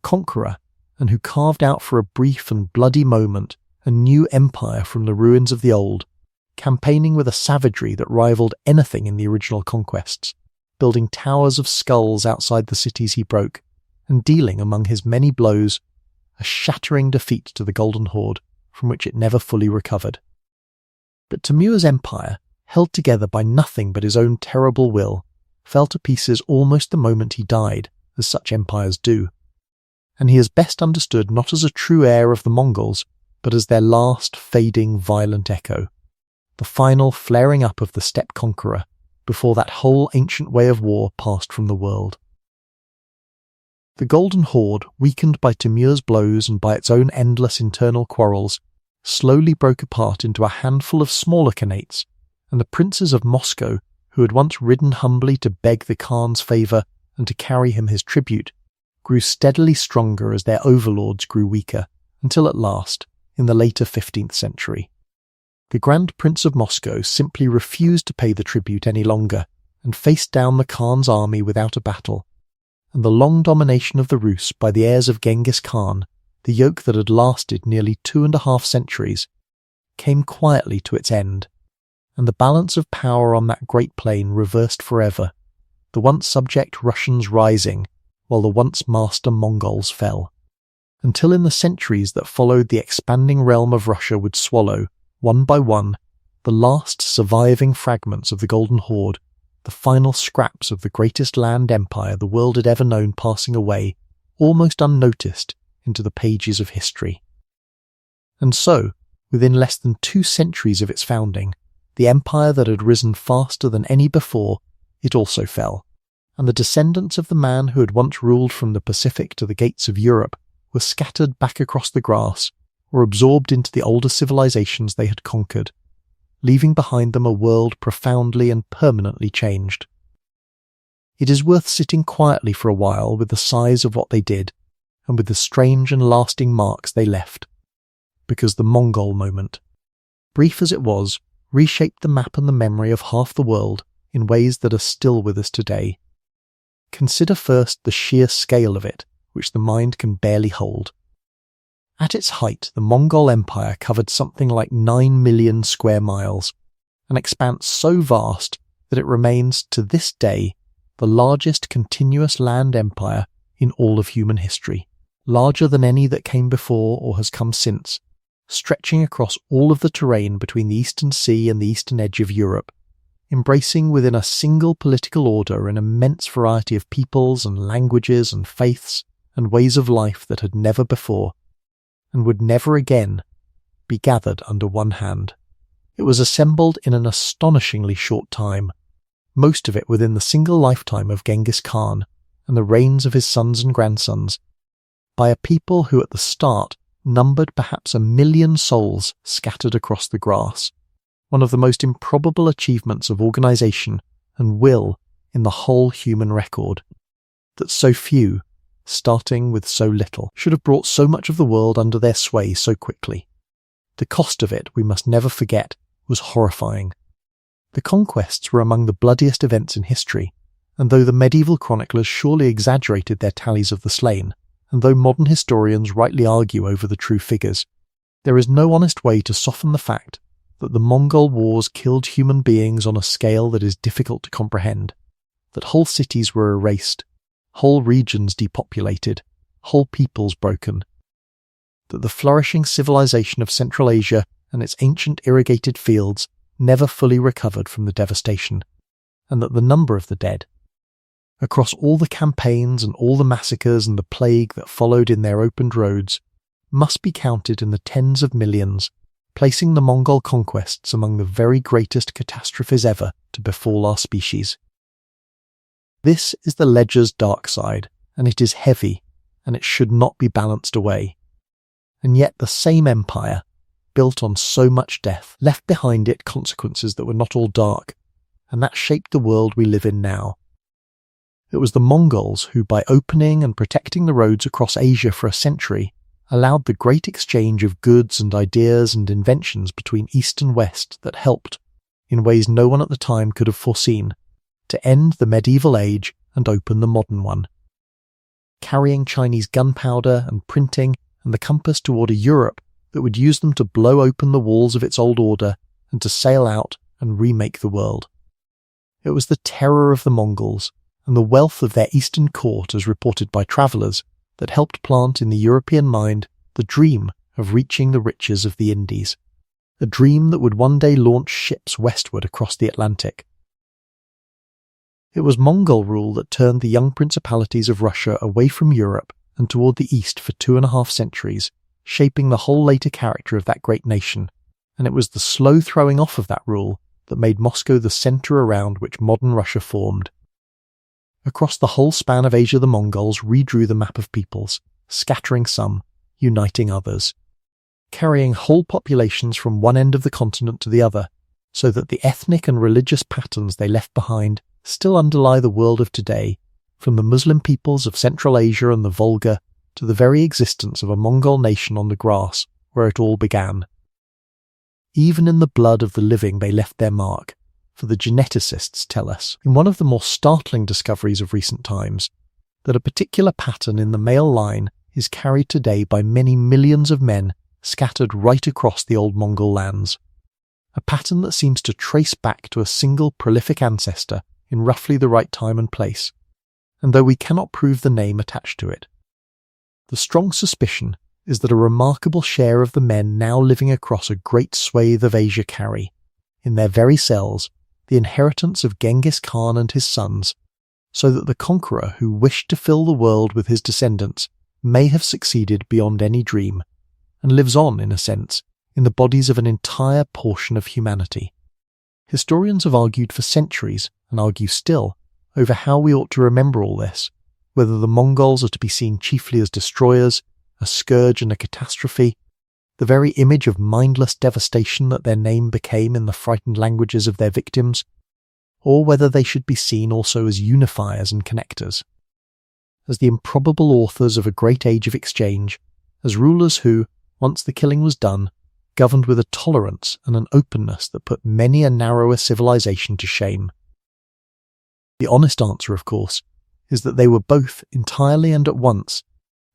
Conqueror, and who carved out for a brief and bloody moment a new empire from the ruins of the old, campaigning with a savagery that rivaled anything in the original conquests, building towers of skulls outside the cities he broke, and dealing among his many blows a shattering defeat to the Golden Horde from which it never fully recovered. But Timur's empire, held together by nothing but his own terrible will, fell to pieces almost the moment he died, as such empires do, and he is best understood not as a true heir of the Mongols, but as their last fading violent echo, the final flaring up of the steppe conqueror, before that whole ancient way of war passed from the world. The Golden Horde, weakened by Timur's blows and by its own endless internal quarrels, slowly broke apart into a handful of smaller Khanates, and the princes of Moscow, who had once ridden humbly to beg the Khan's favour and to carry him his tribute, grew steadily stronger as their overlords grew weaker, until at last, in the later 15th century, the Grand Prince of Moscow simply refused to pay the tribute any longer and faced down the Khan's army without a battle, and the long domination of the Rus by the heirs of Genghis Khan, the yoke that had lasted nearly 2.5 centuries, came quietly to its end, and the balance of power on that great plain reversed forever, the once subject Russians rising, while the once master Mongols fell, until in the centuries that followed the expanding realm of Russia would swallow, one by one, the last surviving fragments of the Golden Horde, the final scraps of the greatest land empire the world had ever known passing away, almost unnoticed, into the pages of history. And so, within less than 2 centuries of its founding, the empire that had risen faster than any before, it also fell, and the descendants of the man who had once ruled from the Pacific to the gates of Europe were scattered back across the grass, or absorbed into the older civilizations they had conquered, leaving behind them a world profoundly and permanently changed. It is worth sitting quietly for a while with the size of what they did, and with the strange and lasting marks they left, because the Mongol moment, brief as it was, reshaped the map and the memory of half the world in ways that are still with us today. Consider first the sheer scale of it, which the mind can barely hold. At its height, the Mongol Empire covered something like 9 million square miles, an expanse so vast that it remains to this day the largest continuous land empire in all of human history, larger than any that came before or has come since, stretching across all of the terrain between the Eastern Sea and the eastern edge of Europe, embracing within a single political order an immense variety of peoples and languages and faiths and ways of life that had never before, and would never again, be gathered under one hand. It was assembled in an astonishingly short time, most of it within the single lifetime of Genghis Khan and the reigns of his sons and grandsons, by a people who at the start numbered perhaps 1 million souls scattered across the grass, one of the most improbable achievements of organisation and will in the whole human record, that so few, starting with so little, should have brought so much of the world under their sway so quickly. The cost of it, we must never forget, was horrifying. The conquests were among the bloodiest events in history, and though the medieval chroniclers surely exaggerated their tallies of the slain, and though modern historians rightly argue over the true figures, there is no honest way to soften the fact that the Mongol wars killed human beings on a scale that is difficult to comprehend, that whole cities were erased, whole regions depopulated, whole peoples broken, that the flourishing civilization of Central Asia and its ancient irrigated fields never fully recovered from the devastation, and that the number of the dead, across all the campaigns and all the massacres and the plague that followed in their opened roads, must be counted in the tens of millions, placing the Mongol conquests among the very greatest catastrophes ever to befall our species. This is the ledger's dark side, and it is heavy, and it should not be balanced away. And yet the same empire, built on so much death, left behind it consequences that were not all dark, and that shaped the world we live in now. It was the Mongols who, by opening and protecting the roads across Asia for a century, allowed the great exchange of goods and ideas and inventions between East and West that helped, in ways no one at the time could have foreseen, to end the medieval age and open the modern one. Carrying Chinese gunpowder and printing and the compass toward a Europe that would use them to blow open the walls of its old order and to sail out and remake the world. It was the terror of the Mongols and the wealth of their eastern court, as reported by travellers, that helped plant in the European mind the dream of reaching the riches of the Indies, a dream that would one day launch ships westward across the Atlantic. It was Mongol rule that turned the young principalities of Russia away from Europe and toward the east for 2.5 centuries, shaping the whole later character of that great nation, and it was the slow throwing off of that rule that made Moscow the centre around which modern Russia formed. Across the whole span of Asia the Mongols redrew the map of peoples, scattering some, uniting others, carrying whole populations from one end of the continent to the other, so that the ethnic and religious patterns they left behind still underlie the world of today, from the Muslim peoples of Central Asia and the Volga to the very existence of a Mongol nation on the grass where it all began. Even in the blood of the living they left their mark, for the geneticists tell us, in one of the more startling discoveries of recent times, that a particular pattern in the male line is carried today by many millions of men scattered right across the old Mongol lands, a pattern that seems to trace back to a single prolific ancestor in roughly the right time and place, and though we cannot prove the name attached to it. The strong suspicion is that a remarkable share of the men now living across a great swathe of Asia carry, in their very cells, the inheritance of Genghis Khan and his sons, so that the conqueror who wished to fill the world with his descendants may have succeeded beyond any dream, and lives on, in a sense, in the bodies of an entire portion of humanity. Historians have argued for centuries, and argue still, over how we ought to remember all this, whether the Mongols are to be seen chiefly as destroyers, a scourge and a catastrophe, the very image of mindless devastation that their name became in the frightened languages of their victims, or whether they should be seen also as unifiers and connectors, as the improbable authors of a great age of exchange, as rulers who, once the killing was done, governed with a tolerance and an openness that put many a narrower civilization to shame. The honest answer, of course, is that they were both entirely and at once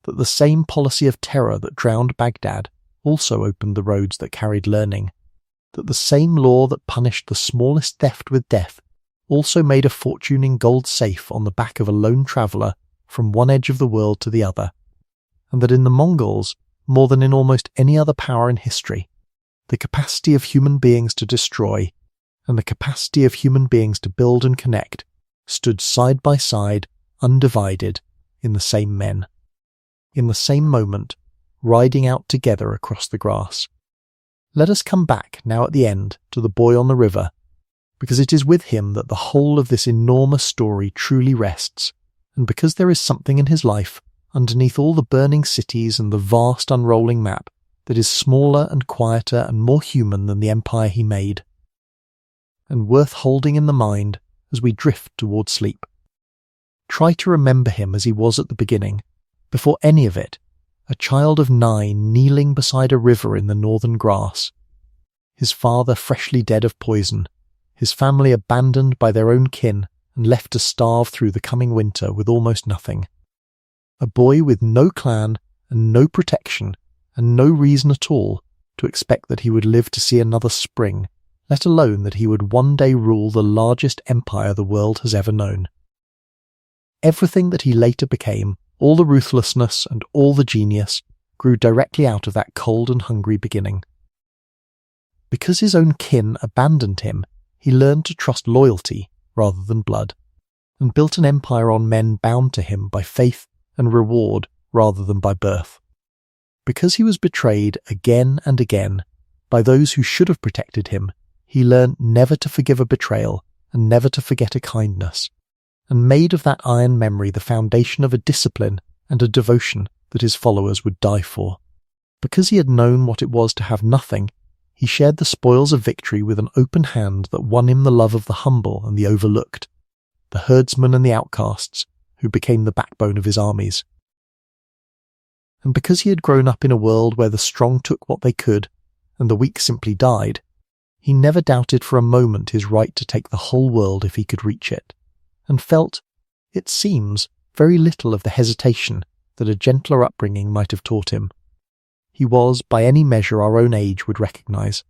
that the same policy of terror that drowned Baghdad also opened the roads that carried learning, that the same law that punished the smallest theft with death also made a fortune in gold safe on the back of a lone traveller from one edge of the world to the other, and that in the Mongols, more than in almost any other power in history, the capacity of human beings to destroy and the capacity of human beings to build and connect stood side by side, undivided, in the same men, in the same moment, riding out together across the grass. Let us come back now at the end to the boy on the river, because it is with him that the whole of this enormous story truly rests, and because there is something in his life, underneath all the burning cities and the vast unrolling map, that is smaller and quieter and more human than the empire he made, and worth holding in the mind as we drift toward sleep. Try to remember him as he was at the beginning, before any of it, a child of 9 kneeling beside a river in the northern grass, his father freshly dead of poison, his family abandoned by their own kin and left to starve through the coming winter with almost nothing. A boy with no clan and no protection and no reason at all to expect that he would live to see another spring, let alone that he would one day rule the largest empire the world has ever known. Everything that he later became, all the ruthlessness and all the genius, grew directly out of that cold and hungry beginning. Because his own kin abandoned him, he learned to trust loyalty rather than blood, and built an empire on men bound to him by faith and reward rather than by birth. Because he was betrayed again and again by those who should have protected him, he learned never to forgive a betrayal and never to forget a kindness, and made of that iron memory the foundation of a discipline and a devotion that his followers would die for. Because he had known what it was to have nothing, he shared the spoils of victory with an open hand that won him the love of the humble and the overlooked, the herdsmen and the outcasts, who became the backbone of his armies. And because he had grown up in a world where the strong took what they could, and the weak simply died, he never doubted for a moment his right to take the whole world if he could reach it, and felt, it seems, very little of the hesitation that a gentler upbringing might have taught him. He was, by any measure our own age would recognise,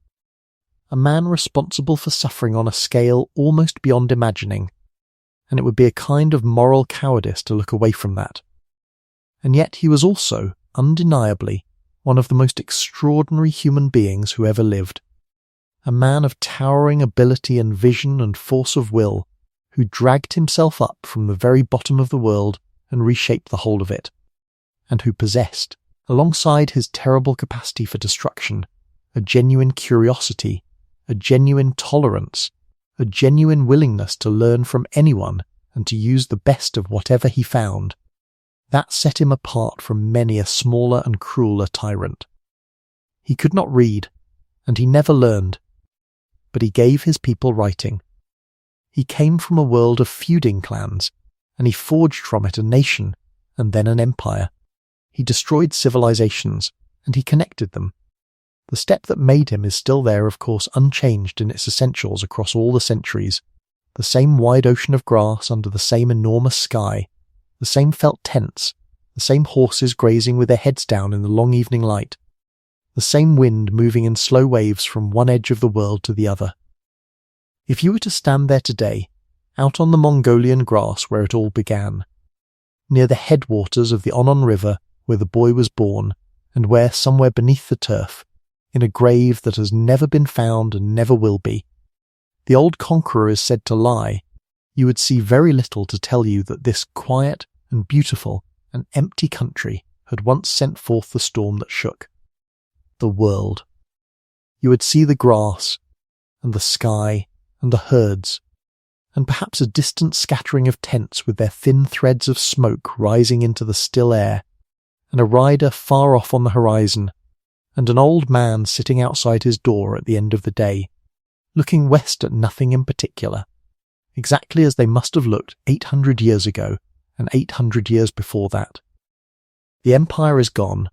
a man responsible for suffering on a scale almost beyond imagining, and it would be a kind of moral cowardice to look away from that. And yet he was also, undeniably, one of the most extraordinary human beings who ever lived, a man of towering ability and vision and force of will, who dragged himself up from the very bottom of the world and reshaped the whole of it, and who possessed, alongside his terrible capacity for destruction, a genuine curiosity, a genuine tolerance, a genuine willingness to learn from anyone and to use the best of whatever he found. That set him apart from many a smaller and crueler tyrant. He could not read, and he never learned, but he gave his people writing. He came from a world of feuding clans, and he forged from it a nation, and then an empire. He destroyed civilizations, and he connected them. The step that made him is still there, of course, unchanged in its essentials across all the centuries. The same wide ocean of grass under the same enormous sky, the same felt tents, the same horses grazing with their heads down in the long evening light, the same wind moving in slow waves from one edge of the world to the other. If you were to stand there today, out on the Mongolian grass where it all began, near the headwaters of the Onon River where the boy was born, and where, somewhere beneath the turf, in a grave that has never been found and never will be, the old conqueror is said to lie, you would see very little to tell you that this quiet and beautiful and empty country had once sent forth the storm that shook the world. You would see the grass, and the sky, and the herds, and perhaps a distant scattering of tents with their thin threads of smoke rising into the still air, and a rider far off on the horizon, and an old man sitting outside his door at the end of the day, looking west at nothing in particular, exactly as they must have looked 800 years ago and 800 years before that. The empire is gone.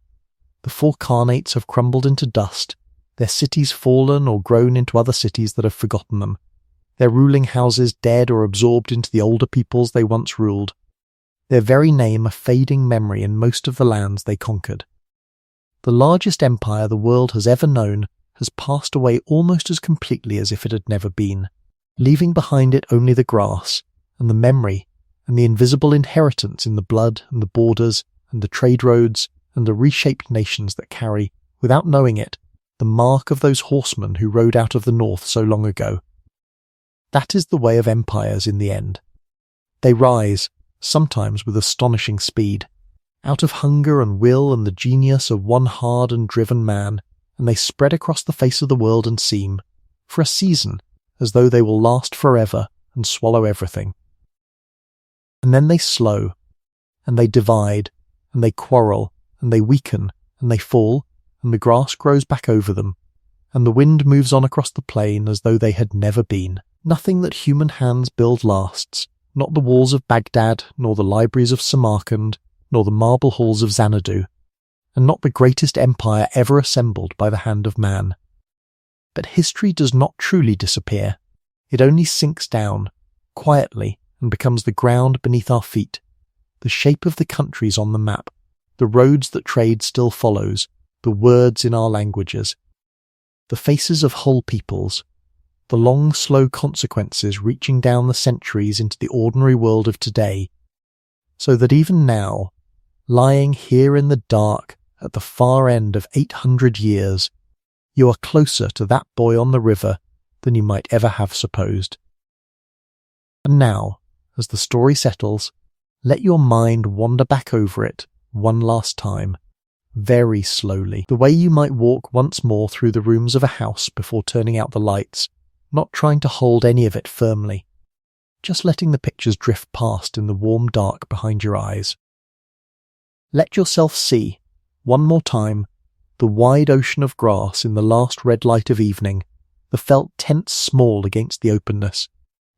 The four khanates have crumbled into dust, their cities fallen or grown into other cities that have forgotten them, their ruling houses dead or absorbed into the older peoples they once ruled. their very name a fading memory in most of the lands they conquered. The largest empire the world has ever known has passed away almost as completely as if it had never been, leaving behind it only the grass, and the memory, and the invisible inheritance in the blood and the borders and the trade roads and the reshaped nations that carry, without knowing it, the mark of those horsemen who rode out of the north so long ago. That is the way of empires in the end. They rise, sometimes with astonishing speed, out of hunger and will and the genius of one hard and driven man, and they spread across the face of the world and seem, for a season, as though they will last forever and swallow everything. And then they slow, and they divide, and they quarrel, and they weaken, and they fall, and the grass grows back over them, and the wind moves on across the plain as though they had never been. Nothing that human hands build lasts, not the walls of Baghdad, nor the libraries of Samarkand, nor the marble halls of Xanadu, and not the greatest empire ever assembled by the hand of man. But history does not truly disappear. It only sinks down, quietly, and becomes the ground beneath our feet, the shape of the countries on the map, the roads that trade still follows, the words in our languages, the faces of whole peoples, the long, slow consequences reaching down the centuries into the ordinary world of today, so that even now, lying here in the dark at the far end of 800 years, you are closer to that boy on the river than you might ever have supposed. And now, as the story settles, let your mind wander back over it one last time, very slowly, the way you might walk once more through the rooms of a house before turning out the lights, not trying to hold any of it firmly, just letting the pictures drift past in the warm dark behind your eyes. Let yourself see, one more time, the wide ocean of grass in the last red light of evening, the felt tents small against the openness,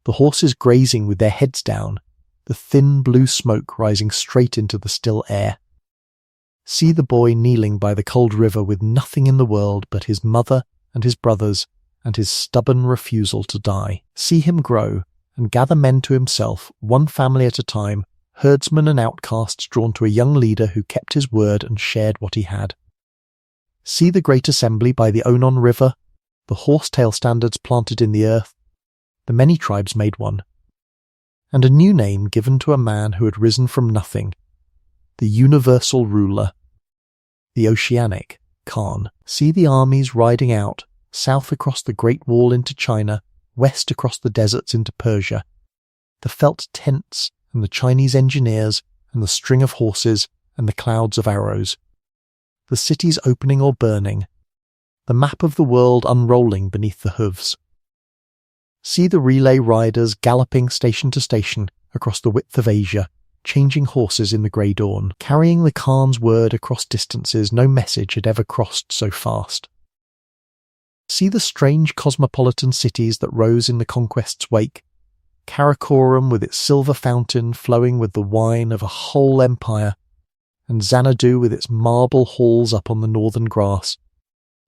the horses grazing with their heads down, the thin blue smoke rising straight into the still air. See the boy kneeling by the cold river with nothing in the world but his mother and his brothers and his stubborn refusal to die. See him grow and gather men to himself, one family at a time, herdsmen and outcasts drawn to a young leader who kept his word and shared what he had. See the great assembly by the Onon River, the horsetail standards planted in the earth, the many tribes made one, and a new name given to a man who had risen from nothing, the universal ruler, the oceanic Khan. See the armies riding out, south across the Great Wall into China, west across the deserts into Persia, the felt tents and the Chinese engineers and the string of horses and the clouds of arrows, the cities opening or burning, the map of the world unrolling beneath the hooves. See the relay riders galloping station to station across the width of Asia, changing horses in the grey dawn, carrying the Khan's word across distances no message had ever crossed so fast. See the strange cosmopolitan cities that rose in the conquest's wake, Karakoram with its silver fountain flowing with the wine of a whole empire, and Xanadu with its marble halls up on the northern grass,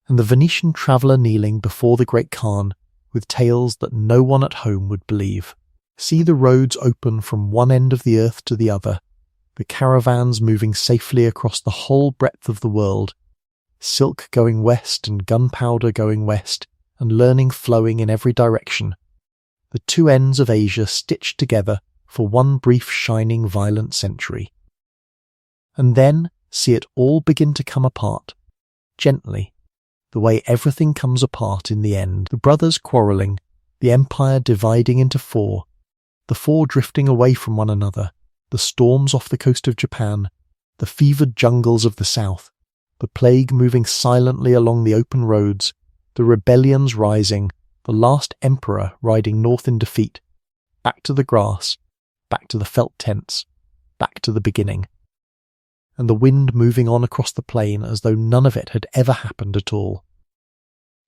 and the Venetian traveller kneeling before the great Khan with tales that no one at home would believe. See the roads open from one end of the earth to the other, the caravans moving safely across the whole breadth of the world, silk going west and gunpowder going west, and learning flowing in every direction, the two ends of Asia stitched together for one brief shining violent century. And then see it all begin to come apart, gently, the way everything comes apart in the end, the brothers quarrelling, the empire dividing into four, the four drifting away from one another, the storms off the coast of Japan, the fevered jungles of the south, the plague moving silently along the open roads, the rebellions rising, the last emperor riding north in defeat, back to the grass, back to the felt tents, back to the beginning, and the wind moving on across the plain as though none of it had ever happened at all.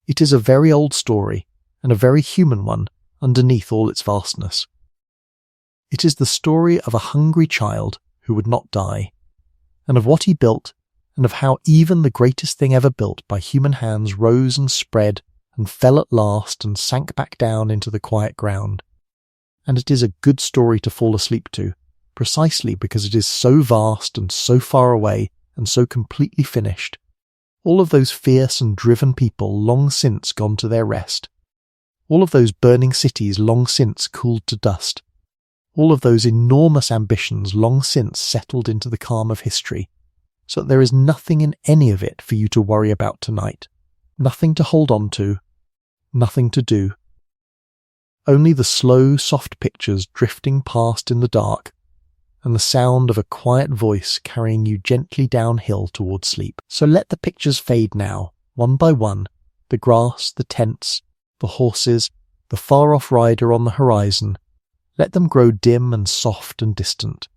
It is a very old story, and a very human one underneath all its vastness. It is the story of a hungry child who would not die, and of what he built, and of how even the greatest thing ever built by human hands rose and spread and fell at last and sank back down into the quiet ground. And it is a good story to fall asleep to, precisely because it is so vast and so far away and so completely finished. All of those fierce and driven people long since gone to their rest. All of those burning cities long since cooled to dust. All of those enormous ambitions long since settled into the calm of history, so that there is nothing in any of it for you to worry about tonight. Nothing to hold on to, nothing to do. Only the slow, soft pictures drifting past in the dark, and the sound of a quiet voice carrying you gently downhill towards sleep. So let the pictures fade now, one by one, the grass, the tents, the horses, the far-off rider on the horizon. Let them grow dim and soft and distant.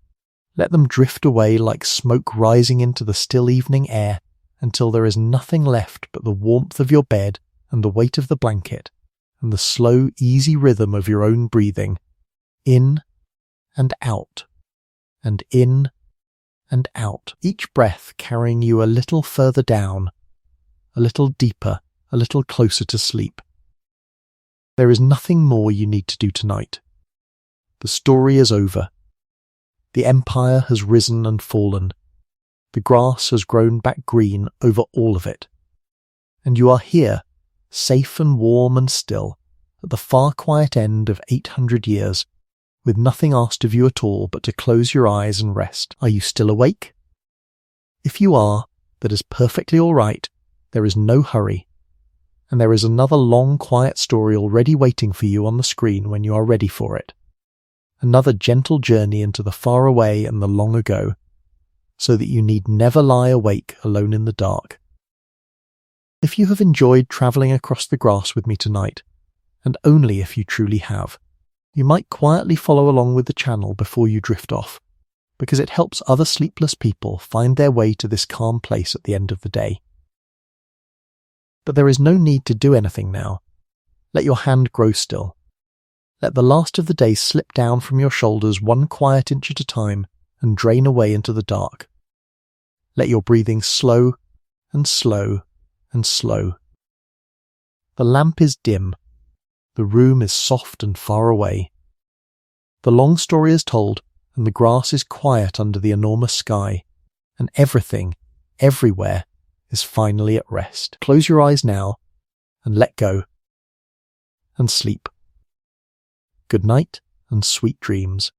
Let them drift away like smoke rising into the still evening air until there is nothing left but the warmth of your bed and the weight of the blanket and the slow, easy rhythm of your own breathing, in and out, and in and out, each breath carrying you a little further down, a little deeper, a little closer to sleep. There is nothing more you need to do tonight. The story is over. The empire has risen and fallen. The grass has grown back green over all of it. And you are here, safe and warm and still, at the far quiet end of 800 years, with nothing asked of you at all but to close your eyes and rest. Are you still awake? If you are, that is perfectly all right. There is no hurry. And there is another long, quiet story already waiting for you on the screen when you are ready for it. Another gentle journey into the far away and the long ago, so that you need never lie awake alone in the dark. If you have enjoyed travelling across the grass with me tonight, and only if you truly have, you might quietly follow along with the channel before you drift off, because it helps other sleepless people find their way to this calm place at the end of the day. But there is no need to do anything now. Let your hand grow still. Let the last of the day slip down from your shoulders one quiet inch at a time and drain away into the dark. Let your breathing slow and slow and slow. The lamp is dim. The room is soft and far away. The long story is told, and the grass is quiet under the enormous sky, and everything, everywhere, is finally at rest. Close your eyes now, and let go, and sleep. Good night, and sweet dreams.